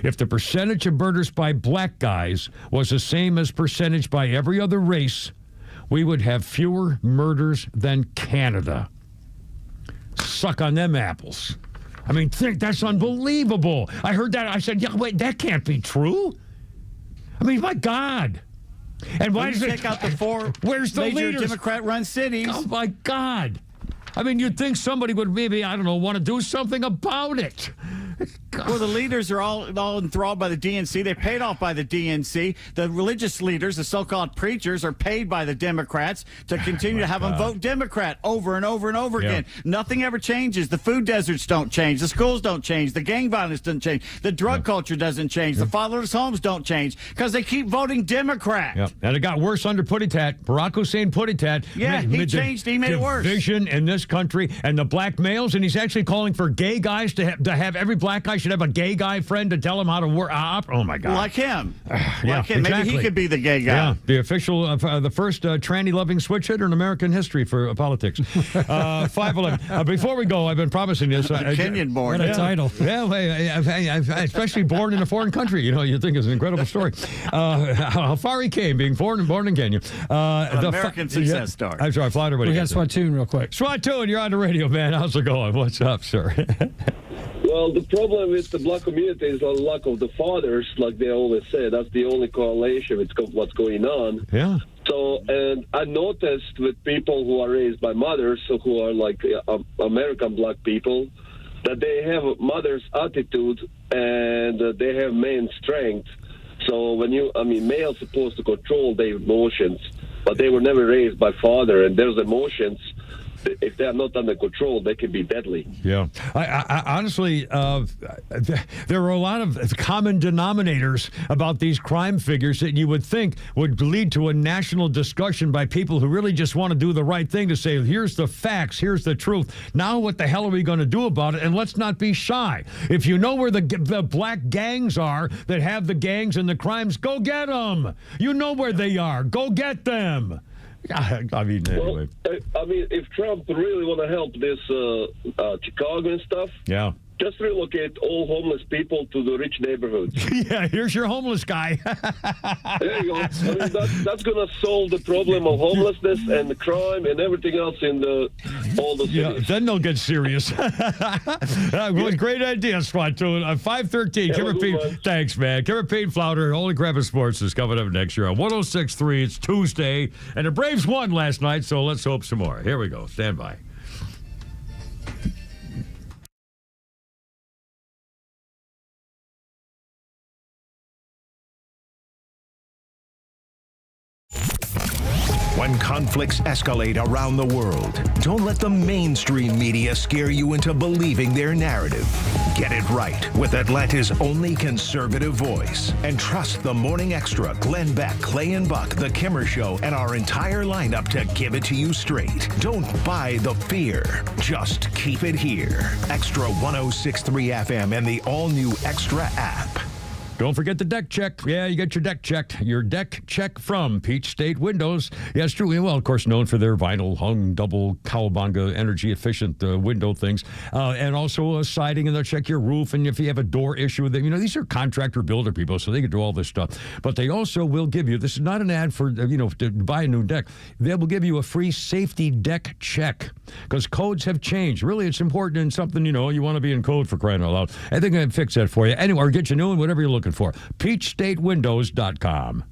If the percentage of murders by black guys was the same as percentage by every other race, we would have fewer murders than Canada. Suck on them apples. I mean, that's unbelievable. I heard that. I said, yeah, wait, that can't be true. I mean, my God. And why does it take out the four major Democrat-run cities? Oh, my God. I mean, you'd think somebody would maybe, want to do something about it. Well, the leaders are all enthralled by the DNC. They're paid off by the DNC. The religious leaders, the so-called preachers, are paid by the Democrats to continue to have them vote Democrat over and over and over again. Nothing ever changes. The food deserts don't change. The schools don't change. The gang violence doesn't change. The drug culture doesn't change. The fatherless homes don't change because they keep voting Democrat. Yep. And it got worse under Puttitat. Barack Hussein Puttitat. Yeah, he changed. He made it worse. Division in this country and the black males, and he's actually calling for gay guys to have every black guy should have a gay guy friend to tell him how to work. Oh my God! Like him. Yeah, him. exactly. Maybe he could be the gay guy. Yeah, the official, the first tranny-loving switch hitter in American history for politics. 5'11". Before we go, I've been promising this. Kenyan born. What a title. Yeah, especially born in a foreign country. You think it's an incredible story. How far he came, being born in Kenya. An American success story. I'm sorry, Flounder. We got Swatoon real quick. Swatoon, you're on the radio, man. How's it going? What's up, sir? Well, the problem with the black community is the lack of the fathers, like they always say. That's the only correlation with what's going on. Yeah. So, and I noticed with people who are raised by mothers, so who are like American black people, that they have a mother's attitude and they have main strength. So males supposed to control their emotions, but they were never raised by father, and those emotions, if they're not under control, they can be deadly. Yeah. I honestly, there are a lot of common denominators about these crime figures that you would think would lead to a national discussion by people who really just want to do the right thing to say, here's the facts, here's the truth. Now what the hell are we going to do about it? And let's not be shy. If you know where the black gangs are that have the gangs and the crimes, go get them. You know where they are. Go get them. Anyway. If Trump really want to help this Chicago and stuff, just relocate all homeless people to the rich neighborhoods. Yeah, here's your homeless guy. There you go. That's going to solve the problem of homelessness and the crime and everything else in all the cities. Yeah, then they'll get serious. Great idea, Swatoon. 5:13. Kimmer Pete. Thanks, man. Kimmer Pete Flounder, Holy Crap of Sports is coming up next year on 106.3. It's Tuesday, and the Braves won last night, so let's hope some more. Here we go. Stand by. When conflicts escalate around the world, don't let the mainstream media scare you into believing their narrative. Get it right with Atlanta's only conservative voice. And trust the Morning Extra, Glenn Beck, Clay and Buck, The Kimmer Show, and our entire lineup to give it to you straight. Don't buy the fear. Just keep it here. Extra 106.3 FM and the all-new Extra app. Don't forget the deck check. Yeah, you get your deck checked. Your deck check from Peach State Windows. Yeah, it's true. Well, of course, known for their vinyl hung double cowabunga energy efficient window things. And also siding, and they'll check your roof. And if you have a door issue with them, these are contractor builder people, so they can do all this stuff. But they also will give you, this is not an ad for, to buy a new deck. They will give you a free safety deck check because codes have changed. Really, it's important and something, you want to be in code for crying out loud. I think I can fix that for you. Anyway, or get you new and whatever you're looking for. PeachStateWindows.com.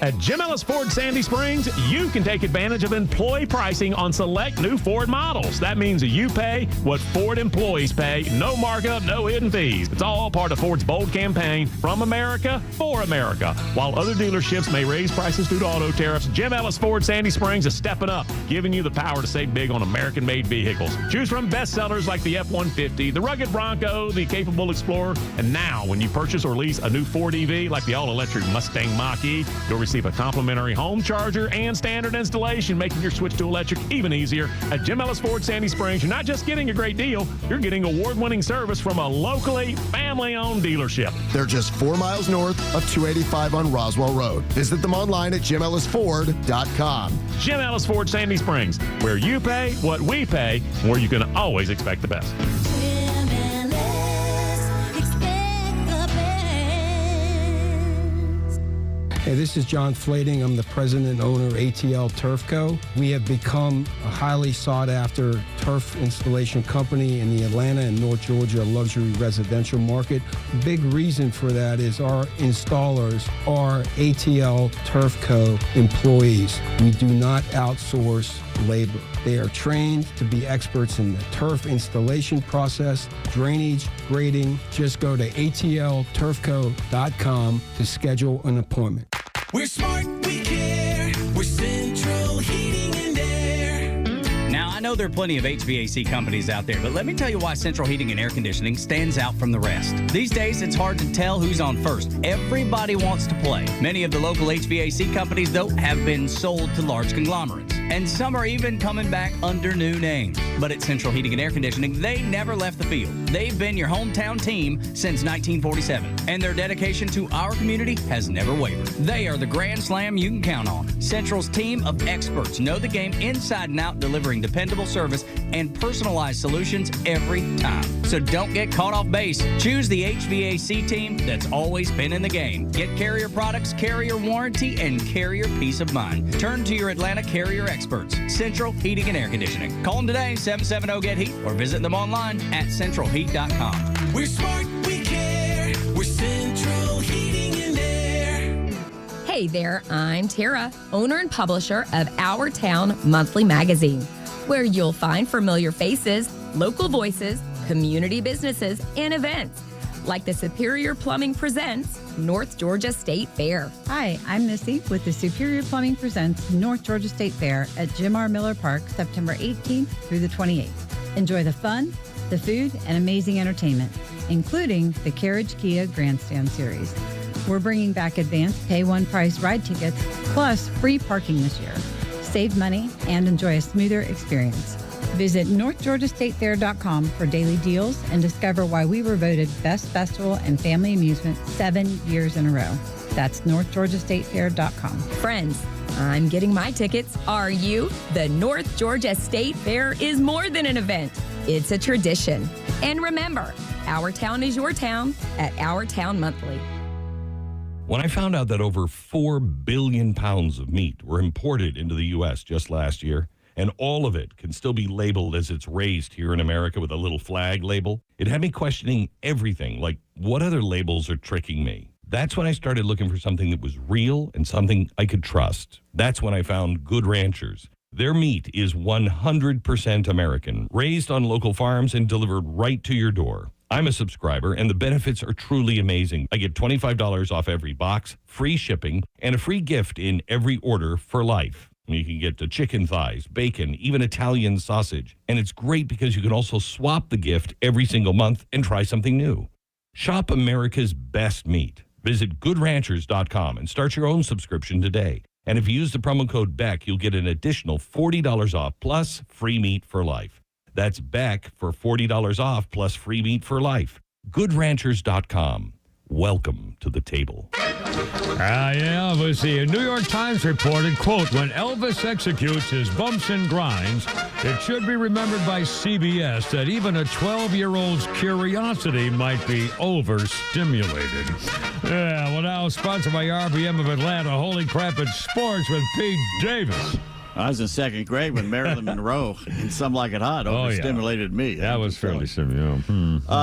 At Jim Ellis Ford Sandy Springs, you can take advantage of employee pricing on select new Ford models. That means you pay what Ford employees pay. No markup, no hidden fees. It's all part of Ford's bold campaign, from America, for America. While other dealerships may raise prices due to auto tariffs, Jim Ellis Ford Sandy Springs is stepping up, giving you the power to save big on American-made vehicles. Choose from bestsellers like the F-150, the rugged Bronco, the capable Explorer, and now when you purchase or lease a new Ford EV like the all-electric Mustang Mach-E, you'll receive a complimentary home charger and standard installation, making your switch to electric even easier. At Jim Ellis Ford Sandy Springs, you're not just getting a great deal, you're getting award-winning service from a locally family-owned dealership. They're just 4 miles north of 285 on Roswell Road. Visit them online at JimEllisFord.com. Jim Ellis Ford Sandy Springs, where you pay what we pay, where you can always expect the best. Hey, this is John Flading. I'm the president and owner of ATL Turf Co. We have become a highly sought-after turf installation company in the Atlanta and North Georgia luxury residential market. Big reason for that is our installers are ATL Turf Co. employees. We do not outsource labor. They are trained to be experts in the turf installation process, drainage, grading. Just go to atlturfco.com to schedule an appointment. We're smart, we care. We're Central Heating and Air. Now, I know there are plenty of HVAC companies out there, but let me tell you why Central Heating and Air Conditioning stands out from the rest. These days, it's hard to tell who's on first. Everybody wants to play. Many of the local HVAC companies, though, have been sold to large conglomerates. And some are even coming back under new names. But at Central Heating and Air Conditioning, they never left the field. They've been your hometown team since 1947. And their dedication to our community has never wavered. They are the grand slam you can count on. Central's team of experts know the game inside and out, delivering dependable service and personalized solutions every time. So don't get caught off base. Choose the HVAC team that's always been in the game. Get Carrier products, Carrier warranty, and Carrier peace of mind. Turn to your Atlanta Carrier experts, Central Heating and Air Conditioning. Call them today, 770-GET-HEAT, or visit them online at centralheat.com. We're smart, we care. We're Central Heating and Air. Hey there, I'm Tara, owner and publisher of Our Town Monthly Magazine, where you'll find familiar faces, local voices, community businesses, and events, like the Superior Plumbing Presents North Georgia State Fair. Hi, I'm Missy with the Superior Plumbing Presents North Georgia State Fair at Jim R. Miller Park, September 18th through the 28th. Enjoy the fun, the food, and amazing entertainment, including the Carriage Kia Grandstand Series. We're bringing back advanced pay one price ride tickets, plus free parking this year. Save money and enjoy a smoother experience. Visit NorthGeorgiaStateFair.com for daily deals and discover why we were voted Best Festival and Family Amusement 7 years in a row. That's NorthGeorgiaStateFair.com. Friends, I'm getting my tickets. Are you? The North Georgia State Fair is more than an event. It's a tradition. And remember, our town is your town at Our Town Monthly. When I found out that over 4 billion pounds of meat were imported into the U.S. just last year, and all of it can still be labeled as it's raised here in America with a little flag label, it had me questioning everything, like what other labels are tricking me? That's when I started looking for something that was real and something I could trust. That's when I found Good Ranchers. Their meat is 100% American, raised on local farms and delivered right to your door. I'm a subscriber, and the benefits are truly amazing. I get $25 off every box, free shipping, and a free gift in every order for life. You can get the chicken thighs, bacon, even Italian sausage. And it's great because you can also swap the gift every single month and try something new. Shop America's best meat. Visit GoodRanchers.com and start your own subscription today. And if you use the promo code BECK, you'll get an additional $40 off plus free meat for life. That's BECK for $40 off plus free meat for life. GoodRanchers.com. Welcome to the table. Yeah, was the New York Times reported, quote, when Elvis executes his bumps and grinds, it should be remembered by CBS that even a 12-year-old's curiosity might be overstimulated. Yeah, well, now sponsored by RBM of Atlanta, Holy Crap at Sports with Pete Davis. I was in second grade when Marilyn Monroe in Some Like It Hot overstimulated me. That was fairly similar.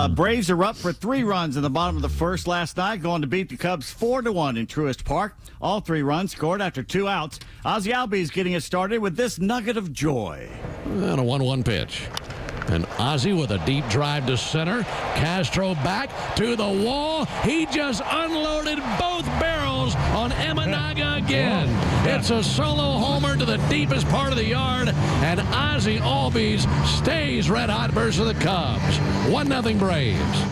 Braves are up for 3 runs in the bottom of the first last night, going to beat the Cubs 4-1 in Truist Park. All 3 runs scored after 2 outs. Ozzie Albies getting it started with this nugget of joy. And a 1-1 pitch. And Ozzie with a deep drive to center. Castro back to the wall. He just unloaded both barrels on Eminaga again. It's a solo homer to the deepest part of the yard, and Ozzie Albies stays red hot versus the Cubs. 1-0 Braves.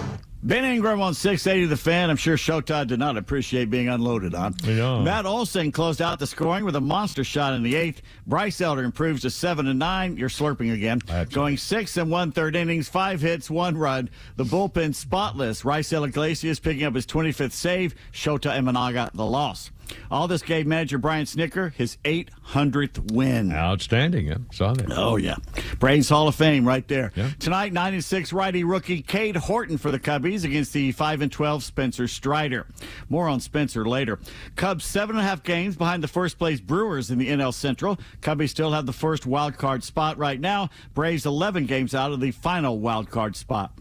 Ben Ingram on 680 The Fan. I'm sure Showtime did not appreciate being unloaded on. Yeah. Matt Olson closed out the scoring with a monster shot in the 8th. Bryce Elder improves to 7-9. You're slurping again. Going 6 1/3 innings, 5 hits, 1 run. The bullpen spotless. Raisel Iglesias picking up his 25th save. Shota Imanaga the loss. All this gave manager Brian Snicker his 800th win. Outstanding. Yeah. Saw that. Oh, yeah. Braves Hall of Fame right there. Yeah. Tonight, 9-6 righty rookie Cade Horton for the Cubbies against the 5-12 Spencer Strider. More on Spencer later. Cubs 7.5 games behind the first-place Brewers in the NL Central. Cubbies still have the first wild card spot right now. Braves 11 games out of the final wild card spot.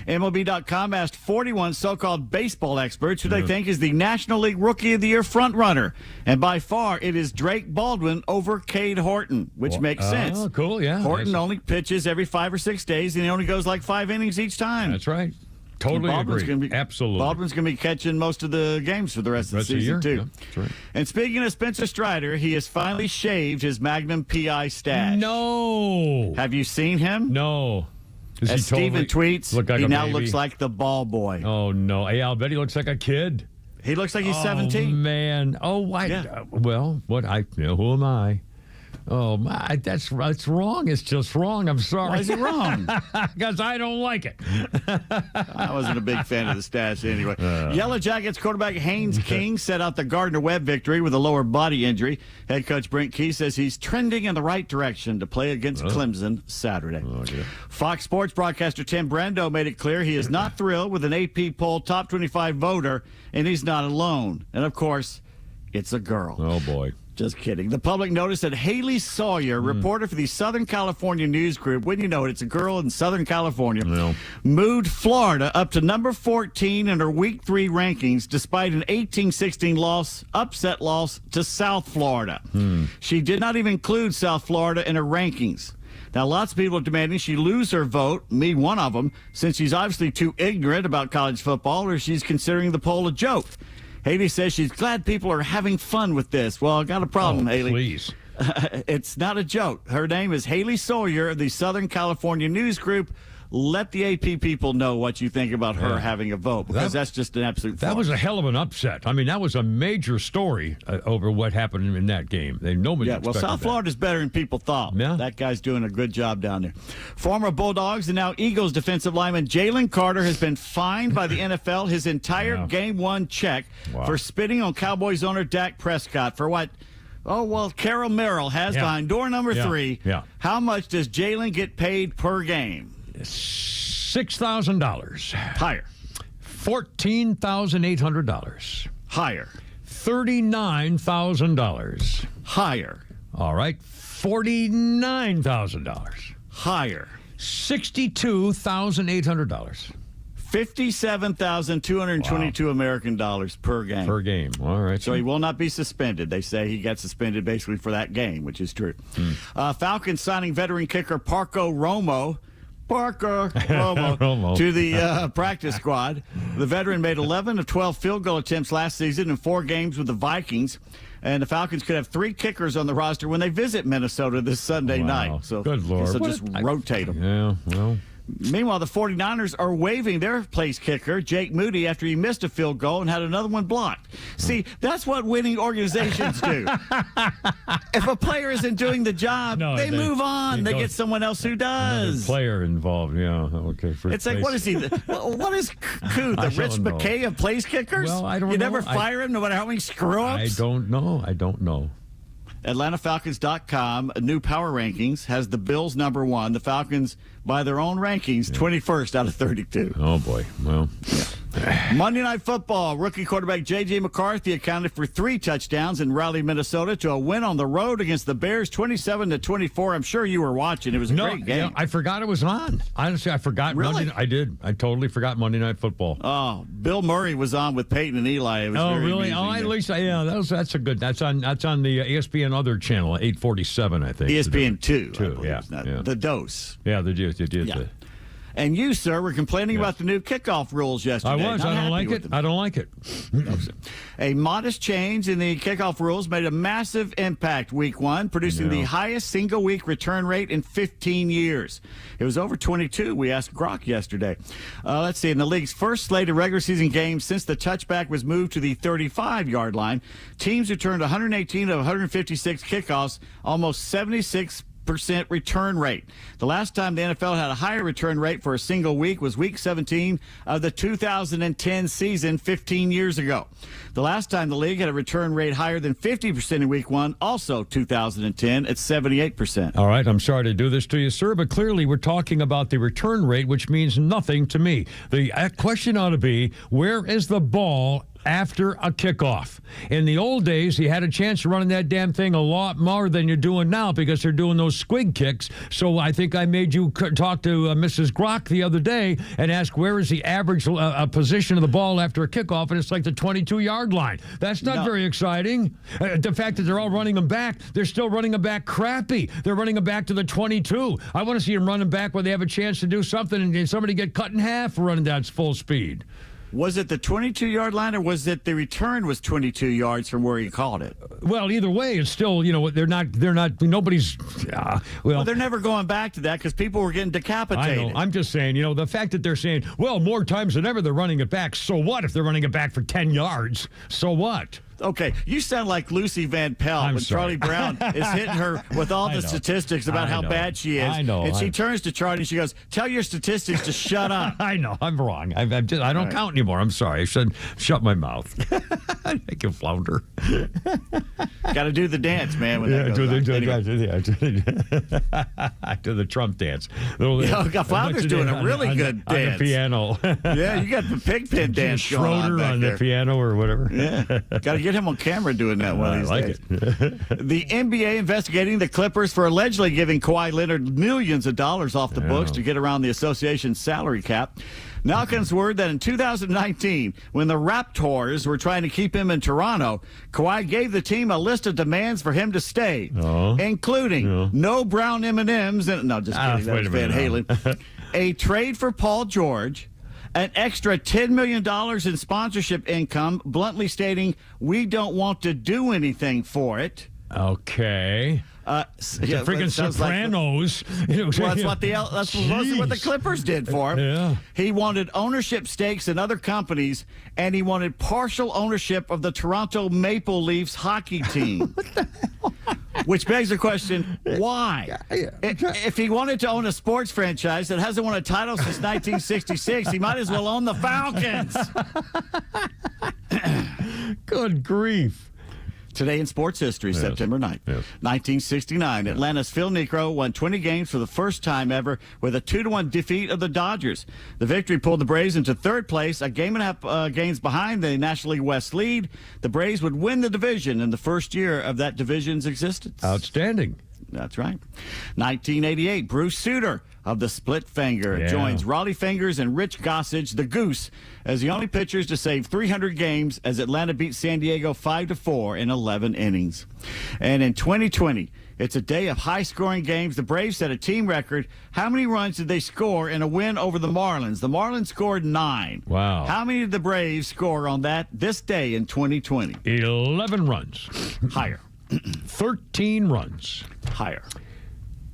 MLB.com asked 41 so-called baseball experts who they think is the National League Rookie of the Year frontrunner. And by far, it is Drake Baldwin over Cade Horton, which makes sense. Oh, cool, yeah. Horton only pitches every 5 or 6 days, and he only goes like 5 innings each time. That's right. Totally agree. Absolutely. Baldwin's going to be catching most of the games for the rest of the season, too. Yeah, that's right. And speaking of Spencer Strider, he has finally shaved his Magnum PI stash. No. Have you seen him? No. As Steven tweets, like he now baby? looks like the ball boy. Oh, no. Hey, I'll bet he looks like a kid. He looks like he's 17. Man. Oh, why? Yeah. Well, who am I? Oh, my, that's wrong. It's just wrong. I'm sorry. Why is it wrong? Because I don't like it. I wasn't a big fan of the stash anyway. Yellow Jackets quarterback Haynes King set out the Gardner-Webb victory with a lower body injury. Head coach Brent Key says he's trending in the right direction to play against Clemson Saturday. Fox Sports broadcaster Tim Brando made it clear he is not thrilled with an AP poll top 25 voter, and he's not alone. And, of course, it's a girl. Oh, boy. Just kidding. The public noticed that Haley Sawyer, reporter for the Southern California News Group, wouldn't you know it, it's a girl in Southern California, moved Florida up to number 14 in her Week 3 rankings despite an 18-16 upset loss to South Florida. She did not even include South Florida in her rankings. Now, lots of people are demanding she lose her vote, me one of them, since she's obviously too ignorant about college football or she's considering the poll a joke. Haley says she's glad people are having fun with this. Well, I got a problem, Haley. Please. It's not a joke. Her name is Haley Sawyer of the Southern California News Group. Let the AP people know what you think about her having a vote, because that's just an absolute farce. That was a hell of an upset. I mean, that was a major story over what happened in that game. Nobody expected well, South that. Florida's better than people thought. Yeah. That guy's doing a good job down there. Former Bulldogs and now Eagles defensive lineman Jalen Carter has been fined by the NFL his entire Game 1 check for spitting on Cowboys owner Dak Prescott for what? Oh, well, Carol Merrill has behind door number 3. Yeah. How much does Jalen get paid per game? $6,000. Higher. $14,800. Higher. $39,000. Higher. All right. $49,000. Higher. $62,800. $57,222 American dollars per game. Per game. All right. So he will not be suspended. They say he got suspended basically for that game, which is true. Falcons signing veteran kicker Parker Romo to the practice squad. The veteran made 11 of 12 field goal attempts last season in 4 games with the Vikings. And the Falcons could have 3 kickers on the roster when they visit Minnesota this Sunday night. So good Lord. So just rotate them. Yeah, well. Meanwhile, the 49ers are waiving their place kicker, Jake Moody, after he missed a field goal and had another one blocked. See, that's what winning organizations do. If a player isn't doing the job, they move on. They get someone else who does. Player involved, yeah. Okay. It's like, what is he? What is Koo, the Rich McKay of place kickers? Well, I don't know. You never fire him no matter how many screw-ups? I don't know. AtlantaFalcons.com, new power rankings, has the Bills number 1. The Falcons, by their own rankings, 21st out of 32. Oh, boy. Well, Monday Night Football, rookie quarterback J.J. McCarthy accounted for 3 touchdowns in Raleigh, Minnesota, to a win on the road against the Bears, 27-24. I'm sure you were watching. It was a great game. I forgot it was on. Honestly, I forgot. Really? I did. I totally forgot Monday Night Football. Oh, Bill Murray was on with Peyton and Eli. It was very really? amusing. At least, that's a good. That's on the ESPN other channel, 847, I think. ESPN 2. Yeah. The Dose. Yeah, they did. Yeah. And you, sir, were complaining about the new kickoff rules yesterday. I was. I don't like it. A modest change in the kickoff rules made a massive impact week 1, producing the highest single-week return rate in 15 years. It was over 22, we asked Grok yesterday. Let's see, in the league's first slate of regular season games since the touchback was moved to the 35-yard line, teams returned 118 of 156 kickoffs, almost 76% return rate. The last time the NFL had a higher return rate for a single week was Week 17 of the 2010 season 15 years ago. The last time the league had a return rate higher than 50% in Week 1, also 2010, at 78%. All right, I'm sorry to do this to you, sir, but clearly we're talking about the return rate, which means nothing to me. The question ought to be, where is the ball after a kickoff? In the old days, you had a chance of running that damn thing a lot more than you're doing now because they're doing those squig kicks. So I think I made you talk to Mrs. Grock the other day and ask where is the average position of the ball after a kickoff, and it's like the 22-yard line. That's not very exciting. The fact that they're all running them back, they're still running them back crappy. They're running them back to the 22. I want to see them running back where they have a chance to do something and somebody get cut in half for running that full speed. Was it the 22-yard line, or was it the return was 22 yards from where he called it? Well, either way, it's still, nobody's, well, they're never going back to that because people were getting decapitated. I know. I'm just saying, the fact that they're saying, well, more times than ever they're running it back. So what if they're running it back for 10 yards? So what? Okay, you sound like Lucy Van Pelt when Charlie Brown is hitting her with all the statistics about how bad she is. I know. And she turns to Charlie and she goes, "Tell your statistics to shut up." I know. I'm wrong. I don't count anymore. I'm sorry. I should shut my mouth. I can flounder. Got to do the dance, man. When that do the Trump dance. Flounder's doing a really good dance. On the piano. Yeah, you got the pigpen dance Schroeder going on the piano or whatever. Yeah, got to get him on camera doing that one of these days. The NBA investigating the Clippers for allegedly giving Kawhi Leonard millions of dollars off the books to get around the association's salary cap. Now comes word that in 2019, when the Raptors were trying to keep him in Toronto, Kawhi gave the team a list of demands for him to stay, including no brown M&Ms. No, just kidding. That was Van Halen. A trade for Paul George, an extra $10 million in sponsorship income, bluntly stating, "We don't want to do anything for it." Okay. Freaking Sopranos. That's what the Clippers did for him. Yeah. He wanted ownership stakes in other companies, and he wanted partial ownership of the Toronto Maple Leafs hockey team. Which begs the question, why? If he wanted to own a sports franchise that hasn't won a title since 1966, he might as well own the Falcons. Good grief. Today in sports history, September 9th, 1969, Atlanta's Phil Niekro won 20 games for the first time ever with a 2-1 defeat of the Dodgers. The victory pulled the Braves into third place, a game and a half games behind the National League West lead. The Braves would win the division in the first year of that division's existence. Outstanding. That's right. 1988, Bruce Sutter of the Split Finger joins Raleigh Fingers and Rich Gossage, the Goose, as the only pitchers to save 300 games as Atlanta beat San Diego 5-4 in 11 innings. And in 2020, it's a day of high-scoring games. The Braves set a team record. How many runs did they score in a win over the Marlins? The Marlins scored 9. Wow. How many did the Braves score on this day in 2020? 11 runs. Higher. 13 runs. Higher.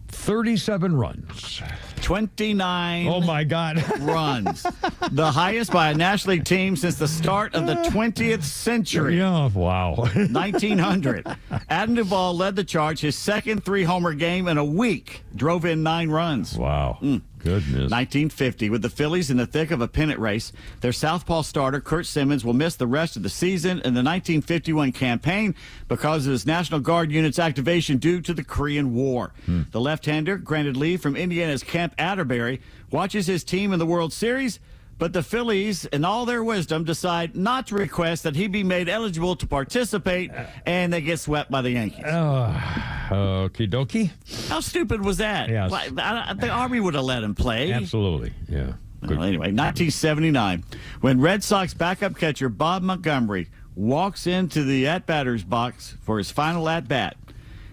37 runs. 29. Oh, my God. runs. The highest by a National League team since the start of the 20th century. Yeah, wow. 1900. Adam Duvall led the charge. His second 3-homer game in a week drove in 9 runs. Wow. Goodness. 1950, with the Phillies in the thick of a pennant race, their southpaw starter, Curt Simmons, will miss the rest of the season in the 1951 campaign because of his National Guard unit's activation due to the Korean War. The left-hander, granted leave from Indiana's Camp Atterbury, watches his team in the World Series, but the Phillies, in all their wisdom, decide not to request that he be made eligible to participate, and they get swept by the Yankees. Okie dokie. How stupid was that? Yes. The Army would have let him play. Absolutely, yeah. Well, anyway, 1979, when Red Sox backup catcher Bob Montgomery walks into the at-batter's box for his final at-bat,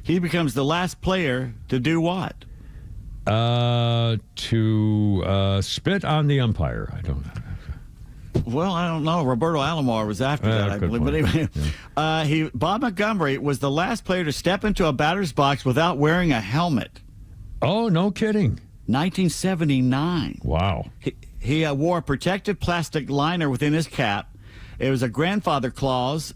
he becomes the last player to do what? To spit on the umpire. I don't know. Well, I don't know. Roberto Alomar was after that, I believe. But anyway, Bob Montgomery was the last player to step into a batter's box without wearing a helmet. Oh, no kidding. 1979. Wow. He wore a protective plastic liner within his cap. It was a grandfather clause.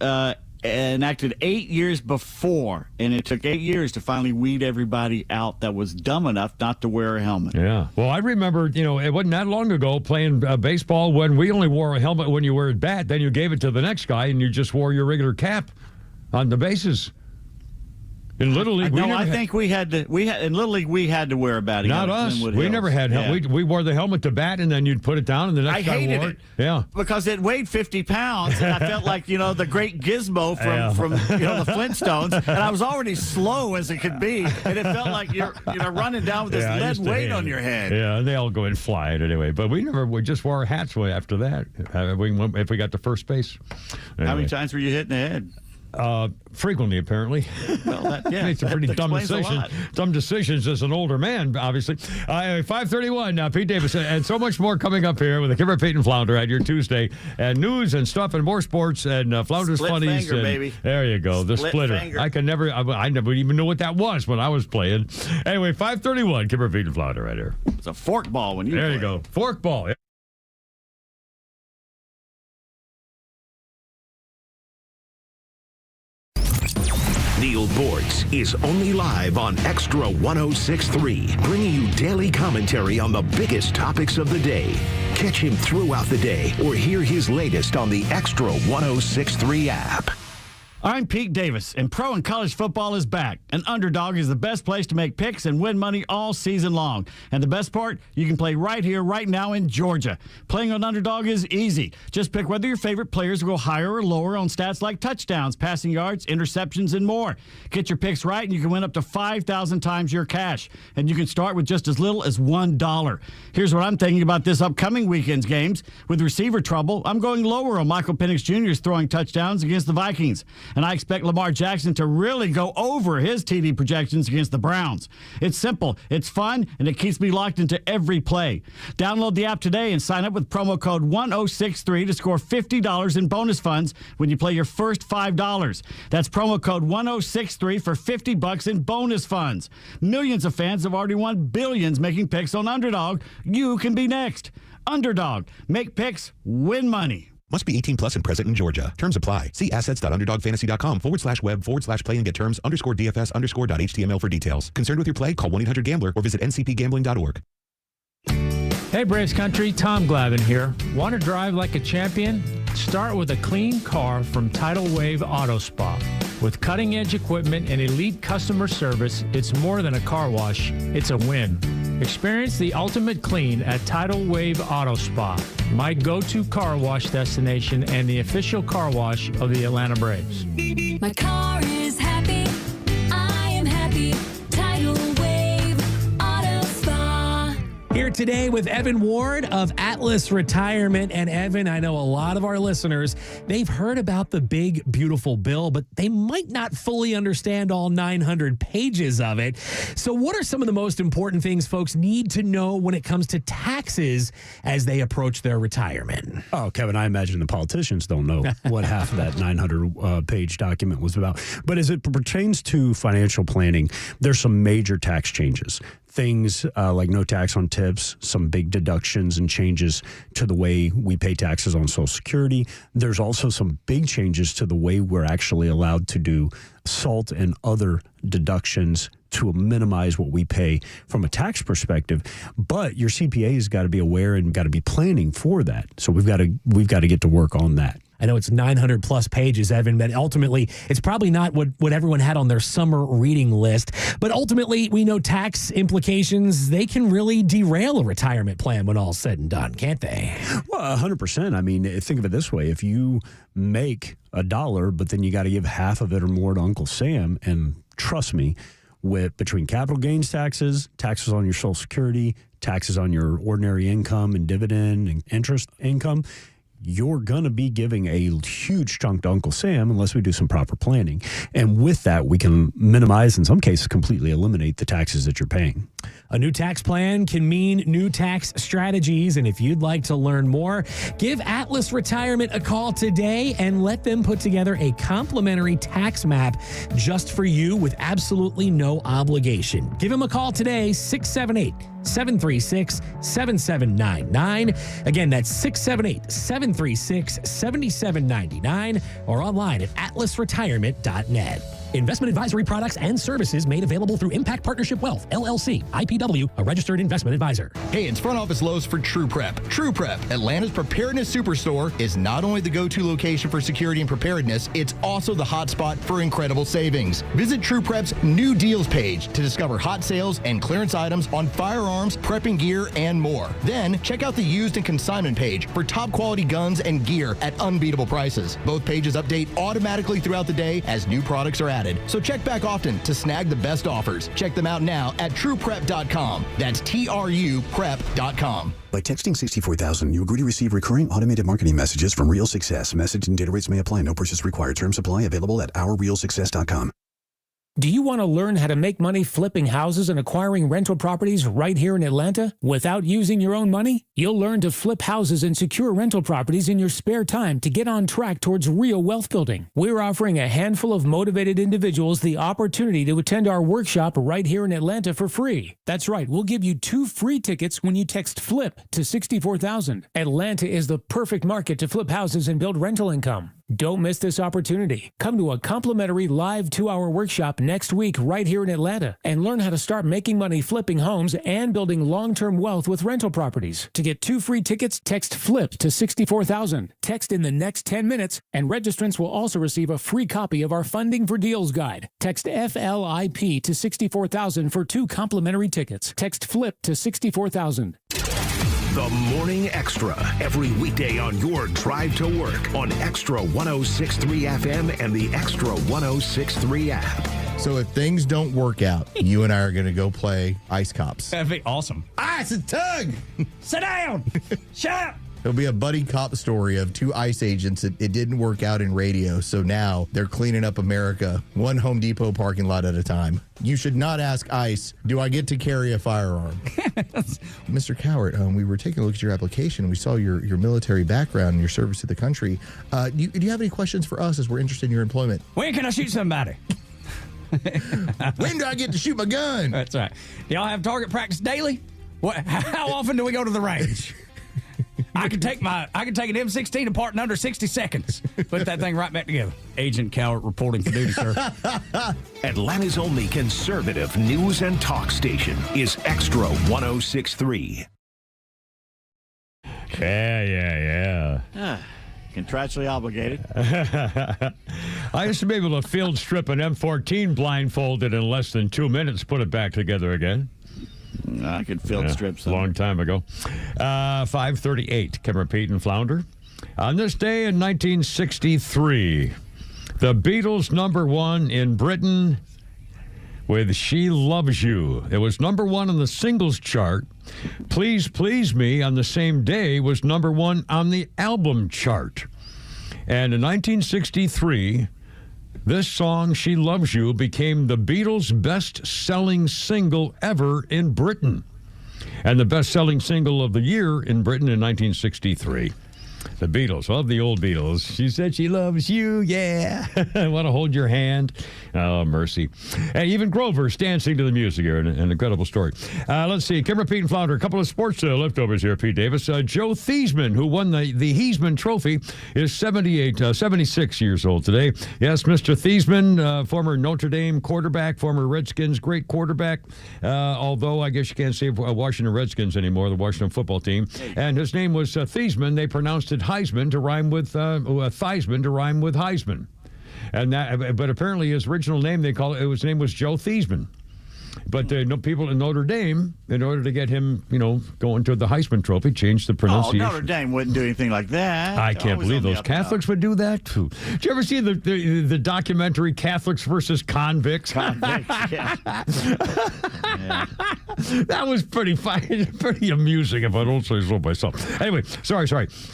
enacted 8 years before, and it took 8 years to finally weed everybody out that was dumb enough not to wear a helmet. Yeah. Well, I remember, it wasn't that long ago playing baseball when we only wore a helmet when you were at bat. Then you gave it to the next guy, and you just wore your regular cap on the bases. In Little League, I think we had to. In Little League, we had to wear a batting helmet. Not us. We never had helmet. We wore the helmet to bat, and then you'd put it down, and the next guy wore it. Yeah, because it weighed 50 pounds, and I felt like the great Gizmo from the Flintstones, and I was already slow as it could be, and it felt like you're running down with this lead weight on your head. Yeah, and they all go and fly it anyway. But we just wore our hats after that. If we got to first base. Anyway. How many times were you hitting the head? Frequently, apparently. Well, it's a pretty dumb decision. Dumb decisions as an older man, obviously. 5:31 now. Pete Davis and so much more coming up here with the Kimmer, Pete, and Flounder at your Tuesday, and news and stuff and more sports and Flounder's funnies. Finger, baby. There you go, the splitter. Finger. I never even knew what that was when I was playing. Anyway, 5:31. Kimmer, Pete, and Flounder right here. It's a fork ball when you. There play. You go, fork ball. Neil Bortz is only live on XTRA 106.3, bringing you daily commentary on the biggest topics of the day. Catch him throughout the day or hear his latest on the XTRA 106.3 app. I'm Pete Davis, and pro and college football is back. And Underdog is the best place to make picks and win money all season long. And the best part, you can play right here, right now in Georgia. Playing on Underdog is easy. Just pick whether your favorite players will go higher or lower on stats like touchdowns, passing yards, interceptions, and more. Get your picks right, and you can win up to 5,000 times your cash. And you can start with just as little as $1. Here's what I'm thinking about this upcoming weekend's games. With receiver trouble, I'm going lower on Michael Penix Jr.'s throwing touchdowns against the Vikings. And I expect Lamar Jackson to really go over his TD projections against the Browns. It's simple, it's fun, and it keeps me locked into every play. Download the app today and sign up with promo code 1063 to score $50 in bonus funds when you play your first $5. That's promo code 1063 for $50 in bonus funds. Millions of fans have already won billions making picks on Underdog. You can be next. Underdog. Make picks, win money. Must be 18 plus and present in Georgia. Terms apply. See assets.underdogfantasy.com/web/play and get terms _DFS_.html for details. Concerned with your play? Call 1-800-GAMBLER or visit ncpgambling.org. Hey Braves Country, Tom Glavine here. Want to drive like a champion? Start with a clean car from Tidal Wave Auto Spa. With cutting-edge equipment and elite customer service, it's more than a car wash, it's a win. Experience the ultimate clean at Tidal Wave Auto Spa, my go-to car wash destination and the official car wash of the Atlanta Braves. My car is happy, I am happy, Tidal Wave Auto Spa. Here today with Evan Ward of Atlas Retirement. And Evan, I know a lot of our listeners, they've heard about the big, beautiful bill, but they might not fully understand all 900 pages of it. So what are some of the most important things folks need to know when it comes to taxes as they approach their retirement? Oh, Kevin, I imagine the politicians don't know what half of that 900-page document was about. But as it pertains to financial planning, there's some major tax changes. Things like no tax on tips, some big deductions and changes to the way we pay taxes on Social Security. There's also some big changes to the way we're actually allowed to do SALT and other deductions to minimize what we pay from a tax perspective. But your CPA has got to be aware and got to be planning for that. So we've got to get to work on that. I know it's 900 plus pages, Evan, but ultimately it's probably not what everyone had on their summer reading list. But ultimately, we know tax implications, they can really derail a retirement plan when all's said and done, can't they? Well, 100%. I mean, think of it this way. If you make $1, but then you got to give half of it or more to Uncle Sam, and trust me, between capital gains taxes, taxes on your Social Security, taxes on your ordinary income and dividend and interest income, you're going to be giving a huge chunk to Uncle Sam unless we do some proper planning. And with that, we can minimize, in some cases, completely eliminate the taxes that you're paying. A new tax plan can mean new tax strategies, and if you'd like to learn more, give Atlas Retirement a call today and let them put together a complimentary tax map just for you with absolutely no obligation. Give them a call today, 678-736-7799. Again, that's 678-736-7799 or online at atlasretirement.net. Investment advisory products and services made available through Impact Partnership Wealth, LLC, IPW, a registered investment advisor. Hey, it's Front Office Lowe's for True Prep. True Prep, Atlanta's preparedness superstore, is not only the go-to location for security and preparedness, it's also the hotspot for incredible savings. Visit True Prep's new deals page to discover hot sales and clearance items on firearms, prepping gear, and more. Then, check out the used and consignment page for top quality guns and gear at unbeatable prices. Both pages update automatically throughout the day as new products are added. So check back often to snag the best offers. Check them out now at trueprep.com. That's TRUprep.com. By texting 64,000, you agree to receive recurring automated marketing messages from Real Success. Message and data rates may apply. No purchase required. Terms apply. Available at ourrealsuccess.com. Do you want to learn how to make money flipping houses and acquiring rental properties right here in Atlanta without using your own money? You'll learn to flip houses and secure rental properties in your spare time to get on track towards real wealth building. We're offering a handful of motivated individuals the opportunity to attend our workshop right here in Atlanta for free. That's right, we'll give you 2 free tickets when you text FLIP to 64,000. Atlanta is the perfect market to flip houses and build rental income. Don't miss this opportunity. Come to a complimentary live 2-hour workshop next week right here in Atlanta and learn how to start making money flipping homes and building long-term wealth with rental properties. To get 2 free tickets, text FLIP to 64,000. Text in the next 10 minutes, and registrants will also receive a free copy of our Funding for Deals guide. Text FLIP to 64,000 for 2 complimentary tickets. Text FLIP to 64,000. The Morning Extra, every weekday on your drive to work on XTRA 106.3 FM and the XTRA 106.3 app. So if things don't work out, you and I are going to go play Ice Cops. That'd be awesome. Ice and Tug! Sit down! Shut up! It'll be a buddy cop story of 2 ICE agents. It didn't work out in radio, so now they're cleaning up America, one Home Depot parking lot at a time. You should not ask ICE, do I get to carry a firearm? Mr. Cowart, we were taking a look at your application. We saw your military background and your service to the country. Do you have any questions for us as we're interested in your employment? When can I shoot somebody? When do I get to shoot my gun? That's right. Do y'all have target practice daily? How often do we go to the range? I can take an M16 apart in under 60 seconds. Put that thing right back together. Agent Cowart reporting for duty, sir. Atlanta's only conservative news and talk station is XTRA 106.3. Yeah. Contractually obligated. I used to be able to field strip an M14 blindfolded in less than 2 minutes, put it back together again. I could field strip some. Long time ago. 5:38, Kimmer, Pete, and Flounder. On this day in 1963, the Beatles #1 in Britain with She Loves You. It was #1 on the singles chart. Please Please Me on the same day was #1 on the album chart. And in 1963, this song, She Loves You, became the Beatles' best-selling single ever in Britain. And the best-selling single of the year in Britain in 1963. The Beatles, love the old Beatles. She said she loves you, yeah. I want to hold your hand. Oh, mercy. And even Grover's dancing to the music here. An incredible story. Let's see. Kimmer, Pete, and Flounder. A couple of sports leftovers here, Pete Davis. Joe Theismann, who won the Heisman Trophy, is 76 years old today. Yes, Mr. Theismann, former Notre Dame quarterback, former Redskins great quarterback. Although I guess you can't say Washington Redskins anymore, the Washington football team. And his name was Theismann. They pronounced it Heisman to rhyme with Theismann to rhyme with Heisman. But apparently his original name, his name was Joe Theismann. But people in Notre Dame, in order to get him, going to the Heisman Trophy, changed the pronunciation. Notre Dame wouldn't do anything like that. I can't believe those Catholics would do that too. Did you ever see the documentary Catholics versus Convicts? Convicts, yeah. That was pretty funny, pretty amusing, if I don't say so myself. Anyway, sorry.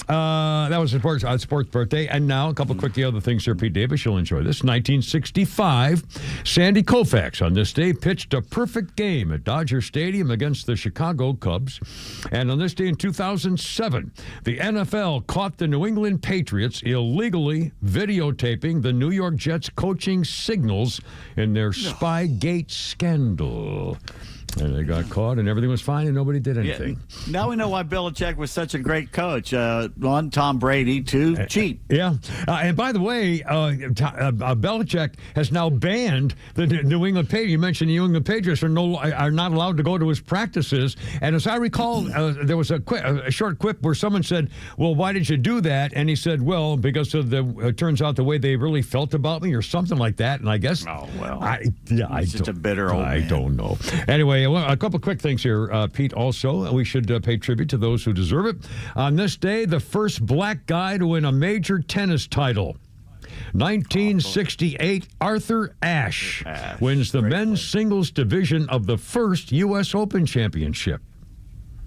That was a sports birthday. And now a couple quick other things here, Pete Davis. You'll enjoy this. 1965, Sandy Koufax on this day pitched a perfect game at Dodger Stadium against the Chicago Cubs. And on this day in 2007, the NFL caught the New England Patriots illegally videotaping the New York Jets coaching signals in their Spygate scandal. And they got caught, and everything was fine, and nobody did anything. Yeah. Now we know why Belichick was such a great coach. One, Tom Brady. Two, cheap. Yeah. And by the way, Belichick has now banned the New England Patriots. You mentioned the New England Patriots are not allowed to go to his practices. And as I recall, there was a short quip where someone said, well, why did you do that? And he said, well, because of it turns out the way they really felt about me or something like that. And I guess... Oh, well. He's just a bitter old man. I don't know. Anyway, a couple quick things here, Pete. Also, we should pay tribute to those who deserve it. On this day, the first black guy to win a major tennis title. 1968, Arthur Ashe wins the men's singles division of the first U.S. Open championship.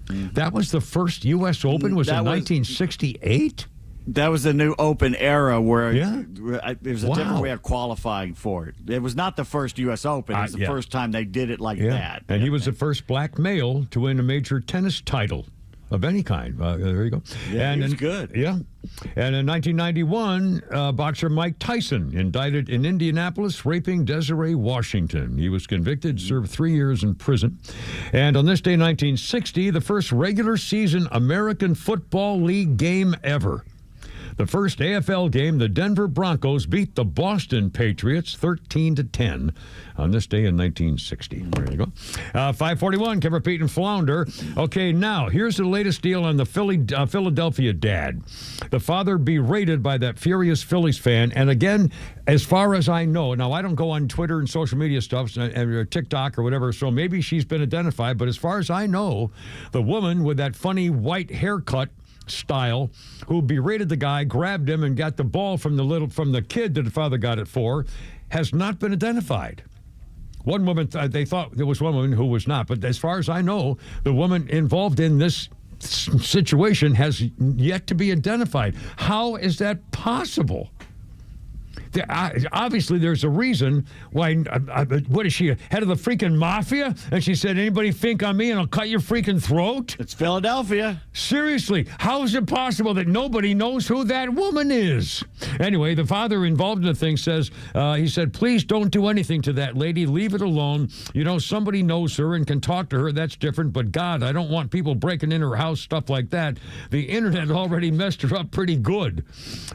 That was the first U.S. Open? Was in 1968? That was the new Open era where there's a different way of qualifying for it. It was not the first U.S. Open. It was the first time they did it like that. And he was the first black male to win a major tennis title of any kind. There you go. Yeah, and he was good. Yeah. And in 1991, boxer Mike Tyson indicted in Indianapolis raping Desiree Washington. He was convicted, served 3 years in prison. And on this day, 1960, the first regular season American Football League game ever. The first AFL game, the Denver Broncos beat the Boston Patriots 13-10 on this day in 1960. There you go. 541, Kemper, Pete, and Flounder. Okay, now, here's the latest deal on the Philadelphia dad. The father berated by that furious Phillies fan. And again, as far as I know, now I don't go on Twitter and social media stuff, or TikTok or whatever, so maybe she's been identified. But as far as I know, the woman with that funny white haircut style who berated the guy, grabbed him, and got the ball from the kid that the father got it for, has not been identified. One woman, they thought there was one woman who was not, but as far as I know, the woman involved in this situation has yet to be identified. How is that possible? Obviously, there's a reason why. What is she, head of the freaking mafia? And she said, anybody think on me and I'll cut your freaking throat? It's Philadelphia. Seriously, how is it possible that nobody knows who that woman is? Anyway, the father involved in the thing says, he said, please don't do anything to that lady. Leave it alone. You know, somebody knows her and can talk to her. That's different. But God, I don't want people breaking in her house, stuff like that. The internet already messed her up pretty good.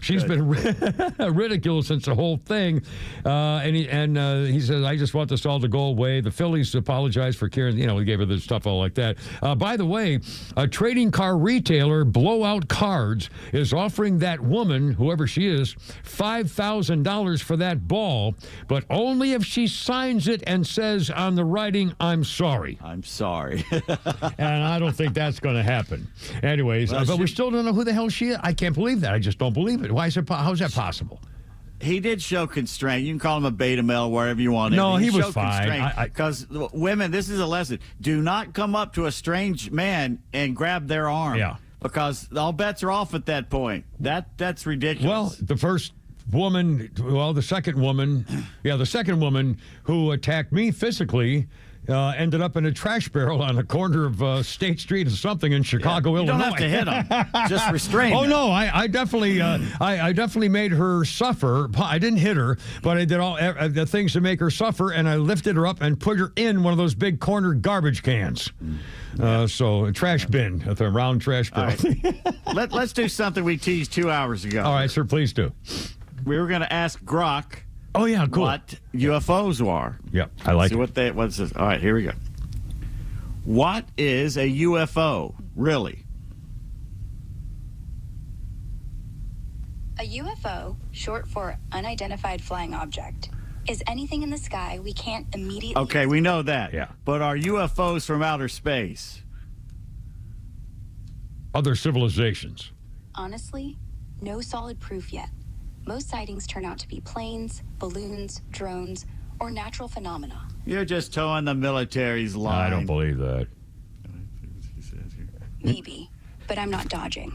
She's been ridiculed since the whole thing, and he says, I just want this all to go away. The Phillies apologized for Karen, we gave her the stuff all like that. By the way, a trading car retailer, Blowout Cards, is offering that woman, whoever she is, $5,000 for that ball, but only if she signs it and says on the writing, I'm sorry. I'm sorry. And I don't think that's going to happen. Anyways, but we still don't know who the hell she is. I can't believe that. I just don't believe it. How's that possible? He did show constraint. You can call him a beta male, wherever you want. No, he was fine. Because women, this is a lesson. Do not come up to a strange man and grab their arm. Yeah. Because all bets are off at that point. That's ridiculous. Well, the second woman who attacked me physically ended up in a trash barrel on the corner of State Street or something in Chicago, Illinois. You don't have to hit him. Just restrain Oh, him. no, I definitely made her suffer. I didn't hit her, but I did all the things to make her suffer, and I lifted her up and put her in one of those big corner garbage cans. So a trash bin, a round trash barrel. Right. Let's do something we teased 2 hours ago. All right, sir, please do. We were going to ask Grok. Oh, yeah, cool. What UFOs are. Yeah, I like it. What's this? All right, here we go. What is a UFO, really? A UFO, short for unidentified flying object, is anything in the sky we can't immediately... Okay, we know that. Yeah. But are UFOs from outer space? Other civilizations. Honestly, no solid proof yet. Most sightings turn out to be planes, balloons, drones, or natural phenomena. You're just towing the military's line. I don't believe that. Maybe, but I'm not dodging.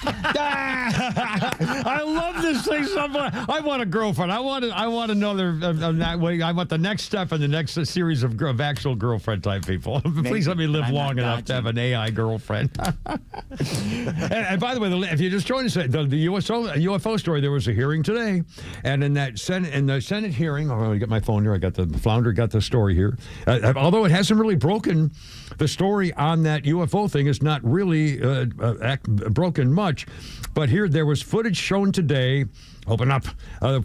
I love this thing so much. I want a girlfriend. I want another. That way. I want the next step in the next series of actual girlfriend type people. Please let me live long enough to have an AI girlfriend. and by the way, if you just joined us, the UFO story. There was a hearing today, and in the Senate hearing, I'm going to get my phone here. I got the flounder. Got the story here. Although it hasn't really broken. The story on that UFO thing is not really broken much, but here there was footage shown today. Open up.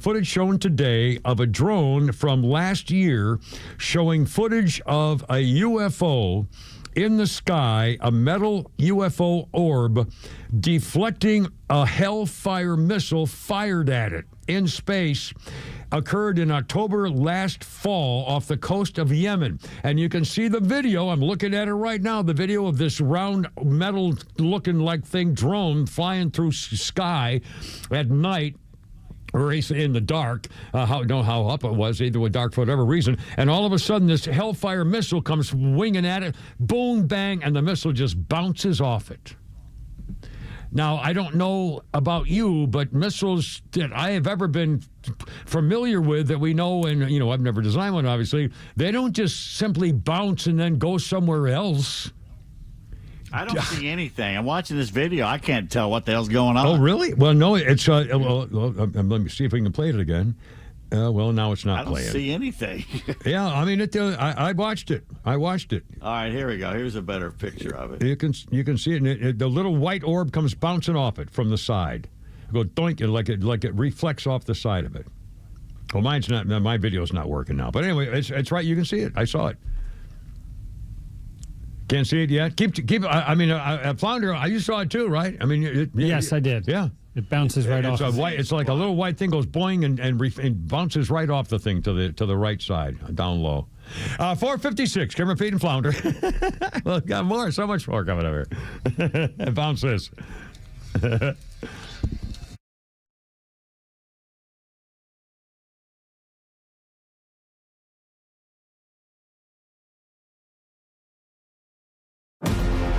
Footage shown today of a drone from last year showing footage of a UFO in the sky, a metal UFO orb deflecting a Hellfire missile fired at it in space. Occurred in October last fall off the coast of Yemen. And you can see the video. I'm looking at it right now. The video of this round metal looking like thing drone flying through sky at night. Or in the dark, how up it was, either with dark for whatever reason. And all of a sudden, this Hellfire missile comes winging at it. Boom, bang, and the missile just bounces off it. Now, I don't know about you, but missiles that I have ever been familiar with that we know, and, I've never designed one, obviously, they don't just simply bounce and then go somewhere else. I don't see anything. I'm watching this video. I can't tell what the hell's going on. Oh, really? Well, no, it's, let me see if we can play it again. Well, now it's not playing. I don't see anything. Yeah, I mean, I watched it. All right, here we go. Here's a better picture of it. You can see it, and the little white orb comes bouncing off it from the side. Go doink, and like it reflects off the side of it. Well, my video's not working now. But anyway, it's right. You can see it. I saw it. Can't see it yet. Keep. I mean, Flounder, you saw it too, right? I mean, yes, I did. Yeah. It bounces right off. It's like a little white thing goes boing and bounces right off the thing to the right side, down low. 456, Kim, Pete, and Flounder. Well, got more, so much more coming up here. And bounce this.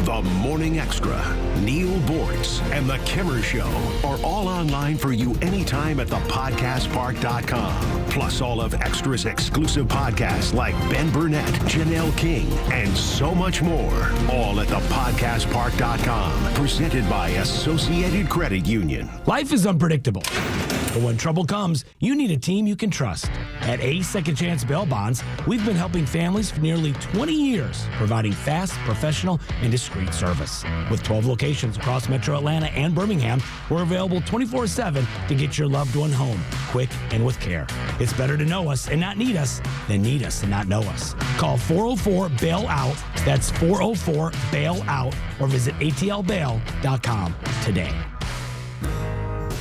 The Morning Extra, Neil Bortz, and The Kimmer Show are all online for you anytime at thepodcastpark.com. Plus all of Extra's exclusive podcasts like Ben Burnett, Janelle King, and so much more. All at thepodcastpark.com. Presented by Associated Credit Union. Life is unpredictable, but when trouble comes, you need a team you can trust. At A Second Chance Bail Bonds, we've been helping families for nearly 20 years, providing fast, professional, and discreet service. With 12 locations across Metro Atlanta and Birmingham, we're available 24/7 to get your loved one home, quick and with care. It's better to know us and not need us than need us and not know us. Call 404-BAIL-OUT, that's 404-BAIL-OUT, or visit atlbail.com today.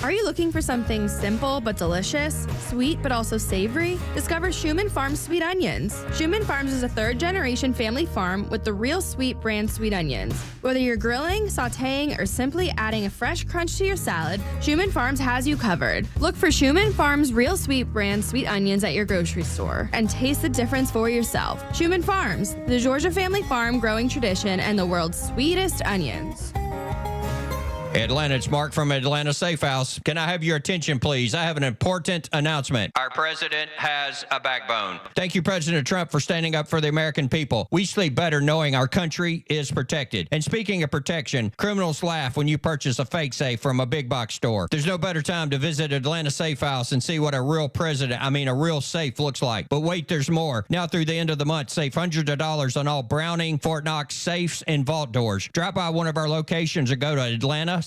Are you looking for something simple but delicious, sweet but also savory? Discover Schumann Farms Sweet Onions. Schumann Farms is a third-generation family farm with the Real Sweet brand sweet onions. Whether you're grilling, sautéing, or simply adding a fresh crunch to your salad, Schumann Farms has you covered. Look for Schumann Farms Real Sweet brand sweet onions at your grocery store and taste the difference for yourself. Schumann Farms, the Georgia family farm growing tradition and the world's sweetest onions. Atlanta, it's Mark from Atlanta Safe House. Can I have your attention, please? I have an important announcement. Our president has a backbone. Thank you, President Trump, for standing up for the American people. We sleep better knowing our country is protected. And speaking of protection, criminals laugh when you purchase a fake safe from a big box store. There's no better time to visit Atlanta Safe House and see what a real a real safe looks like. But wait, there's more. Now through the end of the month, save hundreds of dollars on all Browning, Fort Knox safes and vault doors. Drop by one of our locations or go to AtlantaSafehouse.com.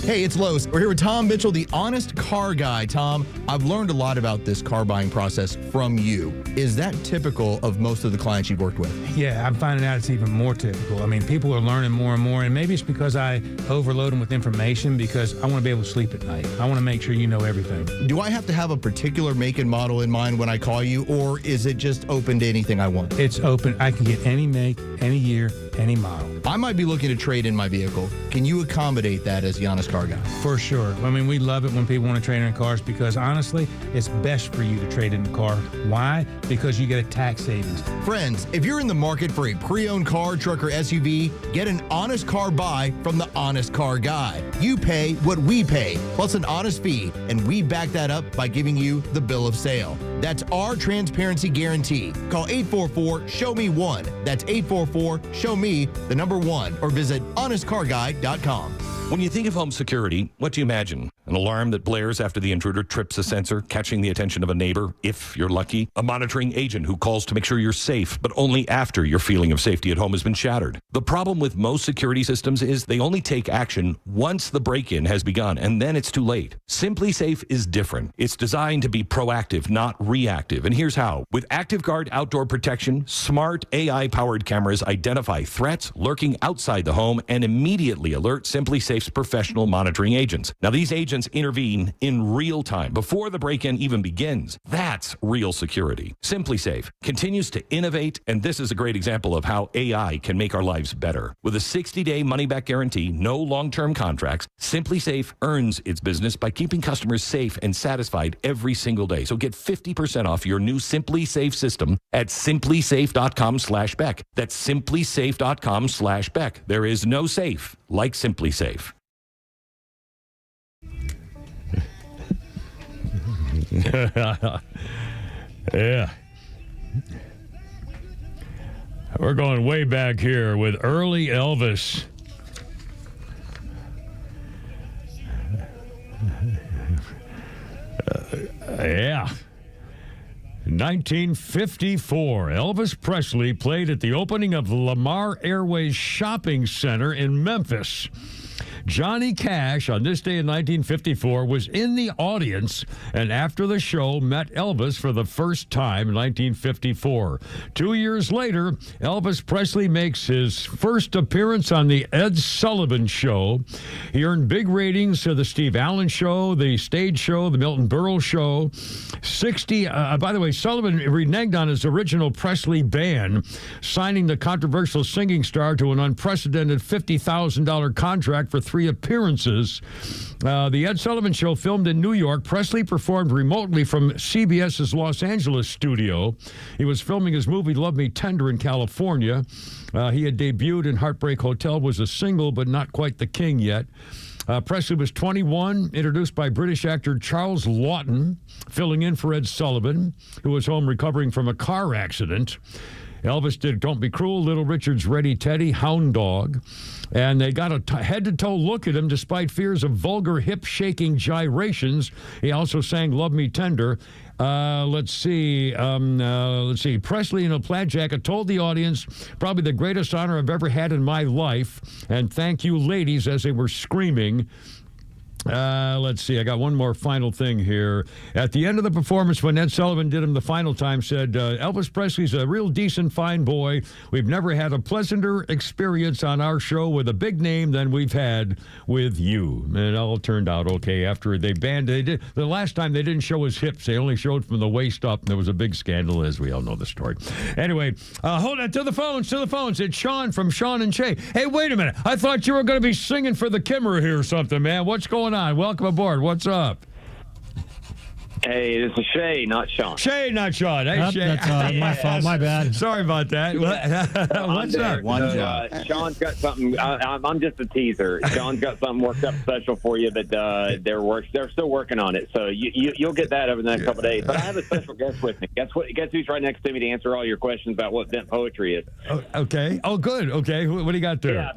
Hey, it's Los. We're here with Tom Mitchell, the honest car guy. Tom, I've learned a lot about this car buying process from you. Is that typical of most of the clients you've worked with? Yeah, I'm finding out it's even more typical. I mean, people are learning more and more, and maybe it's because I overload them with information because I want to be able to sleep at night. I want to make sure you know everything. Do I have to have a particular make and model in mind when I call you, or is it just open to anything I want? It's open. I can get any make, any year, any model. I might be looking to trade in my vehicle. Can you accommodate that as the honest Car Guy. For sure. I mean, we love it when people want to trade in cars because, honestly, it's best for you to trade in a car. Why? Because you get a tax savings. Friends, if you're in the market for a pre-owned car, truck, or SUV, get an honest car buy from the Honest Car Guy. You pay what we pay, plus an honest fee, and we back that up by giving you the bill of sale. That's our transparency guarantee. Call 844-SHOW-ME-1. That's 844-SHOW-ME, the number 1, or visit honestcarguy.com. When you think of home security, what do you imagine? An alarm that blares after the intruder trips a sensor, catching the attention of a neighbor, if you're lucky? A monitoring agent who calls to make sure you're safe, but only after your feeling of safety at home has been shattered. The problem with most security systems is they only take action once the break-in has begun, and then it's too late. Simply Safe is different. It's designed to be proactive, not reactive. And here's how. With ActiveGuard outdoor protection, smart AI-powered cameras identify threats lurking outside the home and immediately alert Simply Safe's professional monitoring agents. Now, these agents intervene in real time before the break-in even begins. That's real security. Simply Safe continues to innovate, and this is a great example of how AI can make our lives better. With a 60-day money-back guarantee, no long-term contracts, Simply Safe earns its business by keeping customers safe and satisfied every single day. So get 50% off your new Simply Safe system at simplysafe.com/Beck. That's simplysafe.com/Beck. There is no safe like Simply Safe. Yeah. We're going way back here with early Elvis. Yeah. 1954, Elvis Presley played at the opening of the Lamar Airways Shopping Center in Memphis. Johnny Cash, on this day in 1954, was in the audience and after the show met Elvis for the first time in 1954. 2 years later, Elvis Presley makes his first appearance on the Ed Sullivan Show. He earned big ratings to the Steve Allen Show, the Stage Show, the Milton Berle Show. By the way, Sullivan reneged on his original Presley ban, signing the controversial singing star to an unprecedented $50,000 contract for 3 appearances. The Ed Sullivan Show filmed in New York. Presley performed remotely from CBS's Los Angeles studio. He was filming his movie Love Me Tender in California. He had debuted in Heartbreak Hotel, was a single, but not quite the king yet. Presley was 21, introduced by British actor Charles Laughton, filling in for Ed Sullivan, who was home recovering from a car accident. Elvis did Don't Be Cruel, Little Richard's Ready Teddy, Hound Dog. And they got a head-to-toe look at him despite fears of vulgar hip-shaking gyrations. He also sang Love Me Tender. Let's see. Presley in a plaid jacket told the audience, probably the greatest honor I've ever had in my life. And thank you, ladies, as they were screaming. Let's see. I got one more final thing here. At the end of the performance, when Ed Sullivan did him the final time, said, Elvis Presley's a real decent, fine boy. We've never had a pleasanter experience on our show with a big name than we've had with you. And it all turned out okay after they banned it. The last time they didn't show his hips. They only showed from the waist up. And there was a big scandal, as we all know the story. Anyway, hold on. To the phones. It's Sean from Sean and Shay. Hey, wait a minute. I thought you were going to be singing for the Kimmer here or something, man. What's going on? Welcome aboard. What's up? Hey, this is Shay, not Sean. Shay, not Sean. Hey, Shay. That's my fault. My bad. Sorry about that. What's up? Sean's got something. I'm just a teaser. Sean's got something worked up special for you that they're still working on it. So you'll get that over the next couple of days. But I have a special guest with me. Guess who's right next to me to answer all your questions about what bent poetry is. Okay. Oh, good. Okay. What do you got there? Yeah,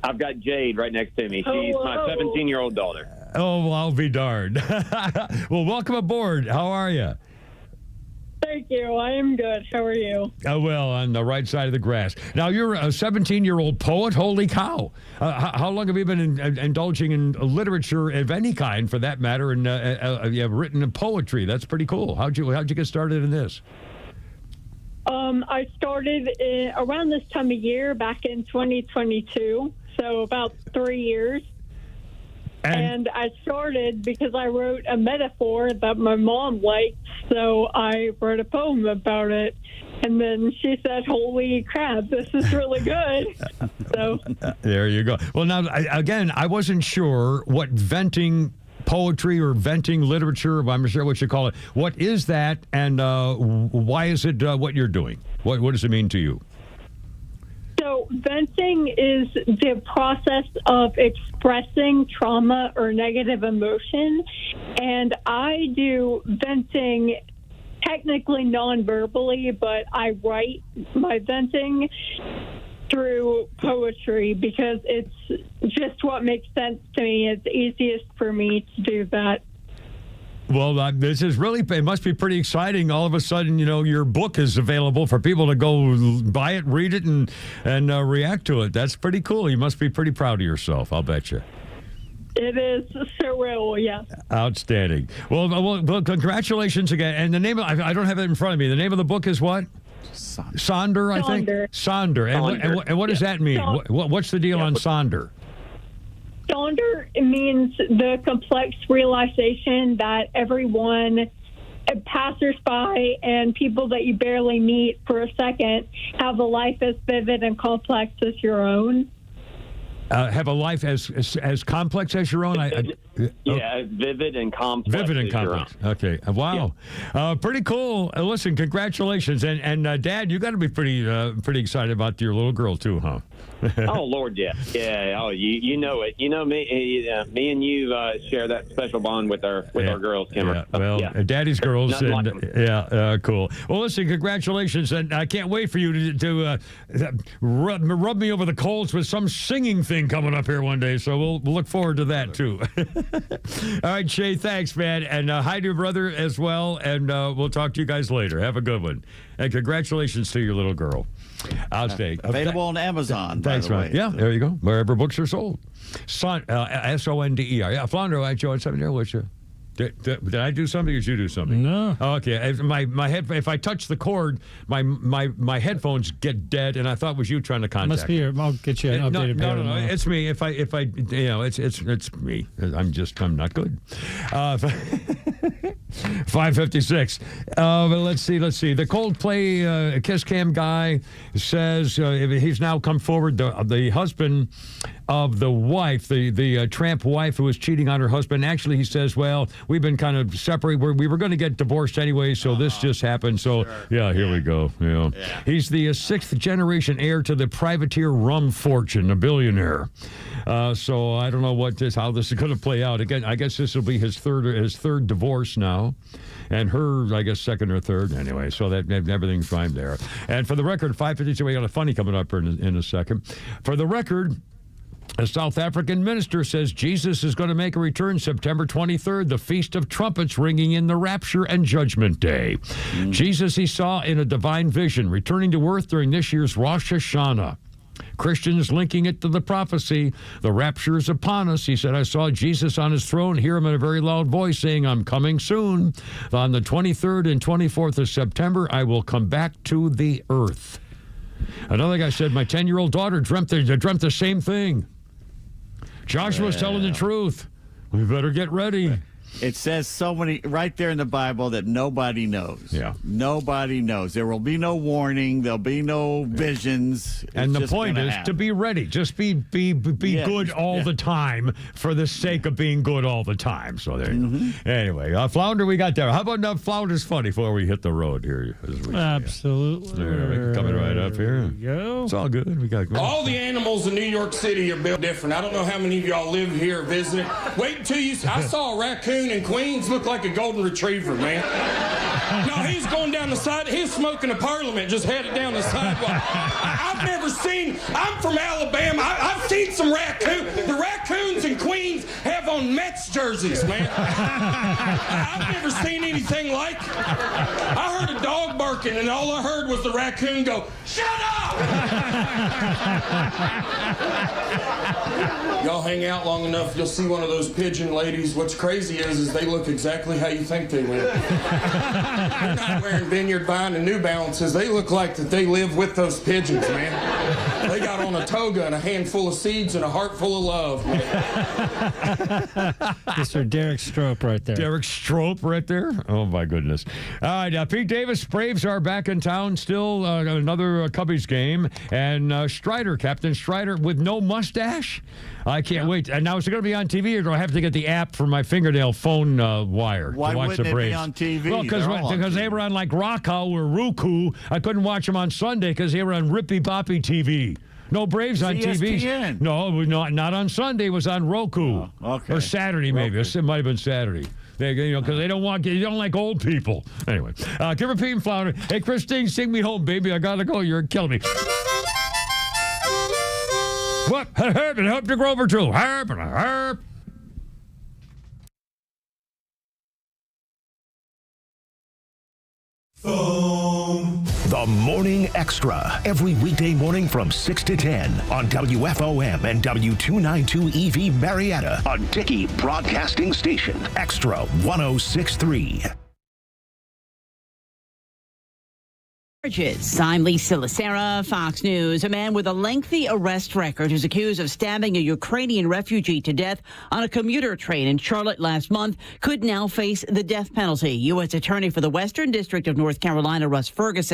I've got Jade right next to me. She's my 17-year-old daughter. Oh, well, I'll be darned. Well, welcome aboard. How are you? Thank you. I am good. How are you? Well, on the right side of the grass. Now, you're a 17-year-old poet. Holy cow. How long have you been indulging in literature of any kind, for that matter, and you have written poetry? That's pretty cool. How'd you get started in this? I started around this time of year back in 2022, so about 3 years. And I started because I wrote a metaphor that my mom liked, so I wrote a poem about it. And then she said, holy crap, this is really good. So there you go. Well, now, I wasn't sure what venting poetry or venting literature, I'm not sure what you call it. What is that, and why is it what you're doing? What does it mean to you? So venting is the process of expressing trauma or negative emotion, and I do venting technically non-verbally, but I write my venting through poetry because it's just what makes sense to me. It's easiest for me to do that. Well, this is really, it must be pretty exciting. All of a sudden, your book is available for people to go buy it, read it, and react to it. That's pretty cool. You must be pretty proud of yourself, I'll bet you. It is surreal, yes. Outstanding. Well, congratulations again. And the name, I don't have it in front of me. The name of the book is what? Sonder, I think? Sonder. And what does that mean? What's the deal on Sonder? Sonder means the complex realization that everyone, passersby and people that you barely meet for a second, have a life as vivid and complex as your own. Have a life as complex as your own? Vivid and complex. Vivid and complex. Okay. Wow. Yeah. Pretty cool. Listen, congratulations. And Dad, you got to be pretty excited about your little girl, too, huh? Oh, Lord, yeah. Yeah. Oh, you know it. You know me. Me and you share that special bond with our girls, Kimmer. Yeah. Well, Daddy's girls. Cool. Well, listen, congratulations. And I can't wait for you to rub me over the coals with some singing thing coming up here one day. So we'll look forward to that, too. All right, Shay, thanks, man. And hi to your brother as well. And we'll talk to you guys later. Have a good one. And congratulations to your little girl. Outstanding. Available on Amazon. Thanks, man. Yeah, there you go. Wherever books are sold. Sonder. Yeah, Flounder, I joined something there with you. Did I do something or did you do something? No. Oh, okay. My head. If I touch the cord, my headphones get dead, and I thought it was you trying to contact. Must be your. I'll get you an updated. No. It's me. If I it's me. I'm not good. 5:56. Let's see. The Coldplay Kiss Cam guy says he's now come forward. The husband of the wife, the tramp wife who was cheating on her husband. Actually, he says, well, we've been kind of separated. We were going to get divorced anyway, so this just happened. So, here we go. Yeah. He's the sixth generation heir to the privateer rum fortune, a billionaire. So I don't know how this is going to play out. Again, I guess this will be his third divorce now. And her, I guess, second or third. Anyway, so that everything's fine there. And for the record, 5:52, we got a funny coming up in a second. For the record, a South African minister says Jesus is going to make a return September 23rd, the Feast of Trumpets ringing in the Rapture and Judgment Day. Jesus he saw in a divine vision returning to earth during this year's Rosh Hashanah. Christians linking it to the prophecy, the rapture is upon us. He said, I saw Jesus on his throne, hear him in a very loud voice saying, I'm coming soon. On the 23rd and 24th of September, I will come back to the earth. Another guy said, my 10-year-old daughter dreamt the same thing. Joshua's telling the truth. We better get ready. It says so many right there in the Bible that nobody knows. Yeah. Nobody knows. There will be no warning. There'll be no visions. And the point is to be ready. Just be good all the time for the sake of being good all the time. So there you go. Anyway, Flounder we got there. How about Flounder's funny before we hit the road here? Absolutely. Coming right up here. There you go. It's all good. We got all the animals in New York City are built different. I don't know how many of y'all live here visiting. Wait until I saw a raccoon in Queens look like a golden retriever, man. No, he's going down the side. He's smoking a Parliament, just headed down the sidewalk. I've never seen. I'm from Alabama. I've seen some raccoons. The raccoons in Queens have on Mets jerseys, man. I've never seen anything like it. I heard a dog barking, and all I heard was the raccoon go, "Shut up!" Y'all hang out long enough, you'll see one of those pigeon ladies. What's crazy is they look exactly how you think they live. They're not wearing Vineyard Vine and New Balances. They look like that they live with those pigeons, man. They got on a toga and a handful of seeds and a heart full of love. Mr. Derek Strope right there. Derek Strope right there? Oh, my goodness. All right, Pete Davis, Braves are back in town still. Another Cubbies game. And Strider, Captain Strider, with no mustache. I can't wait. And now, is it going to be on TV, or do I have to get the app from my fingernail phone wire Why to watch wouldn't the it Braves? be on TV? Well, because they were on like Roku or Roku. I couldn't watch them on Sunday because they were on Rippy Boppy TV. No Braves on TV. ESPN. No, not on Sunday. It was on Roku. Okay. Or Saturday, maybe. It might have been Saturday. Because they don't like old people. Anyway, give her Pete and Flounder. Hey, Christine, sing me home, baby. I gotta go. You're killing me. What? Herb and Herb to Grover too. Herb and Herb. The Morning Extra, every weekday morning from 6 to 10 on WFOM and W292 EV Marietta on Dickey Broadcasting Station, Extra 106.3. I'm Lisa Lacera, Fox News. A man with a lengthy arrest record is accused of stabbing a Ukrainian refugee to death on a commuter train in Charlotte last month could now face the death penalty. U.S. Attorney for the Western District of North Carolina, Russ Ferguson,